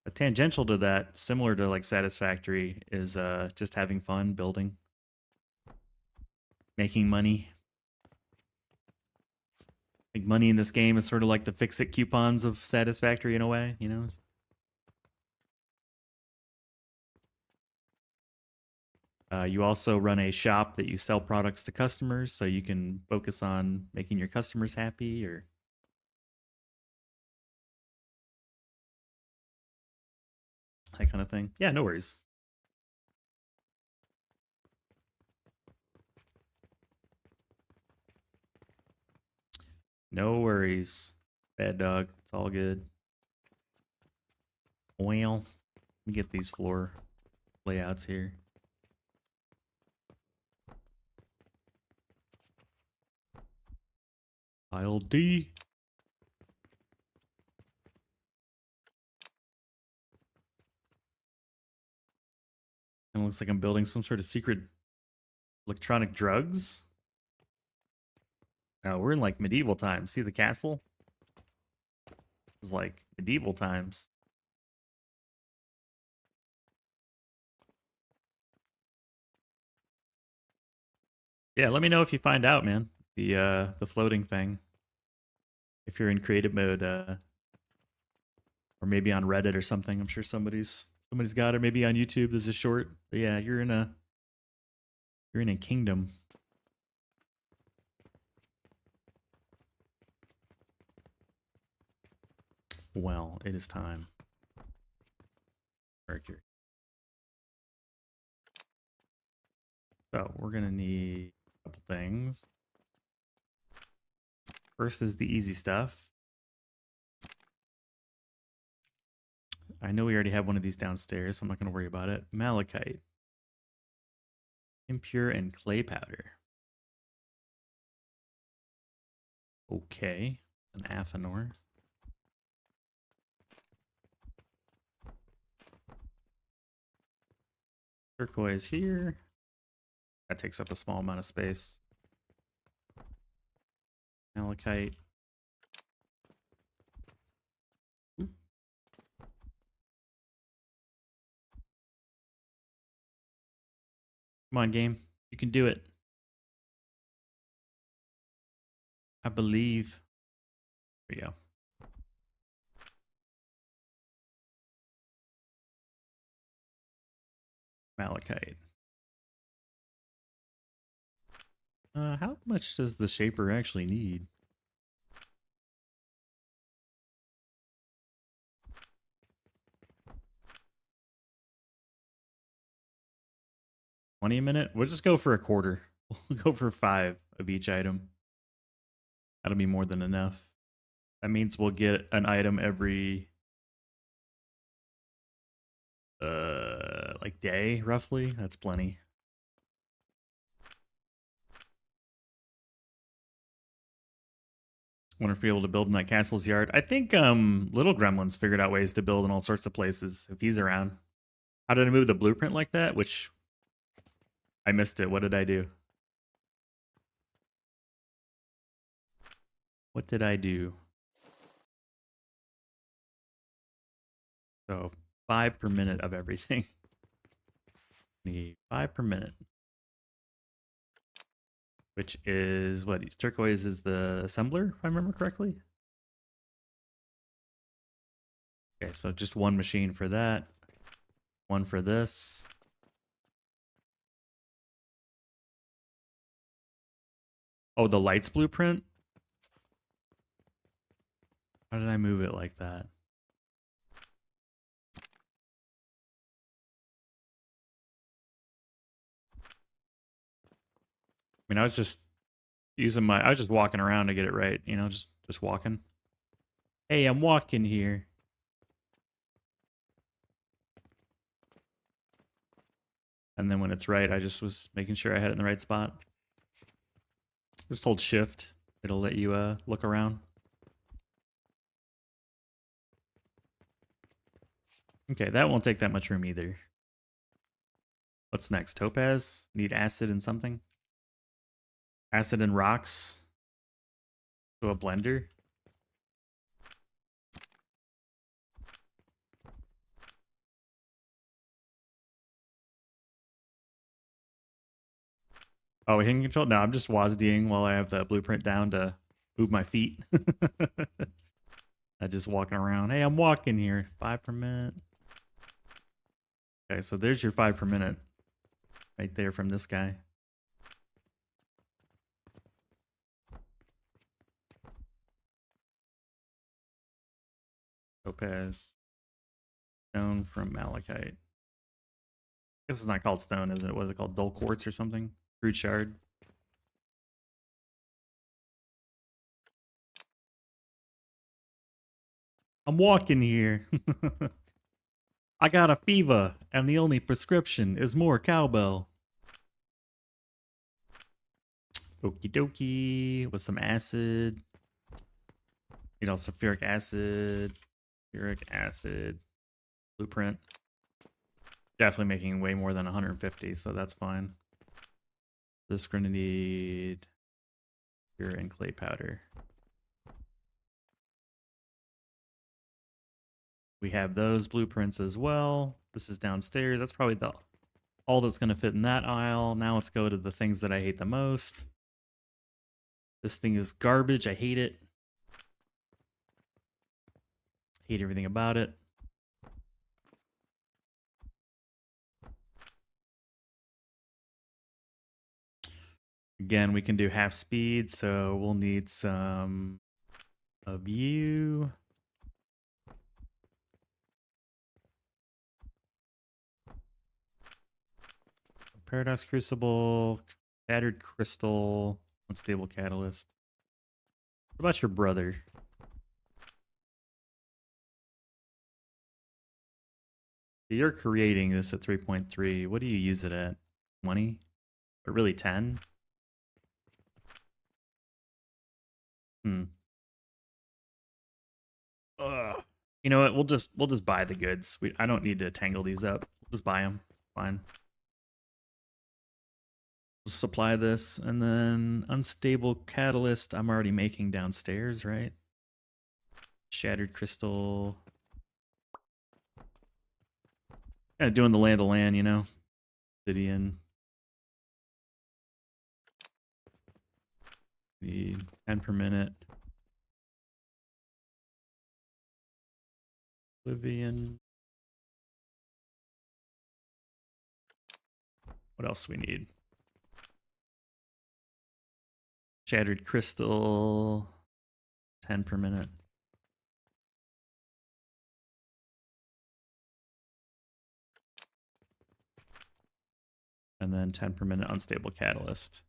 But tangential to that, similar to like Satisfactory, is just having fun building, making money. I think money in this game is sort of like the fix-it coupons of Satisfactory in a way, you know? You also run a shop that you sell products to customers, so you can focus on making your customers happy, or that kind of thing. Yeah, no worries. No worries. Bad dog. It's all good. Well, let me get these floor layouts here. Pile D. And it looks like I'm building some sort of secret electronic drugs. Oh, we're in like medieval times. See the castle? It's like medieval times. Yeah, let me know if you find out, man. The floating thing. If you're in creative mode, or maybe on Reddit or something. I'm sure somebody's got it. Maybe on YouTube there's a short. But yeah, you're in a kingdom. Well, it is time. Mercury. So we're gonna need a couple things. First is the easy stuff. I know we already have one of these downstairs, so I'm not going to worry about it. Malachite. Impure and clay powder. Okay. An Athanor. Turquoise here. That takes up a small amount of space. Malachite. Come on, game. You can do it. I believe. There we go. Malachite. How much does the shaper actually need? $20 a minute? We'll just go for a quarter. We'll go for 5 of each item. That'll be more than enough. That means we'll get an item every Like day, roughly. That's plenty. Wonder if we're able to build in that castle's yard. I think Little Gremlin's figured out ways to build in all sorts of places if he's around. How did I move the blueprint like that? Which I missed it. What did I do? What did I do? So 5 per minute of everything. Need 5 per minute. Which is what? Turquoise is the assembler, if I remember correctly. Okay, so just one machine for that. One for this. Oh, the lights blueprint? How did I move it like that? I mean, I was just I was just walking around to get it right, you know, just walking. Hey, I'm walking here. And then when it's right, I just was making sure I had it in the right spot. Just hold shift. It'll let you look around. Okay, that won't take that much room either. What's next? Topaz? Need acid and something? Acid and rocks? So a blender? Oh, hitting control? No, I'm just WASDing while I have the blueprint down to move my feet. I'm just walking around. Hey, I'm walking here. 5 per minute. Okay, so there's your 5 per minute. Right there from this guy. Topaz. Stone from malachite. This is not called stone, is it? What is it called? Dull quartz or something? Crude shard. I'm walking here. I got a fever, and the only prescription is more cowbell. Okie dokie. With some acid. You know, sulfuric acid. Uric acid. Blueprint. Definitely making way more than 150, so that's fine. This is going to need pure and clay powder. We have those blueprints as well. This is downstairs. That's probably all that's going to fit in that aisle. Now let's go to the things that I hate the most. This thing is garbage. I hate it. Hate everything about it. Again, we can do half speed, so we'll need some of you. Paradox crucible, shattered crystal, unstable catalyst. What about your brother? You're creating this at 3.3. What do you use it at? 20? Or really 10? Ugh. You know what? We'll just buy the goods. I don't need to tangle these up. We'll just buy them. Fine. We'll supply this, and then unstable catalyst. I'm already making downstairs, right? Shattered crystal. Kind of doing the land of land, you know. Obsidian. Need 10 per minute. Oblivion. What else do we need? Shattered crystal. 10 per minute. And then 10 per minute unstable catalyst.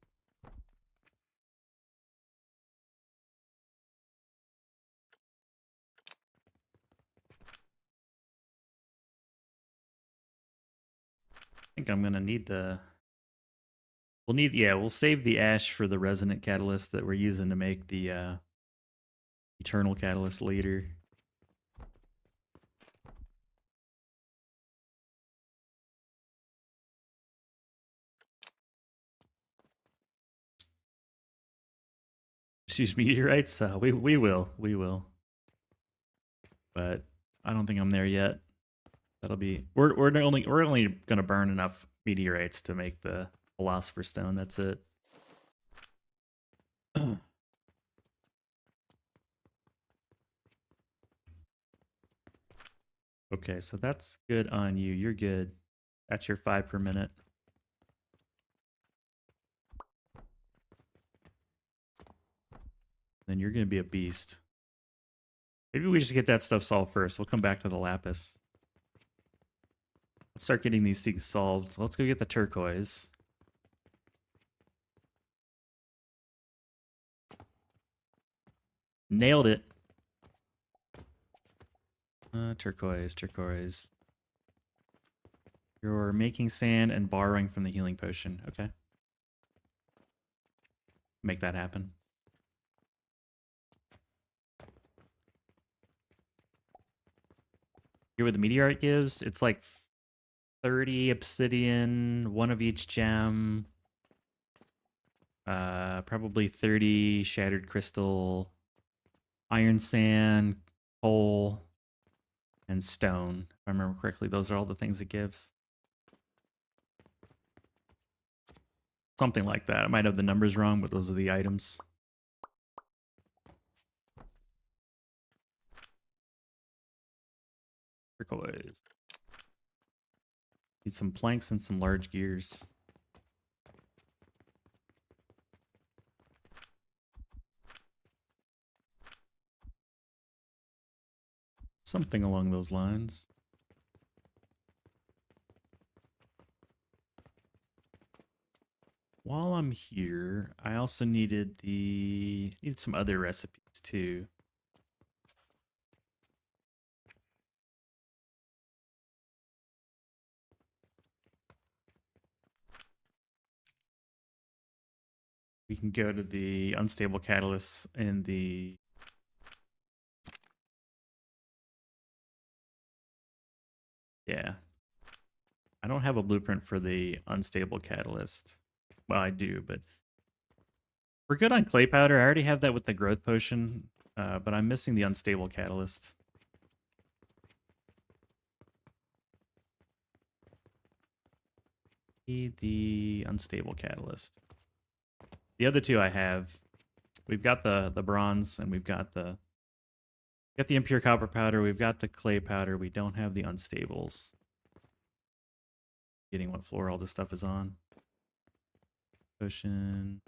think I'm gonna need the. We'll need, yeah, we'll save the ash for the resonant catalyst that we're using to make the eternal catalyst later. Just use meteorites. We will. But I don't think I'm there yet. That'll be we're only gonna burn enough meteorites to make the philosopher's stone. That's it. Okay, so that's good on you. You're good. That's your 5 per minute. Then you're gonna be a beast. Maybe we just get that stuff solved first. We'll come back to the lapis. Let's start getting these things solved. Let's go get the turquoise. Nailed it. Turquoise. You're making sand and borrowing from the healing potion. Okay. Make that happen. Here what the meteorite gives? It's like 30 obsidian, 1 of each gem. Probably 30 shattered crystal, iron sand, coal, and stone. If I remember correctly, those are all the things it gives. Something like that. I might have the numbers wrong, but those are the items. Turquoise. Need some planks and some large gears. Something along those lines. While I'm here, I also needed some other recipes too. We can go to the unstable catalysts in the yeah. I don't have a blueprint for the unstable catalyst. Well, I do, but we're good on clay powder. I already have that with the growth potion, but I'm missing the unstable catalyst. Need the unstable catalyst. The other two I have. We've got the bronze, and we've got the impure copper powder. We've got the clay powder. We don't have the unstables. Getting what floor all this stuff is on. Potion.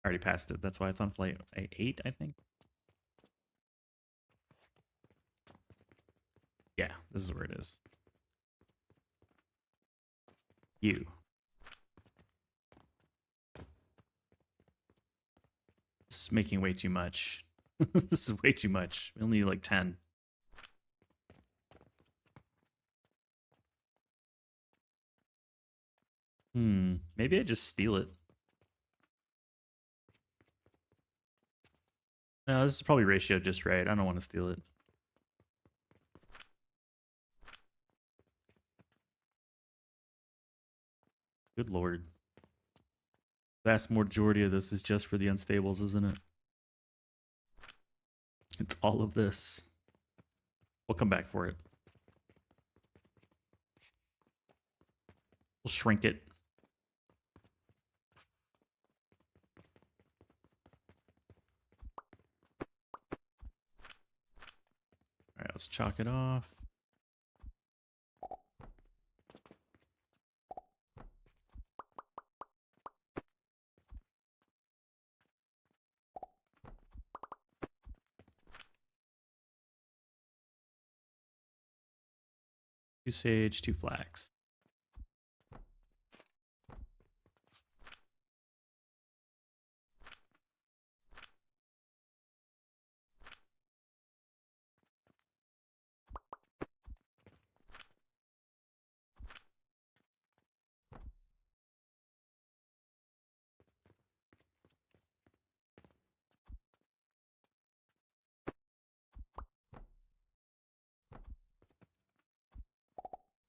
I already passed it. That's why it's on flight 8, I think. Yeah, this is where it is. You. This is making way too much. This is way too much. We only need like 10. Maybe I just steal it. No, this is probably ratio just right. I don't want to steal it. Good lord. Vast majority of this is just for the unstables, isn't it? It's all of this. We'll come back for it. We'll shrink it. All right, let's chalk it off. Two sage, 2 flax.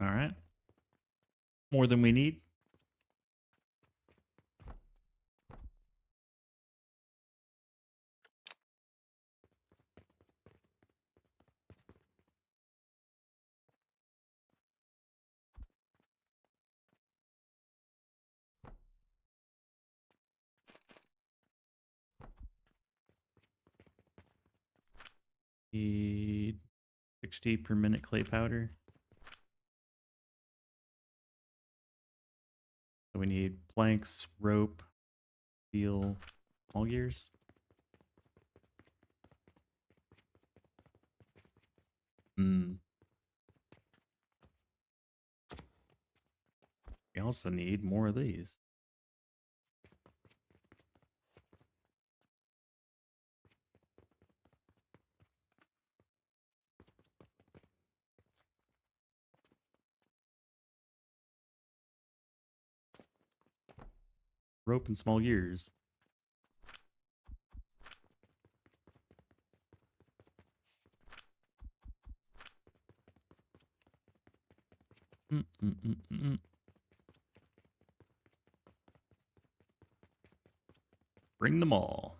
All right. More than we need. Need 60 per minute clay powder. So we need planks, rope, steel, small gears. We also need more of these. Rope and small gears. Bring them all.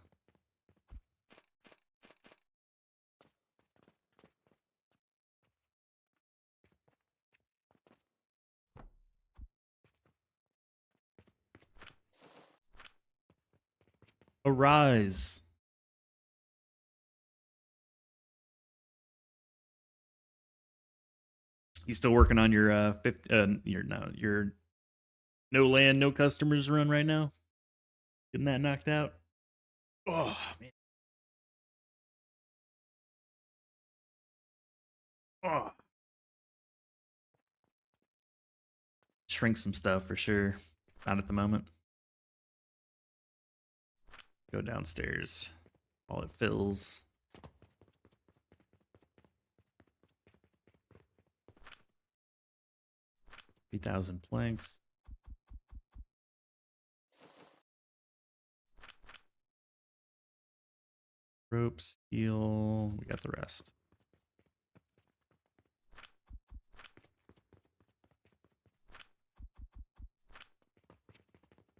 Arise. You still working on your your no land, no customers run right now? Getting that knocked out? Oh man. Oh. Shrink some stuff for sure. Not at the moment. Go downstairs while it fills. $3,000 planks. Rope, steel. We got the rest.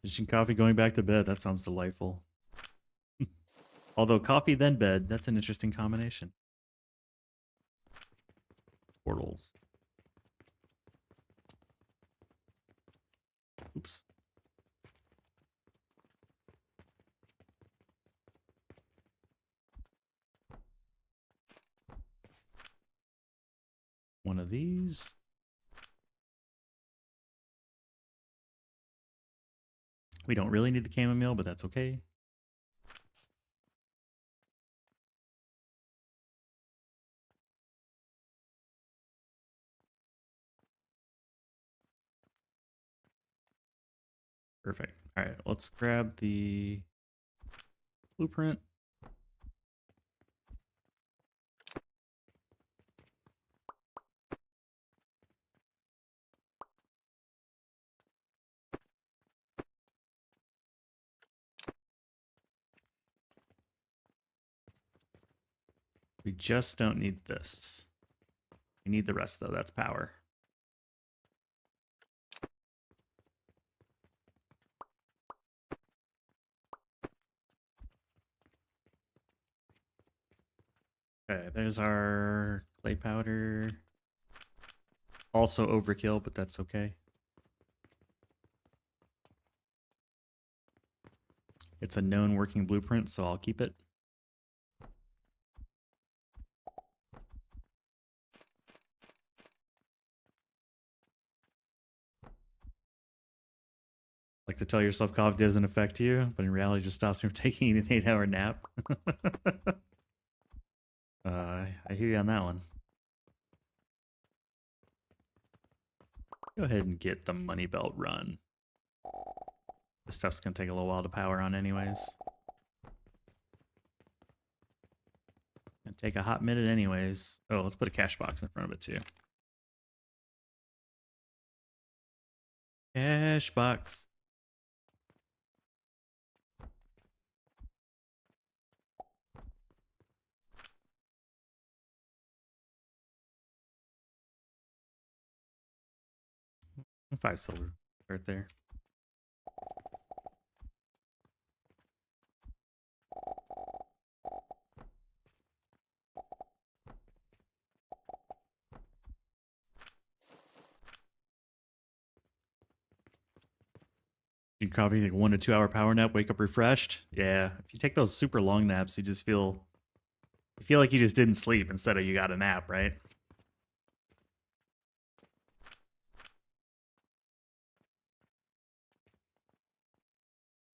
Finishing coffee, going back to bed. That sounds delightful. Although coffee then bed, that's an interesting combination. Portals. Oops. One of these. We don't really need the chamomile, but that's okay. Perfect. All right, let's grab the blueprint. We just don't need this. We need the rest though, that's power. Okay, there's our clay powder. Also overkill, but that's okay. It's a known working blueprint, so I'll keep it. Like to tell yourself coffee doesn't affect you, but in reality it just stops me from taking an 8-hour nap. I hear you on that one. Go ahead and get the money belt run. This stuff's gonna take a little while to power on anyways. Gonna take a hot minute anyways. Oh, let's put a cash box in front of it too. Cash box. 5 silver right there. You can probably like 1 to 2 hour power nap, wake up refreshed. Yeah, if you take those super long naps, you feel like you just didn't sleep instead of you got a nap, right?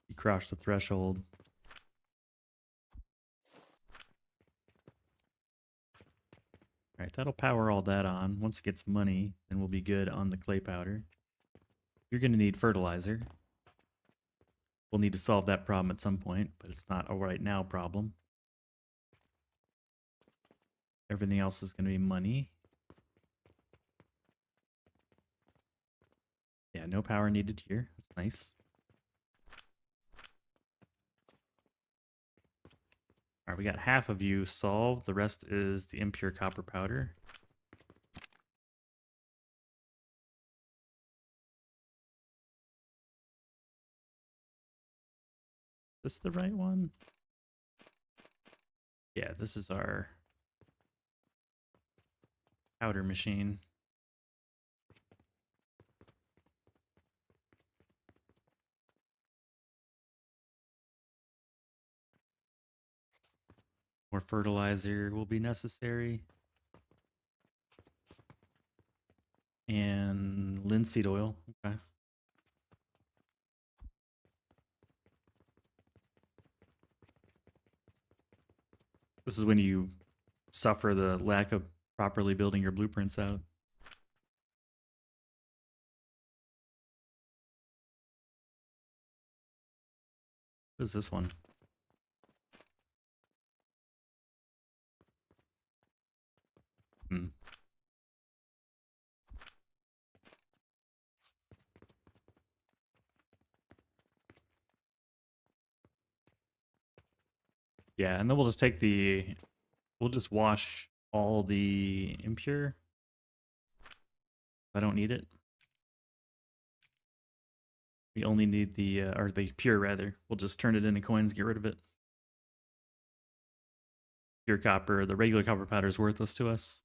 You crossed the threshold. All right, that'll power all that on. Once it gets money, then we'll be good on the clay powder. You're going to need fertilizer. We'll need to solve that problem at some point, but it's not a right now problem. Everything else is going to be money. Yeah, no power needed here. That's nice. All right, we got half of you solved. The rest is the impure copper powder. Is this the right one? Yeah, this is our powder machine. More fertilizer will be necessary. And linseed oil. Okay. This is when you suffer the lack of properly building your blueprints out. What is this one? Yeah, and then we'll just take we'll just wash all the impure. I don't need it. We only need or the pure rather. We'll just turn it into coins, get rid of it. Pure copper, the regular copper powder is worthless to us.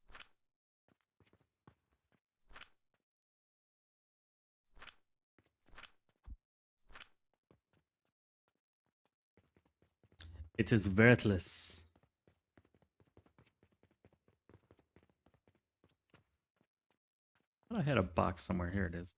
It is worthless. I had a box somewhere. Here it is.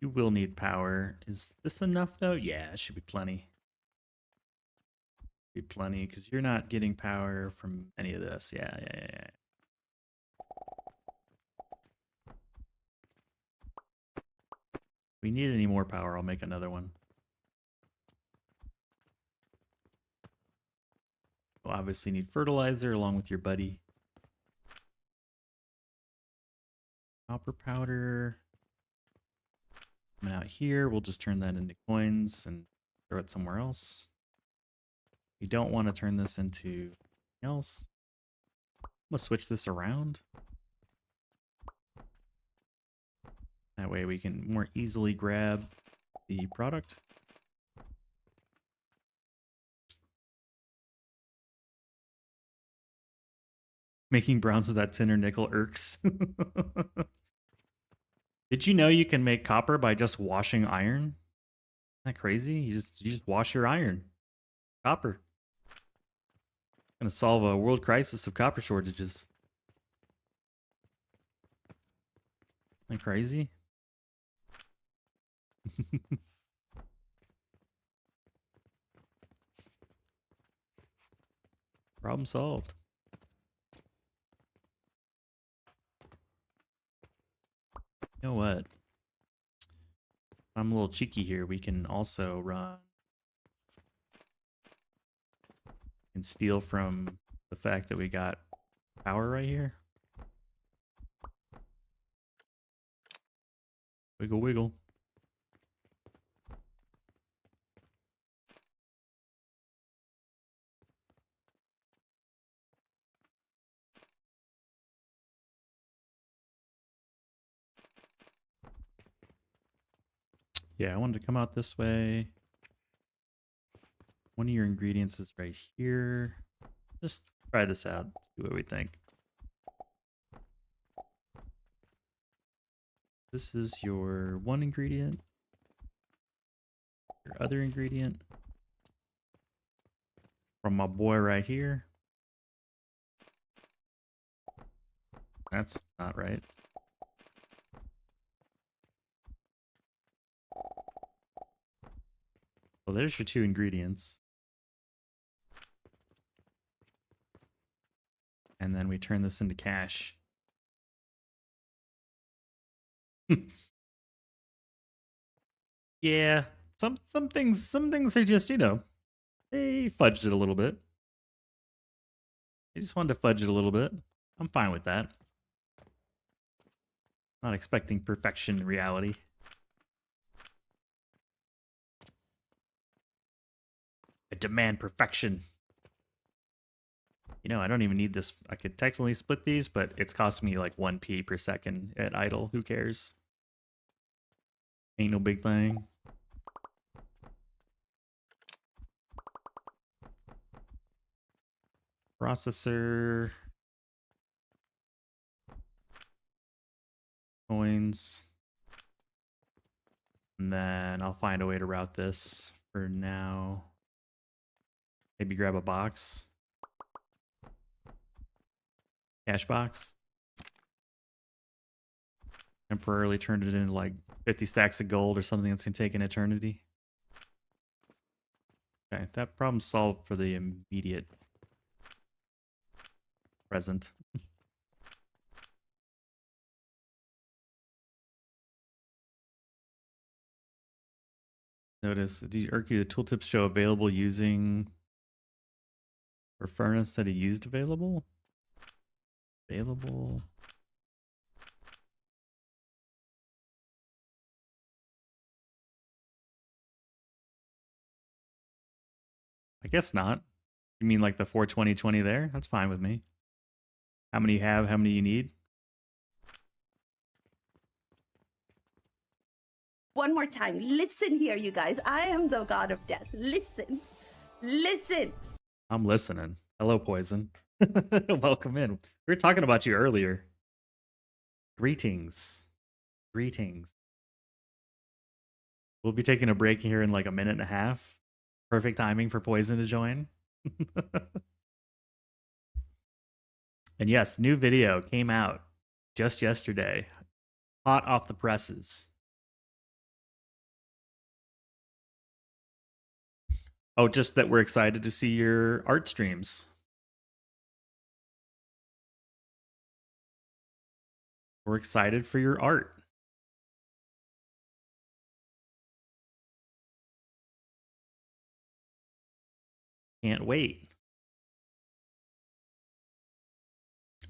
You will need power. Is this enough though? Yeah, it should be plenty. Be plenty because you're not getting power from any of this. Yeah. If we need any more power, I'll make another one. We'll obviously need fertilizer along with your buddy. Copper powder. Coming out here, we'll just turn that into coins and throw it somewhere else. We don't want to turn this into anything else. I'm gonna switch this around. That way we can more easily grab the product. Making bronze with that tin or nickel irks. Did you know you can make copper by just washing iron? Isn't that crazy? You just wash your iron. Copper. Gonna solve a world crisis of copper shortages. Isn't that crazy? Problem solved. You know what? I'm a little cheeky here. We can also run and steal from the fact that we got power right here. Wiggle, wiggle. Yeah, I wanted to come out this way. One of your ingredients is right here. Just try this out. See what we think. This is your one ingredient. Your other ingredient. From my boy right here. That's not right. Well, there's your two ingredients. And then we turn this into cash. Yeah, some things are just, you know, they fudged it a little bit. They just wanted to fudge it a little bit. I'm fine with that. Not expecting perfection in reality. I demand perfection. You know, I don't even need this. I could technically split these, but it's costing me like 1p per second at idle. Who cares? Ain't no big thing. Processor. Coins. And then I'll find a way to route this for now. Maybe grab a box. Cash box. Temporarily turned it into like 50 stacks of gold or something that's gonna take an eternity. Okay, that problem solved for the immediate present. Notice, Urky, the tooltips show available using for furnace that he used available? Available. I guess not. You mean like the 420/20 there? That's fine with me. How many you have, how many you need? One more time. Listen here, you guys. I am the god of death. Listen. Listen. I'm listening. Hello, Poison. Welcome in. We were talking about you earlier. Greetings. Greetings. We'll be taking a break here in like a minute and a half. Perfect timing for Poison to join. And yes, new video came out just yesterday. Hot off the presses. Oh, just that we're excited to see your art streams. We're excited for your art. Can't wait.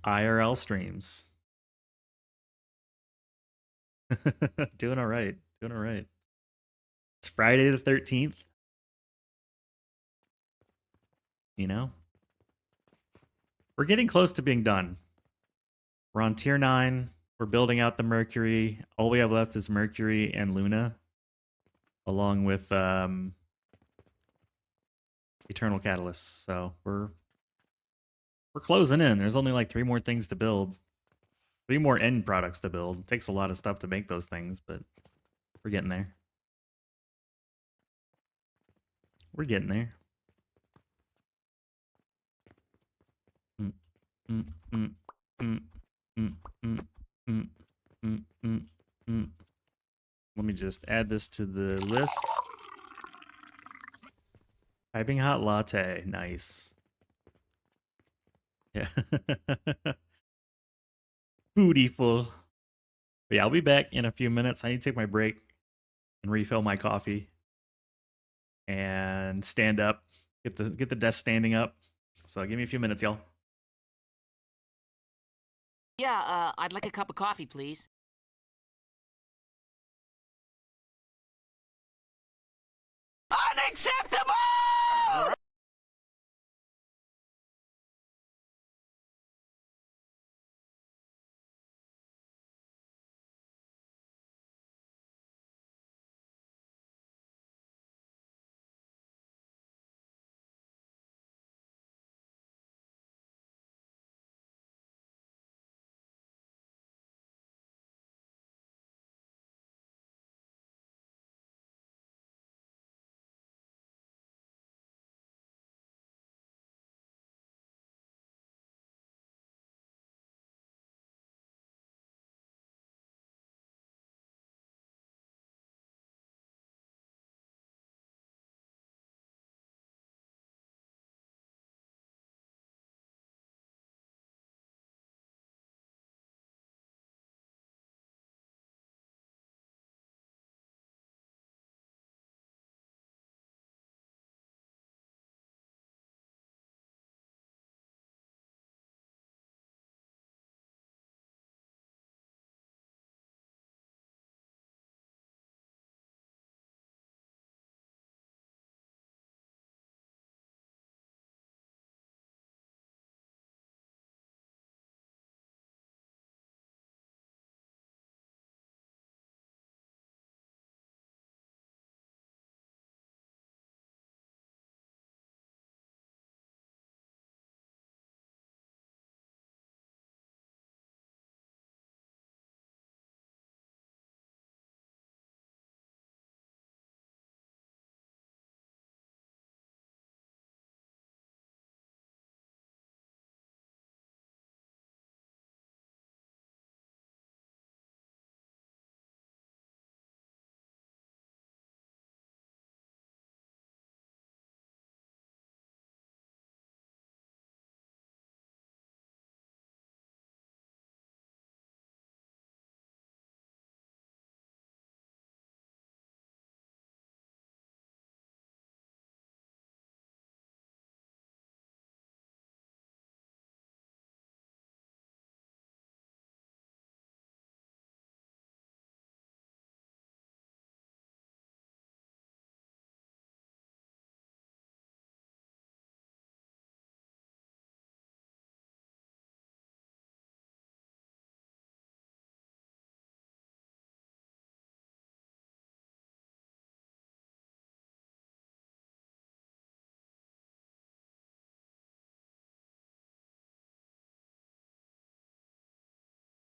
IRL streams. Doing all right. Doing all right. It's Friday the 13th. You know? We're getting close to being done. We're on tier 9. We're building out the Mercury. All we have left is Mercury and Luna. Along with Eternal Catalyst. So we're closing in. There's only like 3 more things to build. 3 more end products to build. It takes a lot of stuff to make those things, but we're getting there. We're getting there. Let me just add this to the list. Piping hot latte. Nice. Yeah. Beautiful. But yeah, I'll be back in a few minutes. I need to take my break and refill my coffee and stand up. Get the desk standing up. So give me a few minutes, y'all. Yeah, I'd like a cup of coffee, please. Unacceptable!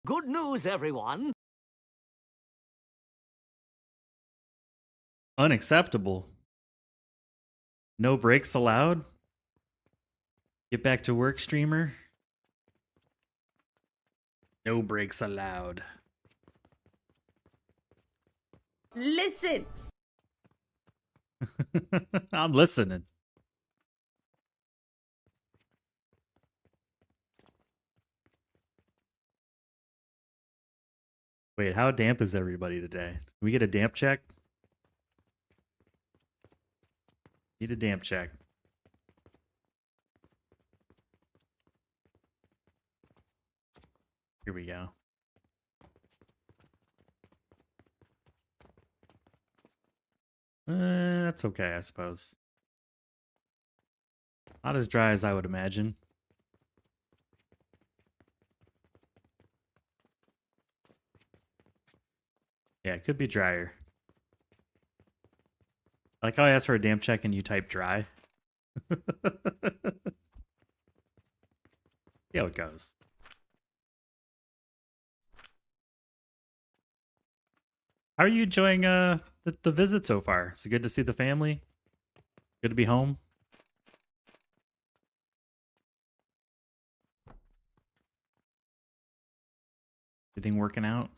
Good news, everyone. Unacceptable. No breaks allowed? Get back to work, streamer. No breaks allowed. Listen. I'm listening. Wait, how damp is everybody today? Can we get a damp check? Need a damp check. Here we go. That's okay, I suppose. Not as dry as I would imagine. Yeah, it could be drier. I like how I asked for a damp check and you type dry. See how it goes. How are you enjoying the visit so far? Is it good to see the family? Good to be home? Everything working out?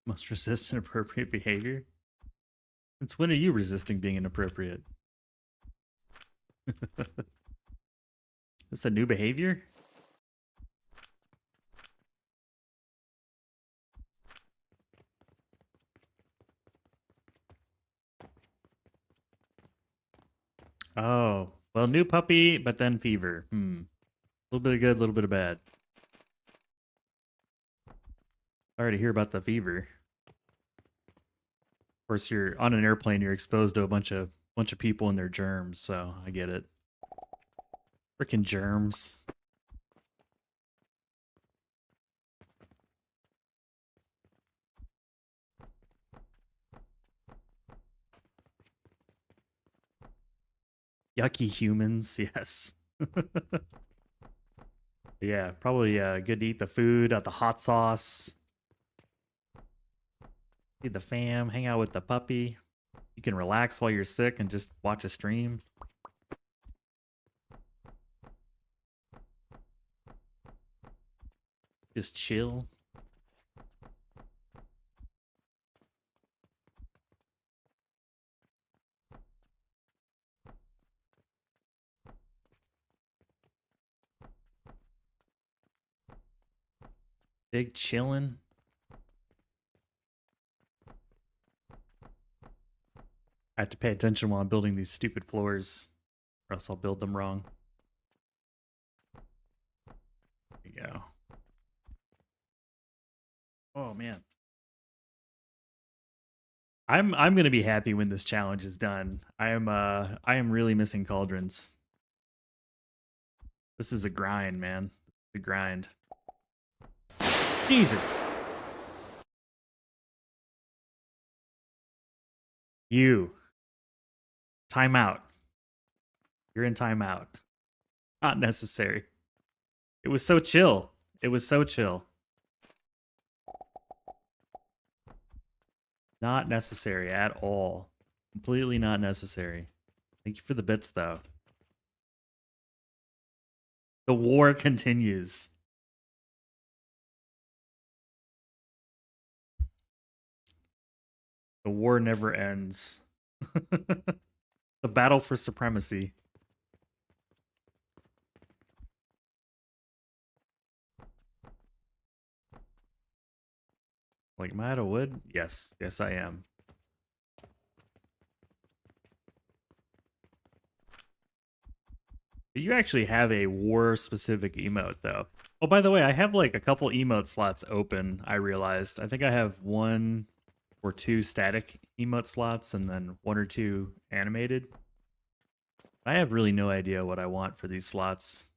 Must resist inappropriate behavior? Since when are you resisting being inappropriate? This a new behavior? Oh, Well, new puppy, but then fever. A little bit of good, a little bit of bad. Sorry to hear about the fever. Of course, you're on an airplane. You're exposed to a bunch of people and their germs. So I get it. Freaking germs. Yucky humans, yes. Yeah, probably good to eat the food, the hot sauce. Feed the fam, hang out with the puppy. You can relax while you're sick and just watch a stream. Just chill. Big chillin'. I have to pay attention while I'm building these stupid floors, or else I'll build them wrong. There you go. Oh man. I'm gonna be happy when this challenge is done. I am really missing Cauldrons. This is a grind, man. It's a grind. Jesus. You. Timeout. You're in timeout. Not necessary. It was so chill. It was so chill. Not necessary at all. Completely not necessary. Thank you for the bits, though. The war continues. The war never ends. The battle for supremacy. Like, am I out of wood? Yes. Yes, I am. You actually have a war-specific emote, though. Oh, by the way, I have, like, a couple emote slots open, I realized. I think I have 1 or 2 static emote slots and then 1 or 2 animated. I have really no idea what I want for these slots.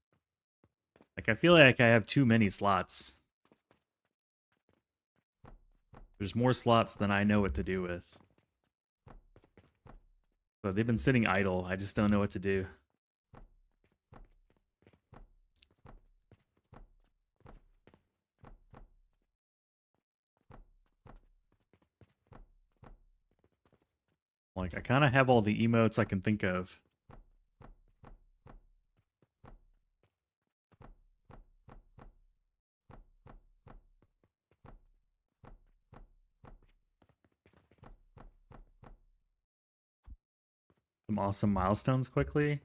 Like, I feel like I have too many slots. There's more slots than I know what to do with. So they've been sitting idle. I just don't know what to do. Like, I kind of have all the emotes I can think of. Some awesome milestones quickly.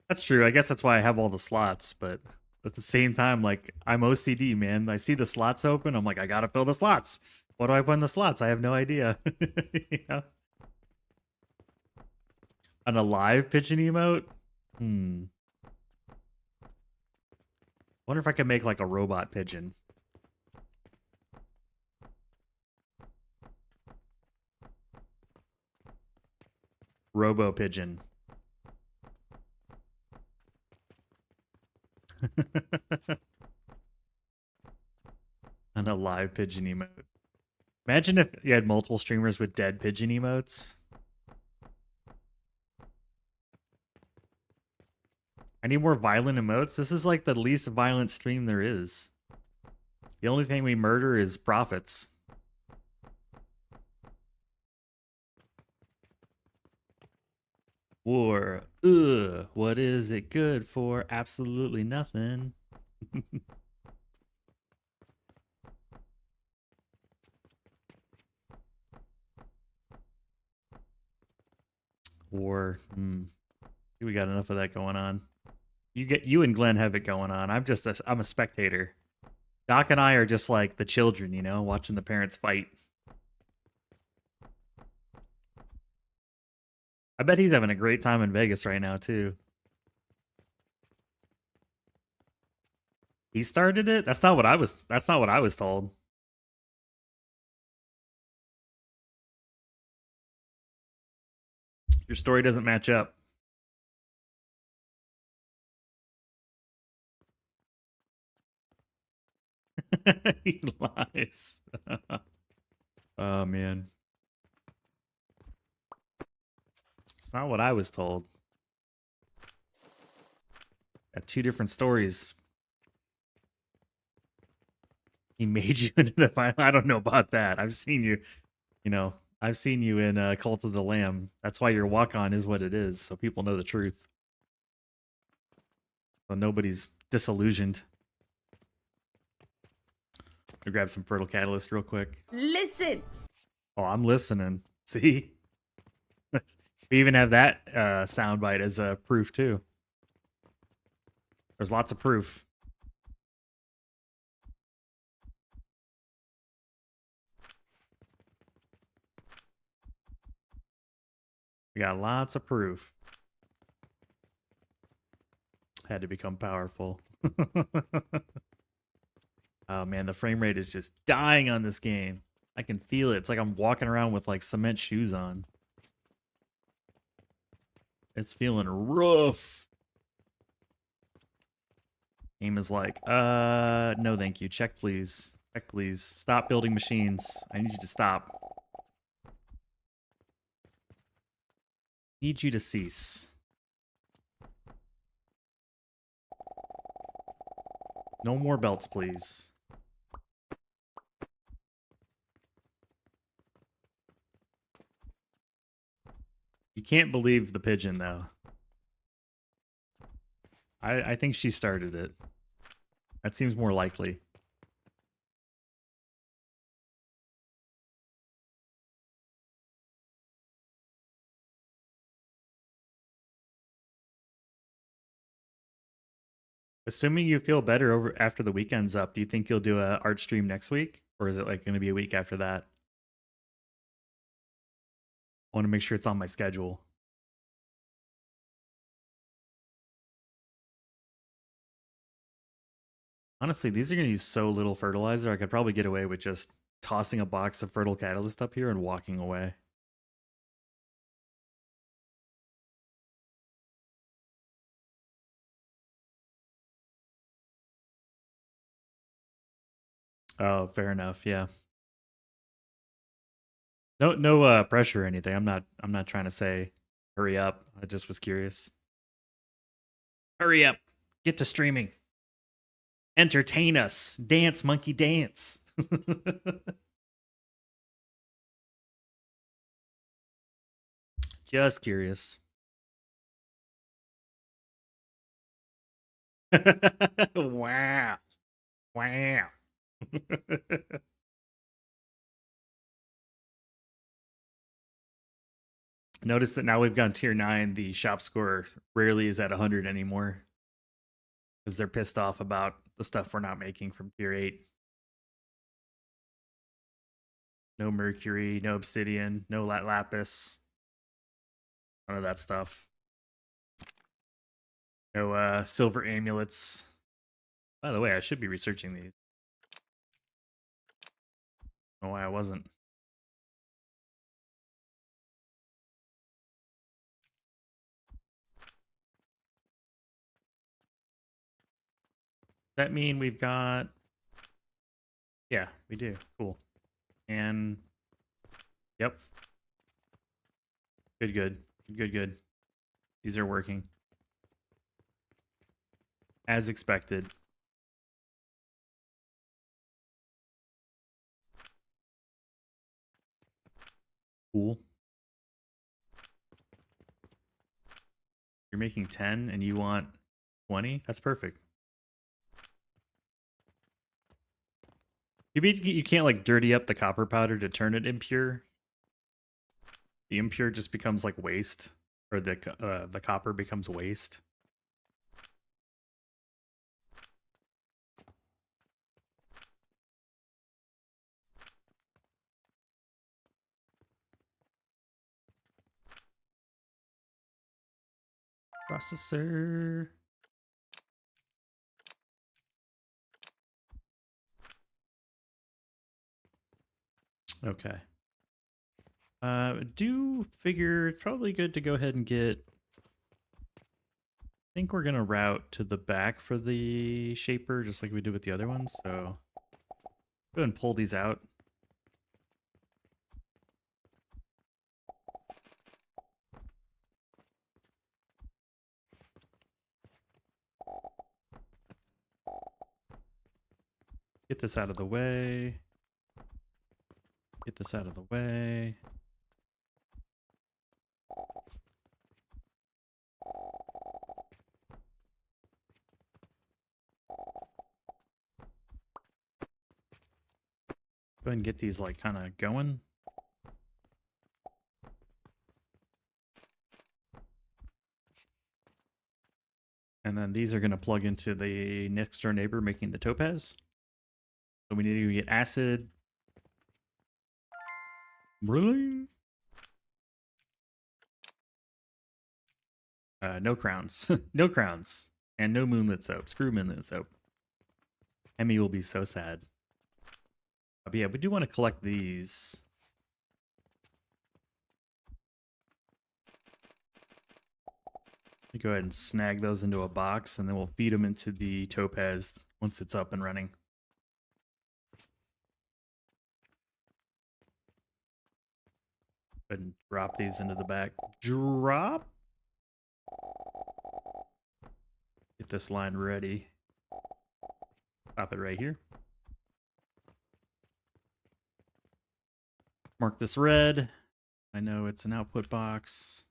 That's true. I guess that's why I have all the slots, but at the same time, like, I'm OCD, man. I see the slots open. I'm like, I gotta fill the slots. What do I put in the slots? I have no idea. You know? An alive pigeon emote? Wonder if I could make like a robot pigeon. Robo pigeon. An alive pigeon emote. Imagine if you had multiple streamers with dead pigeon emotes. I need more violent emotes. This is like the least violent stream there is. The only thing we murder is profits. War. Ugh. What is it good for? Absolutely nothing. War. We got enough of that going on. You and Glenn have it going on. I'm a spectator. Doc and I are just like the children, you know, watching the parents fight. I bet he's having a great time in Vegas right now too. He started it? That's not what I was told. Your story doesn't match up. He lies. Oh man. It's not what I was told. Got two different stories. He made you into the final. I don't know about that. I've seen you, I've seen you in Cult of the Lamb. That's why your walk-on is what it is, so people know the truth. So nobody's disillusioned. I'll grab some fertile catalyst real quick. Listen. Oh, I'm listening. See? We even have that soundbite as a proof, too. There's lots of proof. We got lots of proof. Had to become powerful. Oh man, the frame rate is just dying on this game. I can feel it. It's like I'm walking around with like cement shoes on. It's feeling rough. Game is like, no thank you. Check please. Check please. Stop building machines. I need you to stop. Need you to cease. No more belts, please. You can't believe the pigeon, though. I think she started it. That seems more likely. Assuming you feel better over after the weekend's up, do you think you'll do a art stream next week? Or is it like going to be a week after that? I want to make sure it's on my schedule. Honestly, these are going to use so little fertilizer, I could probably get away with just tossing a box of fertile catalyst up here and walking away. Oh, fair enough. Yeah. No pressure or anything. I'm not trying to say hurry up. I just was curious. Hurry up. Get to streaming. Entertain us. Dance, monkey, dance. Just curious. Wow. Wow. Notice that now we've gone tier 9, the shop score rarely is at 100 anymore. Because they're pissed off about the stuff we're not making from tier 8. No Mercury, no obsidian, no lapis. None of that stuff. No silver amulets. By the way, I should be researching these. I don't know why I wasn't. That mean we've got... Yeah, we do. Cool. And... Yep. Good. These are working. As expected. Cool. You're making 10 and you want 20? That's perfect. You can't like dirty up the copper powder to turn it impure. The impure just becomes like waste, or the copper becomes waste. Processor. Okay. Do figure it's probably good to go ahead and get. I think we're gonna route to the back for the shaper, just like we did with the other ones. So go ahead and pull these out. Get this out of the way. Get this out of the way. Go ahead and get these like kind of going. And then these are going to plug into the next door neighbor making the topaz. So we need to get acid. Really? No crowns. No crowns. And no moonlit soap. Screw moonlit soap. Emmy will be so sad. But yeah, we do want to collect these. Go ahead and snag those into a box, and then we'll feed them into the topaz once it's up and running. Go ahead and drop these into the back. Drop. Get this line ready. Stop it right here. Mark this red. I know it's an output box.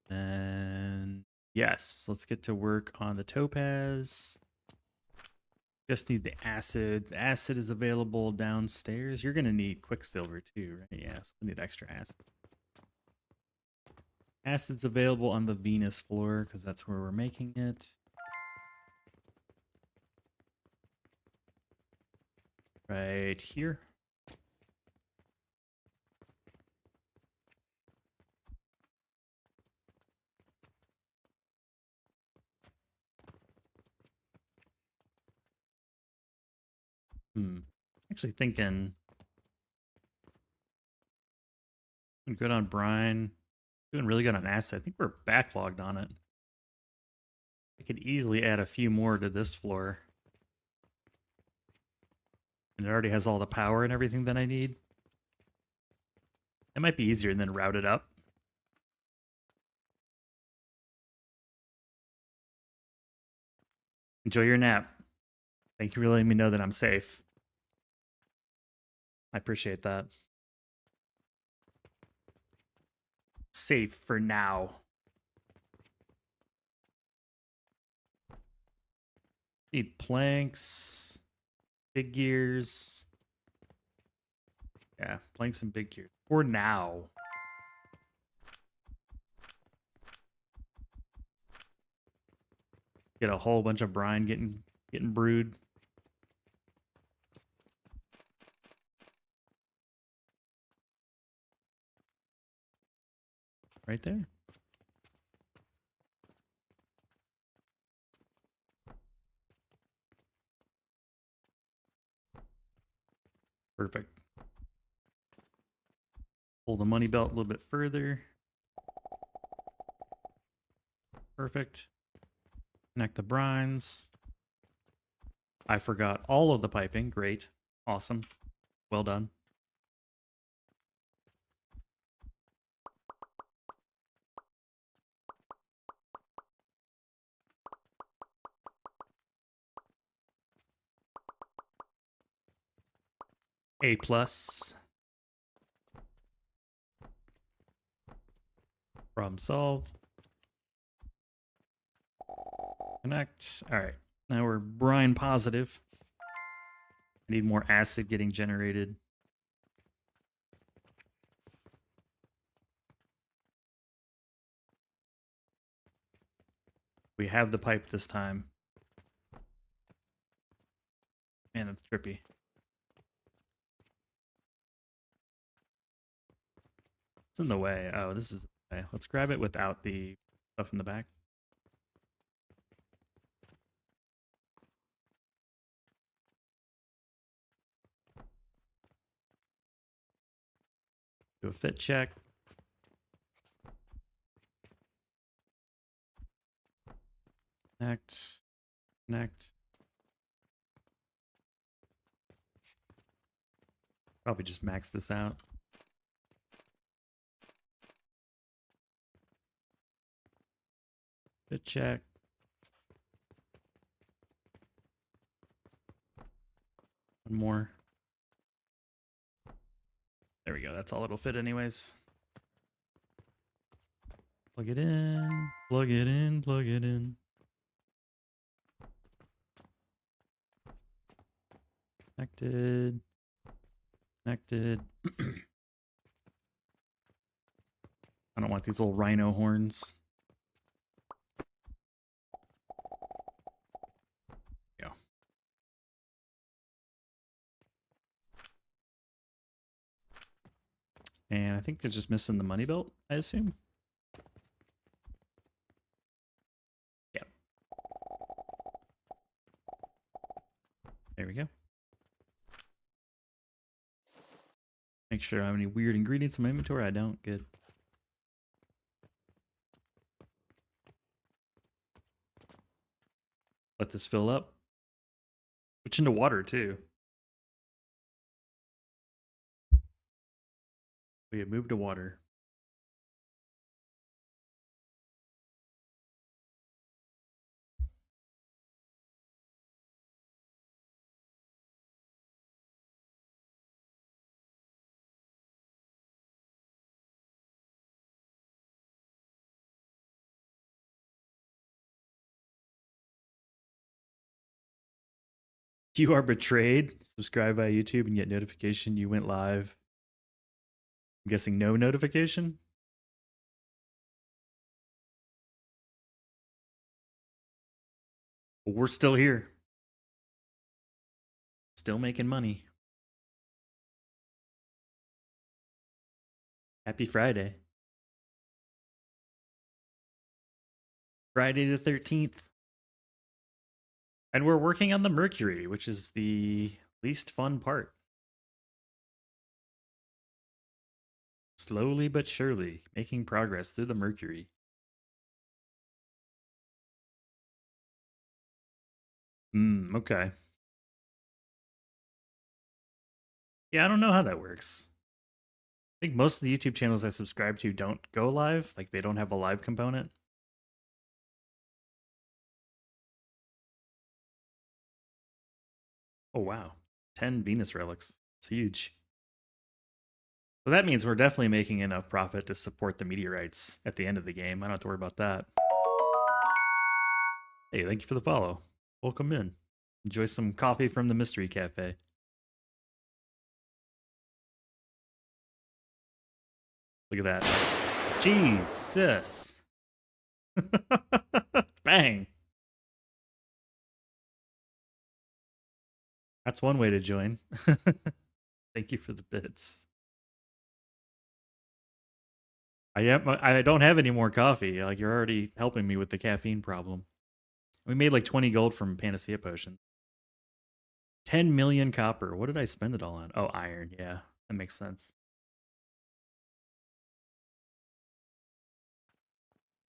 And yes, let's get to work on the topaz. Just need the acid. The acid is available downstairs. You're going to need quicksilver too, right? Yeah, so we need extra acid. Acid's available on the Venus floor because that's where we're making it. Right here. Actually thinking good on brine, doing really good on acid. I think we're backlogged on it. I could easily add a few more to this floor. And it already has all the power and everything that I need. It might be easier and then route it up. Enjoy your nap. Thank you for letting me know that I'm safe. I appreciate that. Safe for now. Need planks, big gears. Yeah, planks and big gears. For now. Get a whole bunch of brine getting brewed. Right there. Perfect. Pull the money belt a little bit further. Perfect. Connect the brines. I forgot all of the piping. Great. Awesome. Well done. A plus. Problem solved. Connect. All right. Now we're brine positive. I need more acid getting generated. We have the pipe this time. Man, that's trippy. It's in the way. Oh, this is okay. Let's grab it without the stuff in the back. Do a fit check. Connect. Connect. Probably just max this out. Fit check. One more. There we go. That's all it'll fit anyways. Plug it in. Plug it in. Plug it in. Connected. Connected. I don't want these little rhino horns. Go. And I think it's just missing the money belt, I assume. Yep. There we go. Make sure I have any weird ingredients in my inventory. I don't. Good. Let this fill up. Switch into water too. We have moved to water. You are betrayed. Subscribe via YouTube and get notification you went live. I'm guessing no notification. But we're still here. Still making money. Happy Friday. Friday the 13th. And we're working on the Mercury, which is the least fun part. Slowly but surely, making progress through the Mercury. Okay. Yeah, I don't know how that works. I think most of the YouTube channels I subscribe to don't go live. Like, they don't have a live component. Oh, wow. 10 Venus relics. It's huge. So that means we're definitely making enough profit to support the meteorites at the end of the game. I don't have to worry about that. Hey, thank you for the follow. Welcome in. Enjoy some coffee from the Mystery Cafe. Look at that. Jesus. Bang. That's one way to join. Thank you for the bits. I don't have any more coffee. Like, you're already helping me with the caffeine problem. We made like 20 gold from Panacea potion. 10 million copper. What did I spend it all on? Oh, iron. Yeah, that makes sense.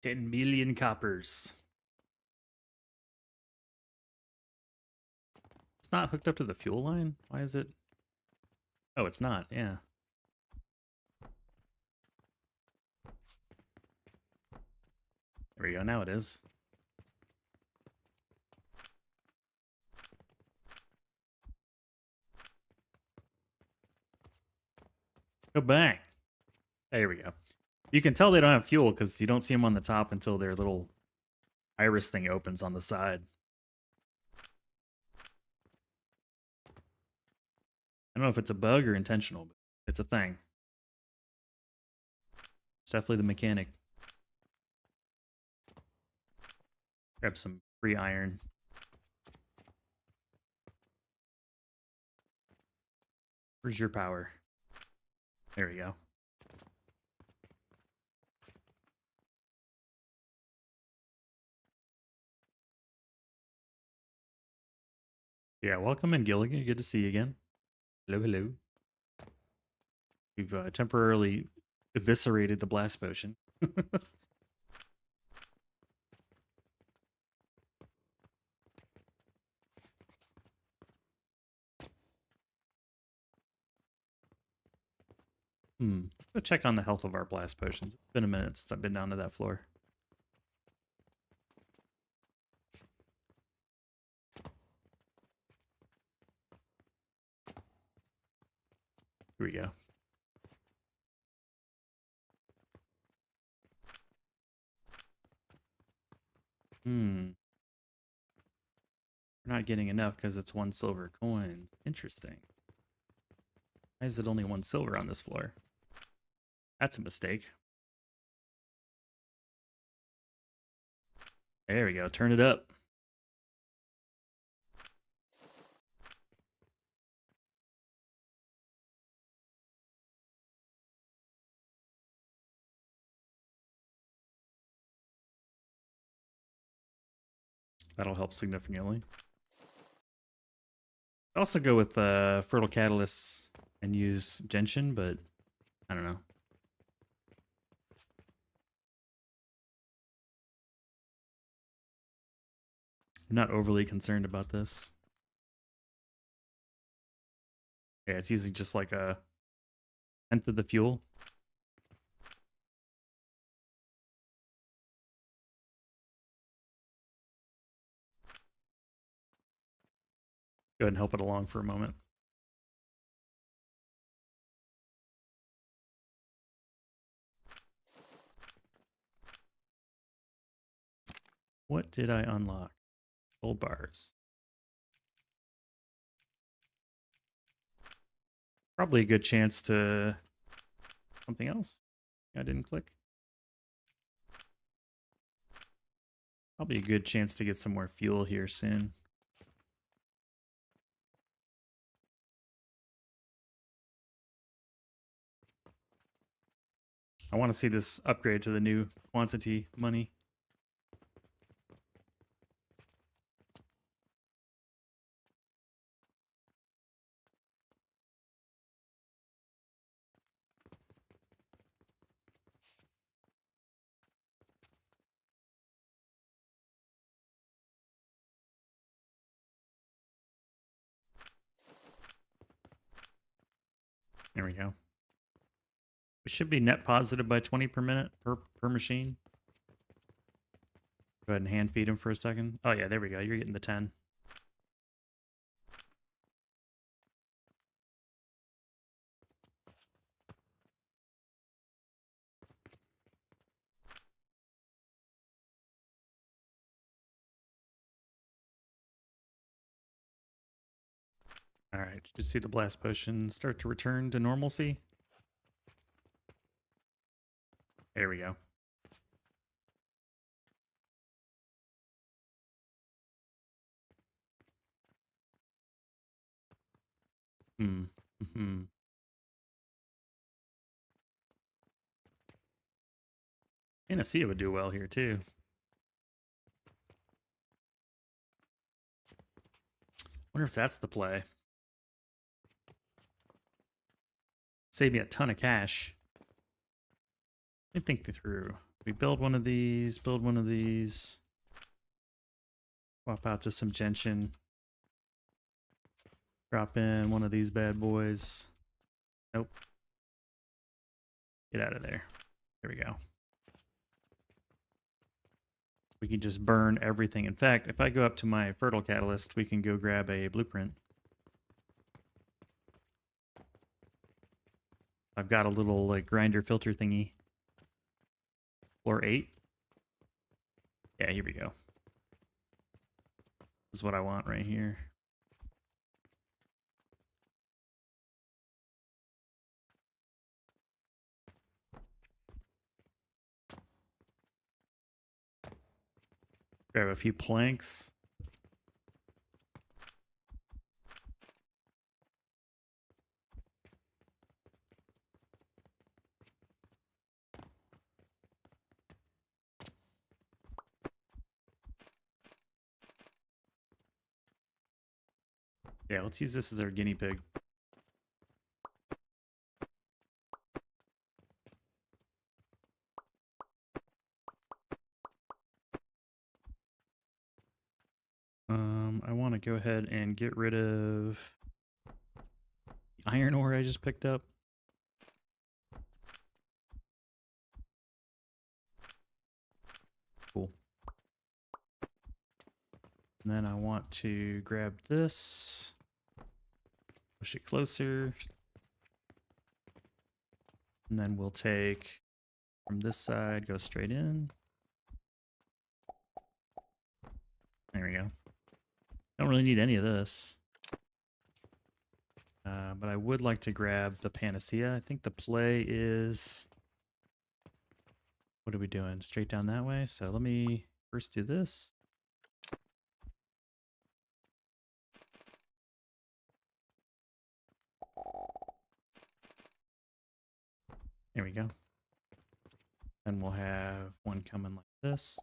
10 million coppers. It's not hooked up to the fuel line? Why is it? Oh, it's not. Yeah. There we go. Now it is. Go bang. There we go. You can tell they don't have fuel because you don't see them on the top until their little iris thing opens on the side. I don't know if it's a bug or intentional, but it's a thing. It's definitely the mechanic. Grab some free iron. Where's your power? There we go. Yeah, welcome in, Gilligan. Good to see you again. Hello, hello. We've temporarily eviscerated the blast potion. Go check on the health of our blast potions. It's been a minute since I've been down to that floor. Here we go. We're not getting enough because it's 1 silver coin. Interesting. Why is it only 1 silver on this floor? That's a mistake. There we go. Turn it up. That'll help significantly. I'd also go with fertile catalysts and use gentian, but I don't know. I'm not overly concerned about this. Yeah, it's using just like a 10th of the fuel. Go ahead and help it along for a moment. What did I unlock? Gold bars. Probably a good chance to... something else I didn't click. Probably a good chance to get some more fuel here soon. I want to see this upgrade to the new quantity money. There we go. We should be net positive by 20 per minute per machine. Go ahead and hand feed him for a second. Oh yeah, there we go. You're getting the 10. All right, you should see the blast potion start to return to normalcy. There we go. Panacea would do well here too. Wonder if that's the play. Save me a ton of cash. Let me think through. We build one of these, build one of these. Swap out to some gentian. Drop in one of these bad boys. Nope. Get out of there. There we go. We can just burn everything. In fact, if I go up to my fertile catalyst, we can go grab a blueprint. I've got a little like grinder filter thingy. Floor 8. Yeah, here we go. This is what I want right here. Grab a few planks. Yeah, let's use this as our guinea pig. I want to go ahead and get rid of the iron ore I just picked up. Cool. And then I want to grab this, push it closer, and then we'll take from this side, go straight in. There we go. Don't really need any of this. But I would like to grab the Panacea. I think the play is... What are we doing? Straight down that way? So let me first do this. There we go. Then we'll have one coming like this.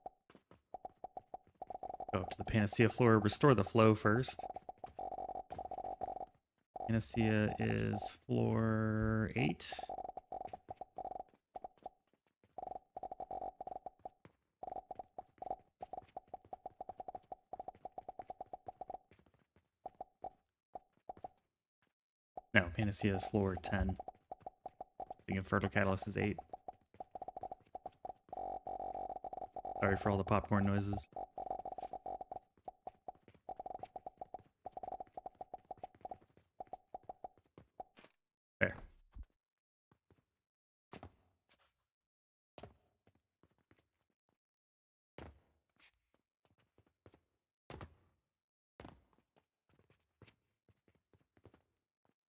Go up to the Panacea floor, restore the flow first. Panacea is floor 8. No, Panacea is floor 10. I think Fertile Catalyst is 8. Sorry for all the popcorn noises. There.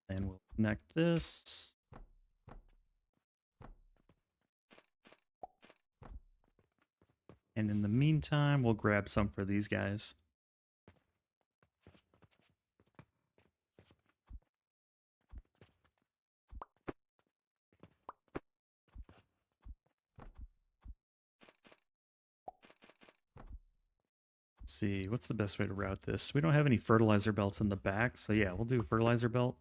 And we'll connect this. And in the meantime, we'll grab some for these guys. Let's see, what's the best way to route this? We don't have any fertilizer belts in the back, so yeah, we'll do a fertilizer belt.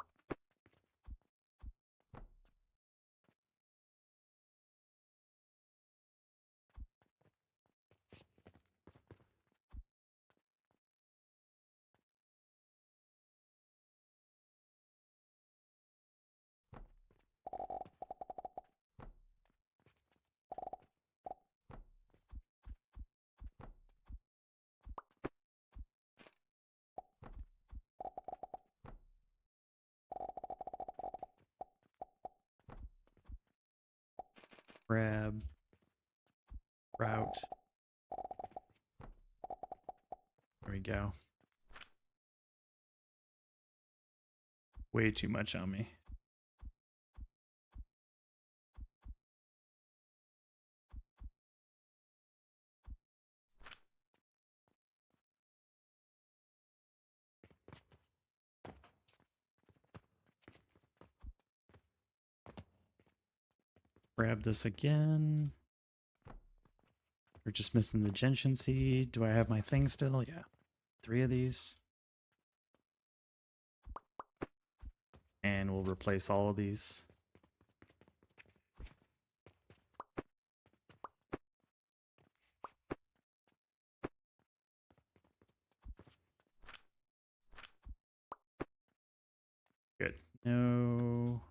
Grab, route. There we go. Way too much on me. Grab this again. We're just missing the gentian seed. Do I have my thing still? Yeah. 3 of these. And we'll replace all of these. Good. No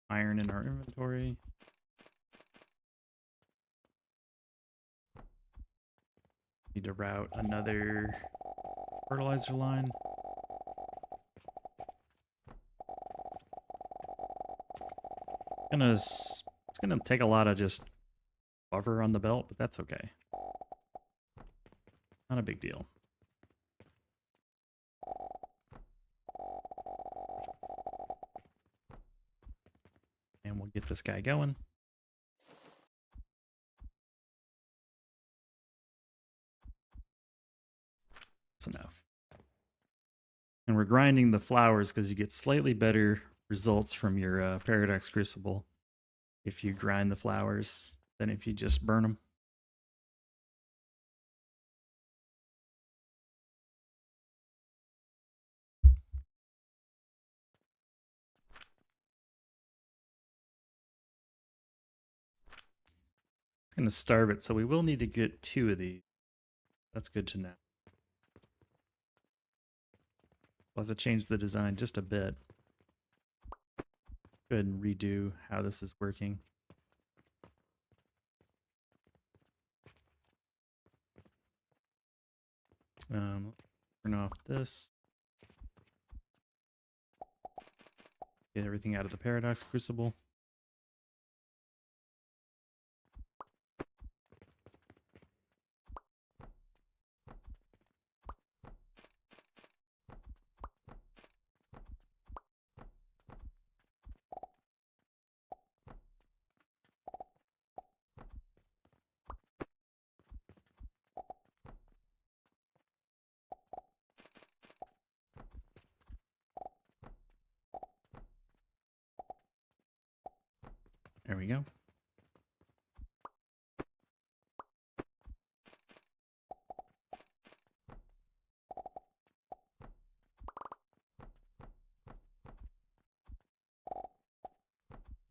iron in our inventory. Need to route another fertilizer line. It's gonna take a lot of just buffer on the belt, but that's okay. Not a big deal. And we'll get this guy going. Enough. And we're grinding the flowers because you get slightly better results from your Paradox Crucible if you grind the flowers than if you just burn them. It's going to starve it, so we will need to get 2 of these. That's good to know. Plus, I changed the design just a bit. Go ahead and redo how this is working. Turn off this. Get everything out of the paradox crucible. There we go.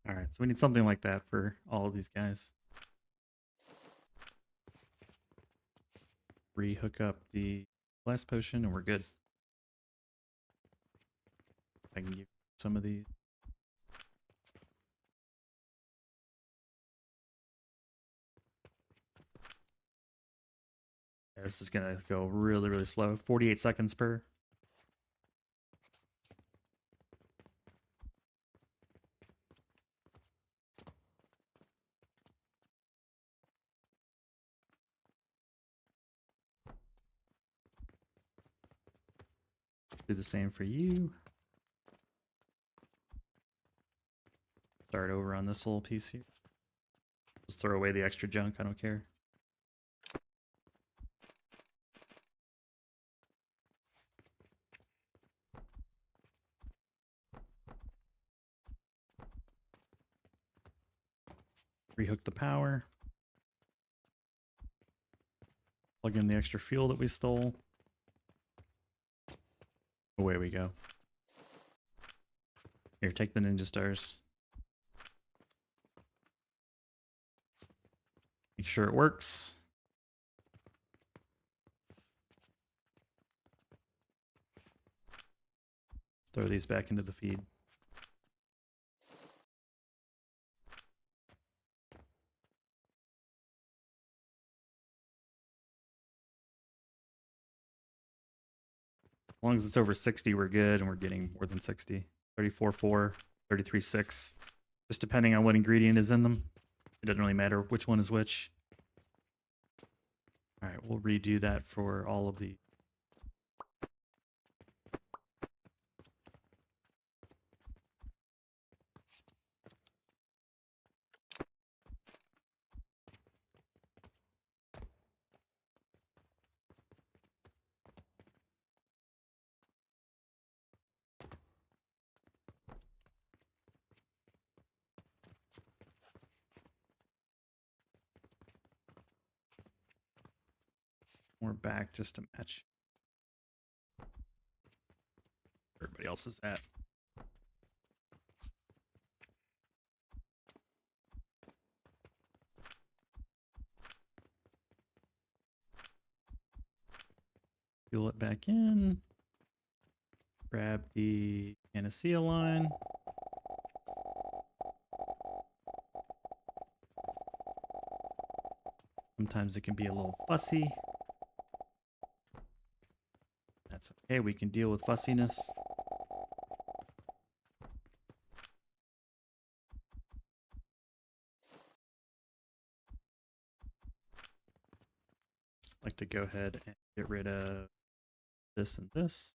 All right, so we need something like that for all of these guys. Re-hook up the blast potion and we're good. I can give some of these. Yeah, this is gonna go really, really slow. 48 seconds per. Do the same for you. Start over on this little piece here. Just throw away the extra junk, I don't care. Rehook the power. Plug in the extra fuel that we stole. Away we go. Here, take the ninja stars. Make sure it works. Throw these back into the feed. As long as it's over 60, we're good, and we're getting more than 60. 34.4, 33.6. Just depending on what ingredient is in them. It doesn't really matter which one is which. All right, we'll redo that for all of the... More back just to match where everybody else is at. Fuel it back in. Grab the Panacea line. Sometimes it can be a little fussy. That's okay, we can deal with fussiness. I'd like to go ahead and get rid of this and this.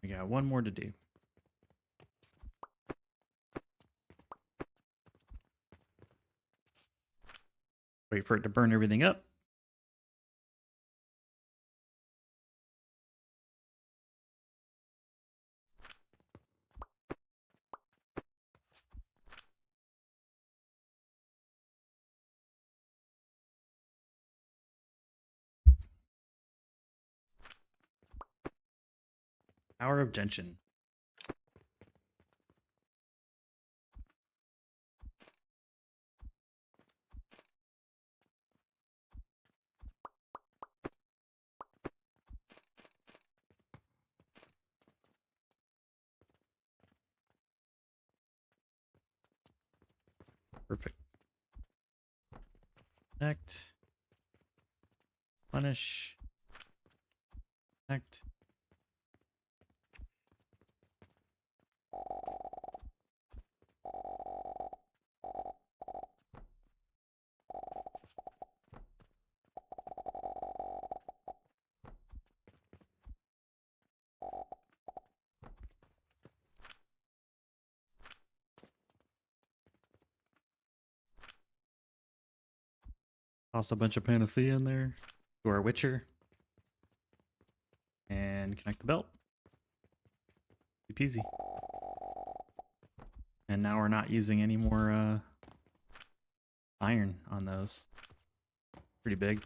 We got one more to do. Wait for it to burn everything up. Power of gentian. Perfect. Connect. Punish. Connect. Toss a bunch of Panacea in there to our Witcher. And connect the belt. Easy peasy. And now we're not using any more iron on those. Pretty big.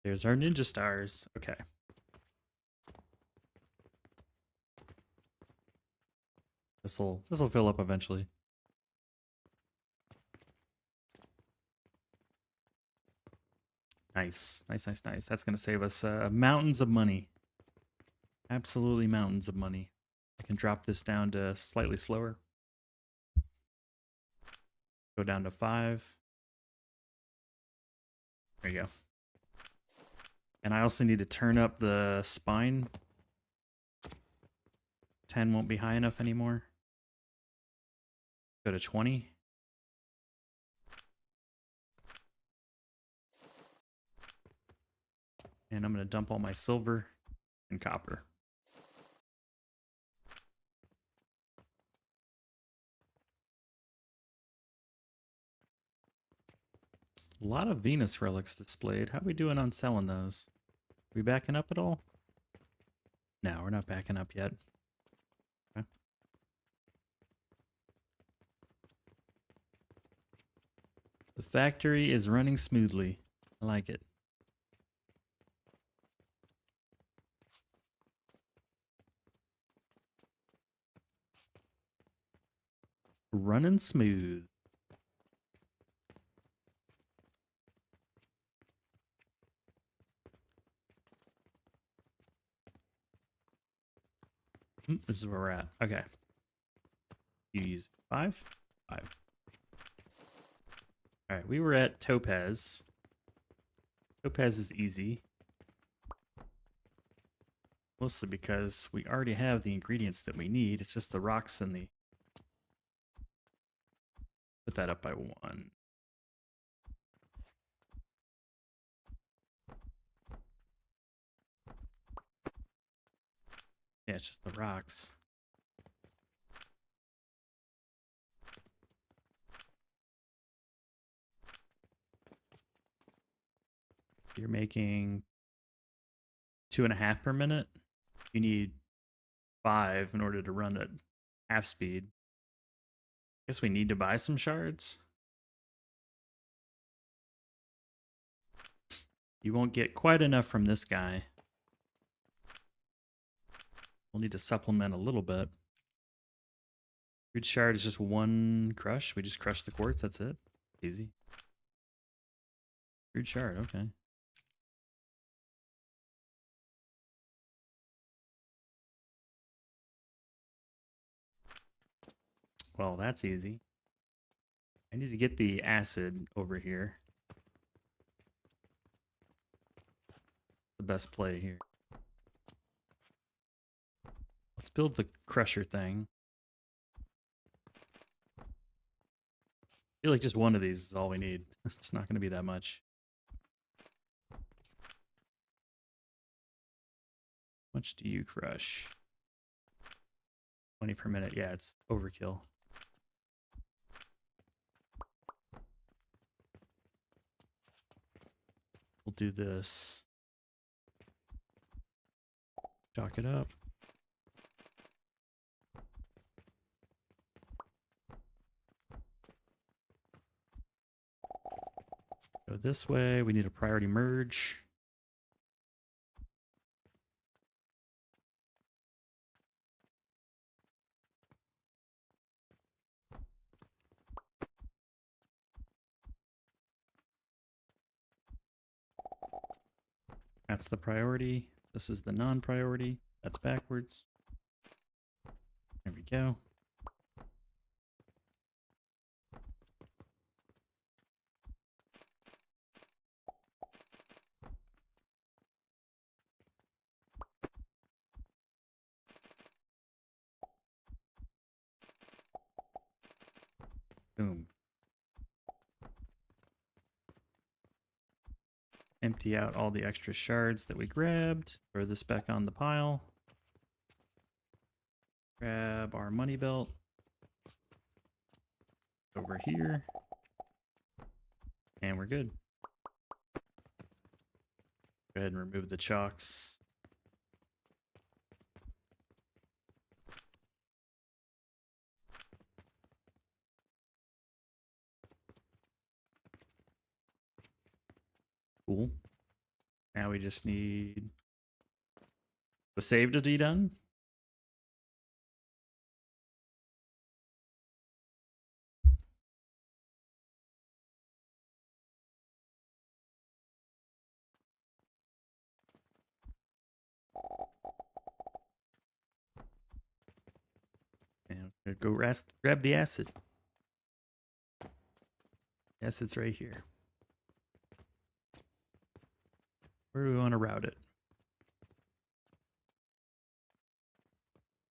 There's our ninja stars. Okay. This'll fill up eventually. Nice. Nice, nice, nice. That's gonna save us mountains of money. Absolutely mountains of money. I can drop this down to slightly slower. Go down to 5. There you go. And I also need to turn up the spine. 10 won't be high enough anymore. Go to 20. And I'm going to dump all my silver and copper. A lot of Venus relics displayed. How are we doing on selling those? We backing up at all? No, we're not backing up yet. Okay. The factory is running smoothly. I like it. Running smooth. This is where we're at. Okay. You use 5? 5. Alright, we were at topaz. Topaz is easy. Mostly because we already have the ingredients that we need. It's just the rocks and the... Put that up by 1. Yeah, it's just the rocks. You're making 2.5 per minute. You need 5 in order to run at half speed. Guess we need to buy some shards. You won't get quite enough from this guy. We'll need to supplement a little bit. Crude shard is just 1 crush. We just crush the quartz, that's it. Easy. Crude shard, okay. Well, that's easy. I need to get the acid over here. The best play here. Let's build the crusher thing. I feel like just one of these is all we need. It's not going to be that much. How much do you crush? 20 per minute. Yeah, it's overkill. We'll do this. Chalk it up. Go this way. We need a priority merge. That's the priority. This is the non-priority. That's backwards. There we go. Boom. Empty out all the extra shards that we grabbed. Throw this back on the pile. Grab our money belt. Over here. And we're good. Go ahead and remove the chalks. Cool. Now we just need the save to be done. And go grab the acid. Acid's right here. Where do we want to route it?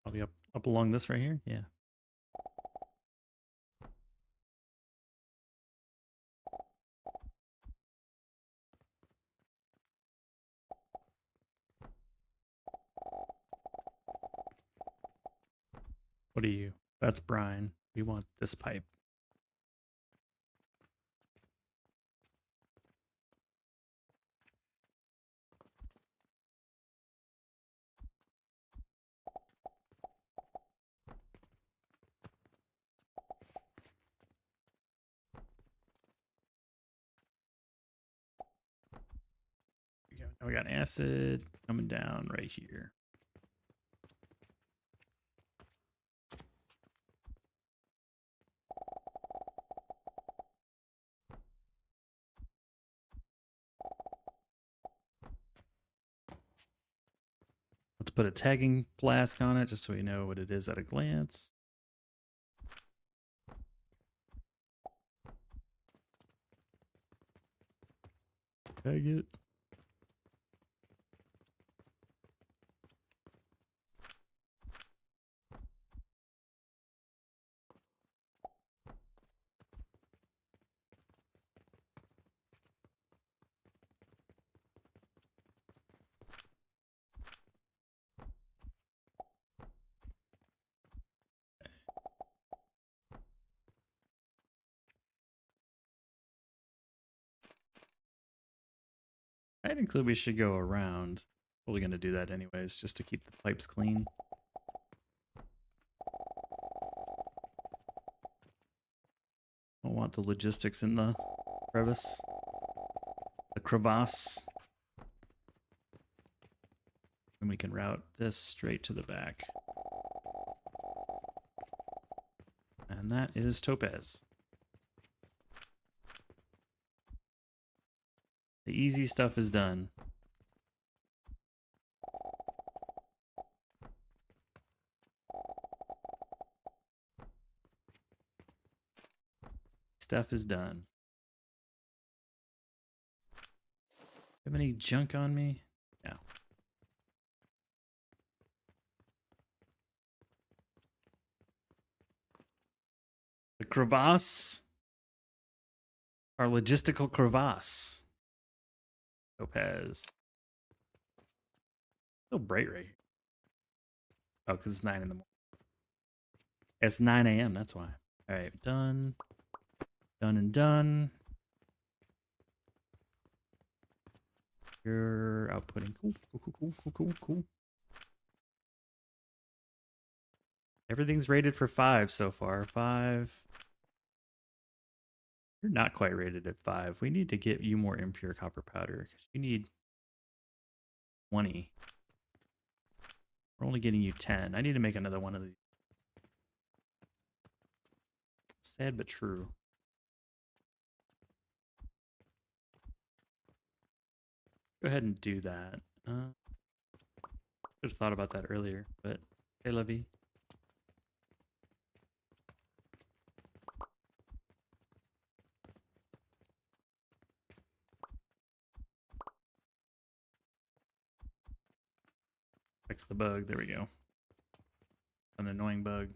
Probably up along this right here? Yeah. What are you? That's brine. We want this pipe. Now we got acid coming down right here. Let's put a tagging flask on it just so we know what it is at a glance. Tag it. Technically, we should go around. Probably going to do that anyways, just to keep the pipes clean. Don't want the logistics in the crevice. The crevasse. And we can route this straight to the back. And that is topaz. The easy stuff is done. Stuff is done. Have any junk on me? No. The crevasse. Our logistical crevasse. Topaz. So bright right here. Oh, because it's 9 in the morning. It's 9 a.m. That's why. All right, done. Done and done. You're outputting. Cool. Everything's rated for 5 so far. 5. You're not quite rated at 5. We need to get you more impure copper powder. You need 20. We're only getting you 10. I need to make another one of these. Sad but true. Go ahead and do that. Should have thought about that earlier, but hey, Levy. Fix the bug. There we go. An annoying bug.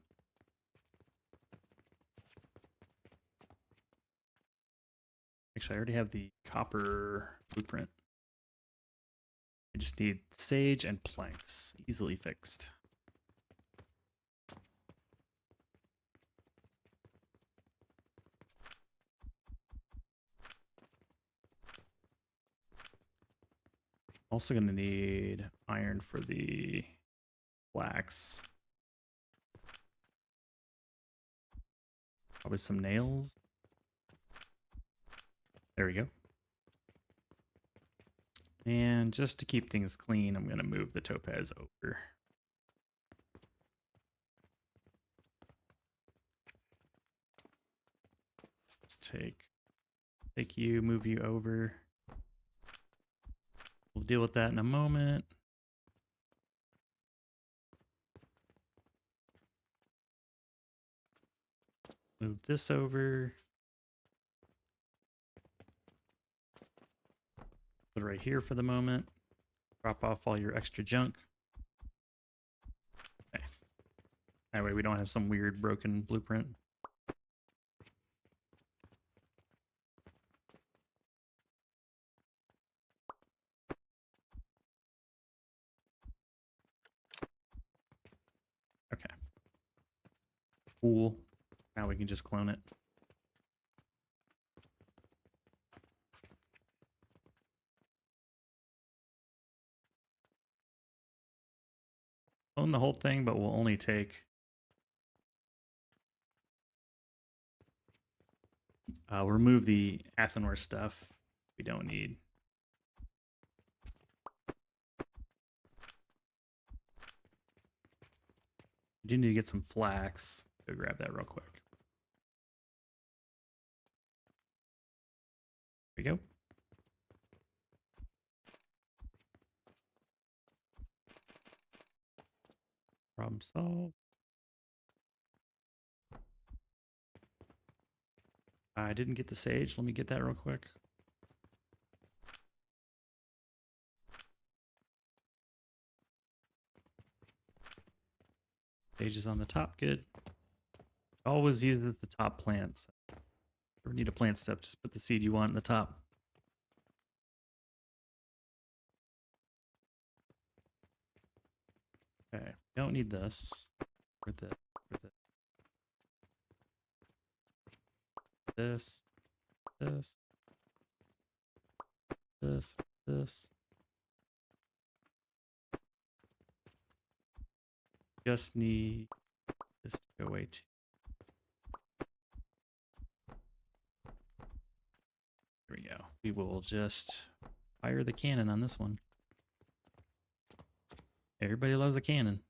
Actually, I already have the copper blueprint. I just need sage and planks. Easily fixed. Also gonna need iron for the flax. Probably some nails. There we go. And just to keep things clean, I'm gonna move the topaz over. Let's take you, move you over. We'll deal with that in a moment. Move this over. Put it right here for the moment. Drop off all your extra junk. Okay. That way we don't have some weird broken blueprint. Okay. Cool. Now we can just clone it. Clone the whole thing, but we'll only take remove the Athenor stuff we don't need. We do need to get some flax. Go grab that real quick. There we go. Problem solved. I didn't get the sage. Let me get that real quick. Sage is on the top. Good. Always uses the top plants. If you need a plant step, just put the seed you want in the top. Okay, don't need this. This. Just need this to go away too. There we go. We will just fire the cannon on this one. Everybody loves a cannon.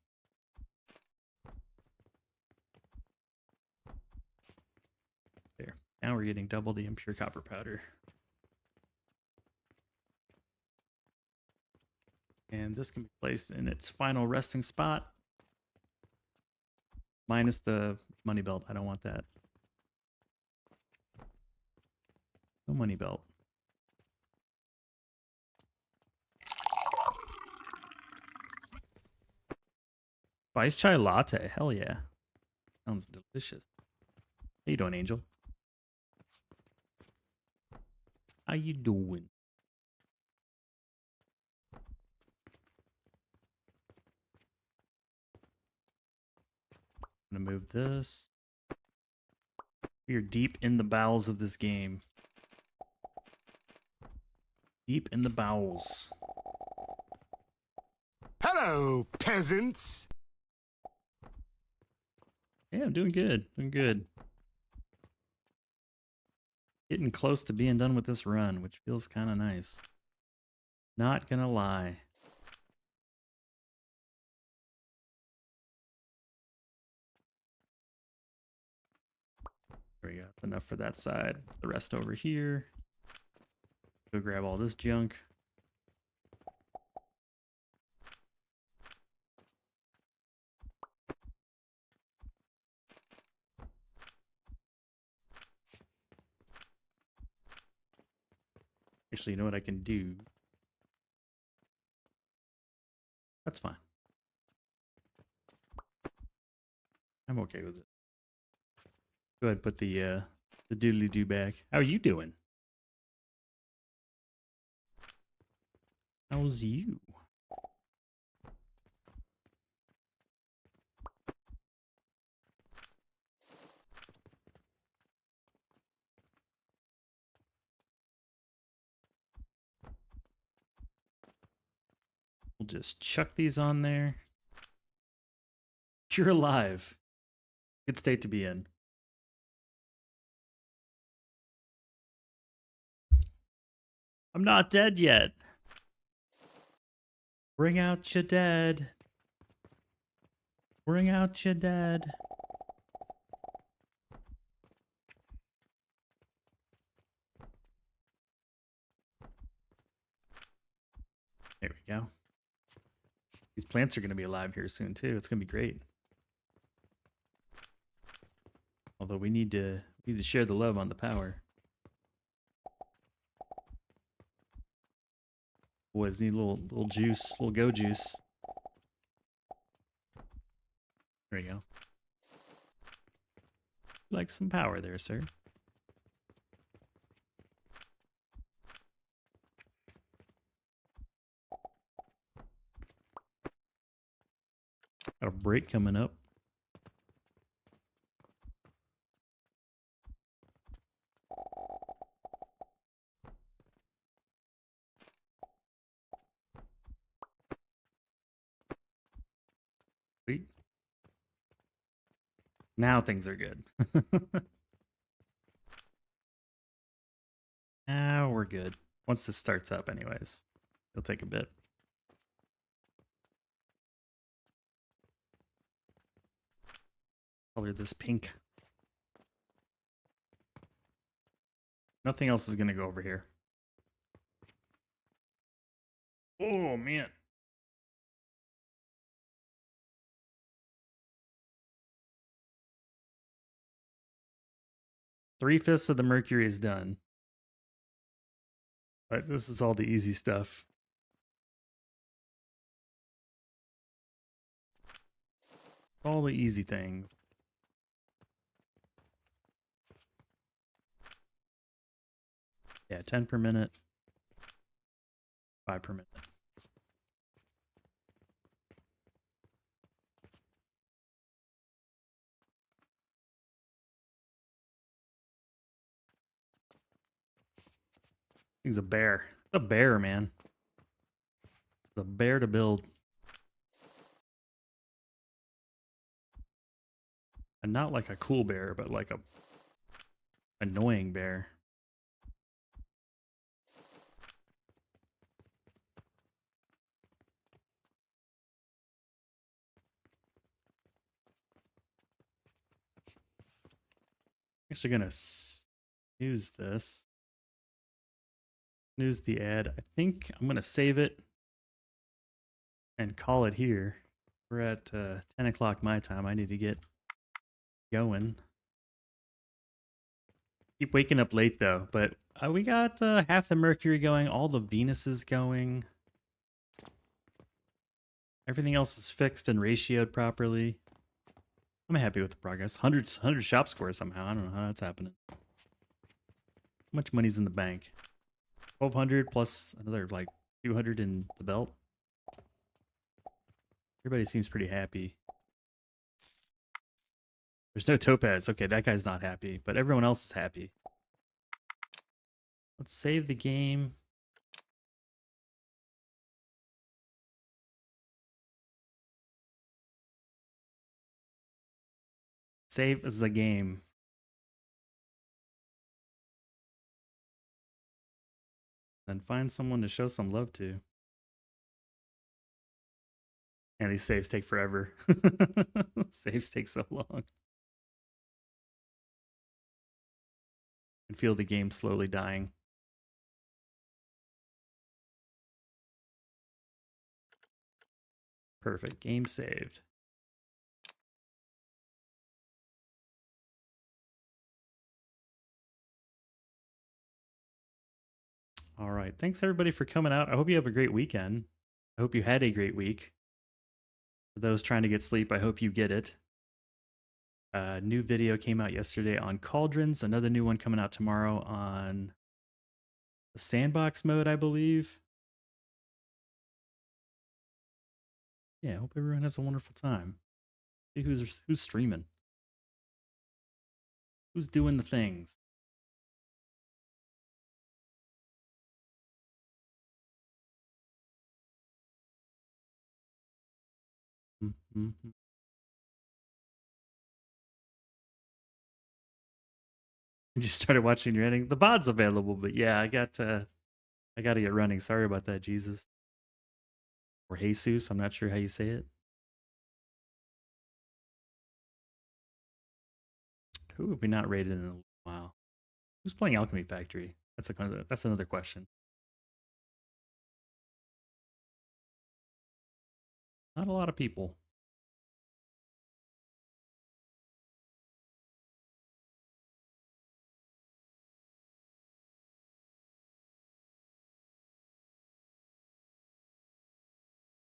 There. Now we're getting double the impure copper powder. And this can be placed in its final resting spot. Minus the money belt. I don't want that. No money belt. Spice chai latte. Hell yeah. Sounds delicious. How you doing, Angel? How you doing? I'm gonna move this. We are deep in the bowels of this game. Deep in the bowels. Hello, peasants. Yeah, I'm doing good. Doing good. Getting close to being done with this run, which feels kind of nice. Not gonna lie. There we go. Enough for that side. The rest over here. Go grab all this junk. Actually, you know what I can do? That's fine. I'm okay with it. Go ahead and put the doodly-doo back. How are you doing? How's you? We'll just chuck these on there. You're alive. Good state to be in. I'm not dead yet. Bring out your dead. Bring out your dead. There we go. These plants are going to be alive here soon too. It's going to be great. Although we need to share the love on the power. Boys need a little juice, little go juice. There you go. Like some power there, sir. Got a break coming up. Sweet. Now things are good. Now we're good. Once this starts up anyways. It'll take a bit. Color this pink. Nothing else is going to go over here. Oh, man. Three-fifths of the Mercury is done. But this is all the easy stuff. All the easy things. Yeah, 10 per minute. 5 per minute. He's a bear. A bear, man. The bear to build. And not like a cool bear, but like a annoying bear. Actually gonna use this. Snooze the ad. I think I'm gonna save it and call it here. We're at 10 o'clock my time. I need to get going. Keep waking up late though, but we got half the Mercury going, all the Venuses going. Everything else is fixed and ratioed properly. I'm happy with the progress. 100 shop scores somehow. I don't know how that's happening. How much money's in the bank? 1,200 plus another like 200 in the belt. Everybody seems pretty happy. There's no topaz. Okay, that guy's not happy, but everyone else is happy. Let's save the game. Save as the game. Then find someone to show some love to. And these saves take forever. Saves take so long. And feel the game slowly dying. Perfect. Game saved. All right. Thanks everybody for coming out. I hope you have a great weekend. I hope you had a great week. For those trying to get sleep, I hope you get it. New video came out yesterday on Cauldrons. Another new one coming out tomorrow on the sandbox mode, I believe. Yeah, I hope everyone has a wonderful time. See who's streaming. Who's doing the things. Mm-hmm. Just started watching your ending. The VOD's available, but yeah, I got to get running. Sorry about that, Jesus. Or Jesus, I'm not sure how you say it. Who have we not rated in a while? Who's playing Alchemy Factory? That's another question. Not a lot of people.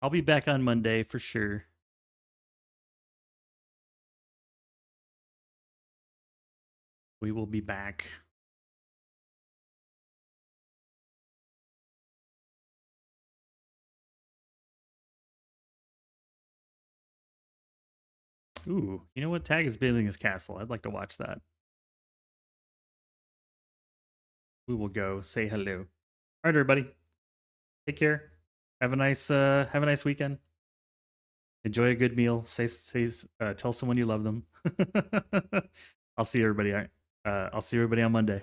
I'll be back on Monday for sure. We will be back. Ooh, you know what? Tag is building his castle. I'd like to watch that. We will go say hello. All right, everybody. Take care. Have a nice weekend. Enjoy a good meal. Tell someone you love them. I'll see everybody. I'll see everybody on Monday.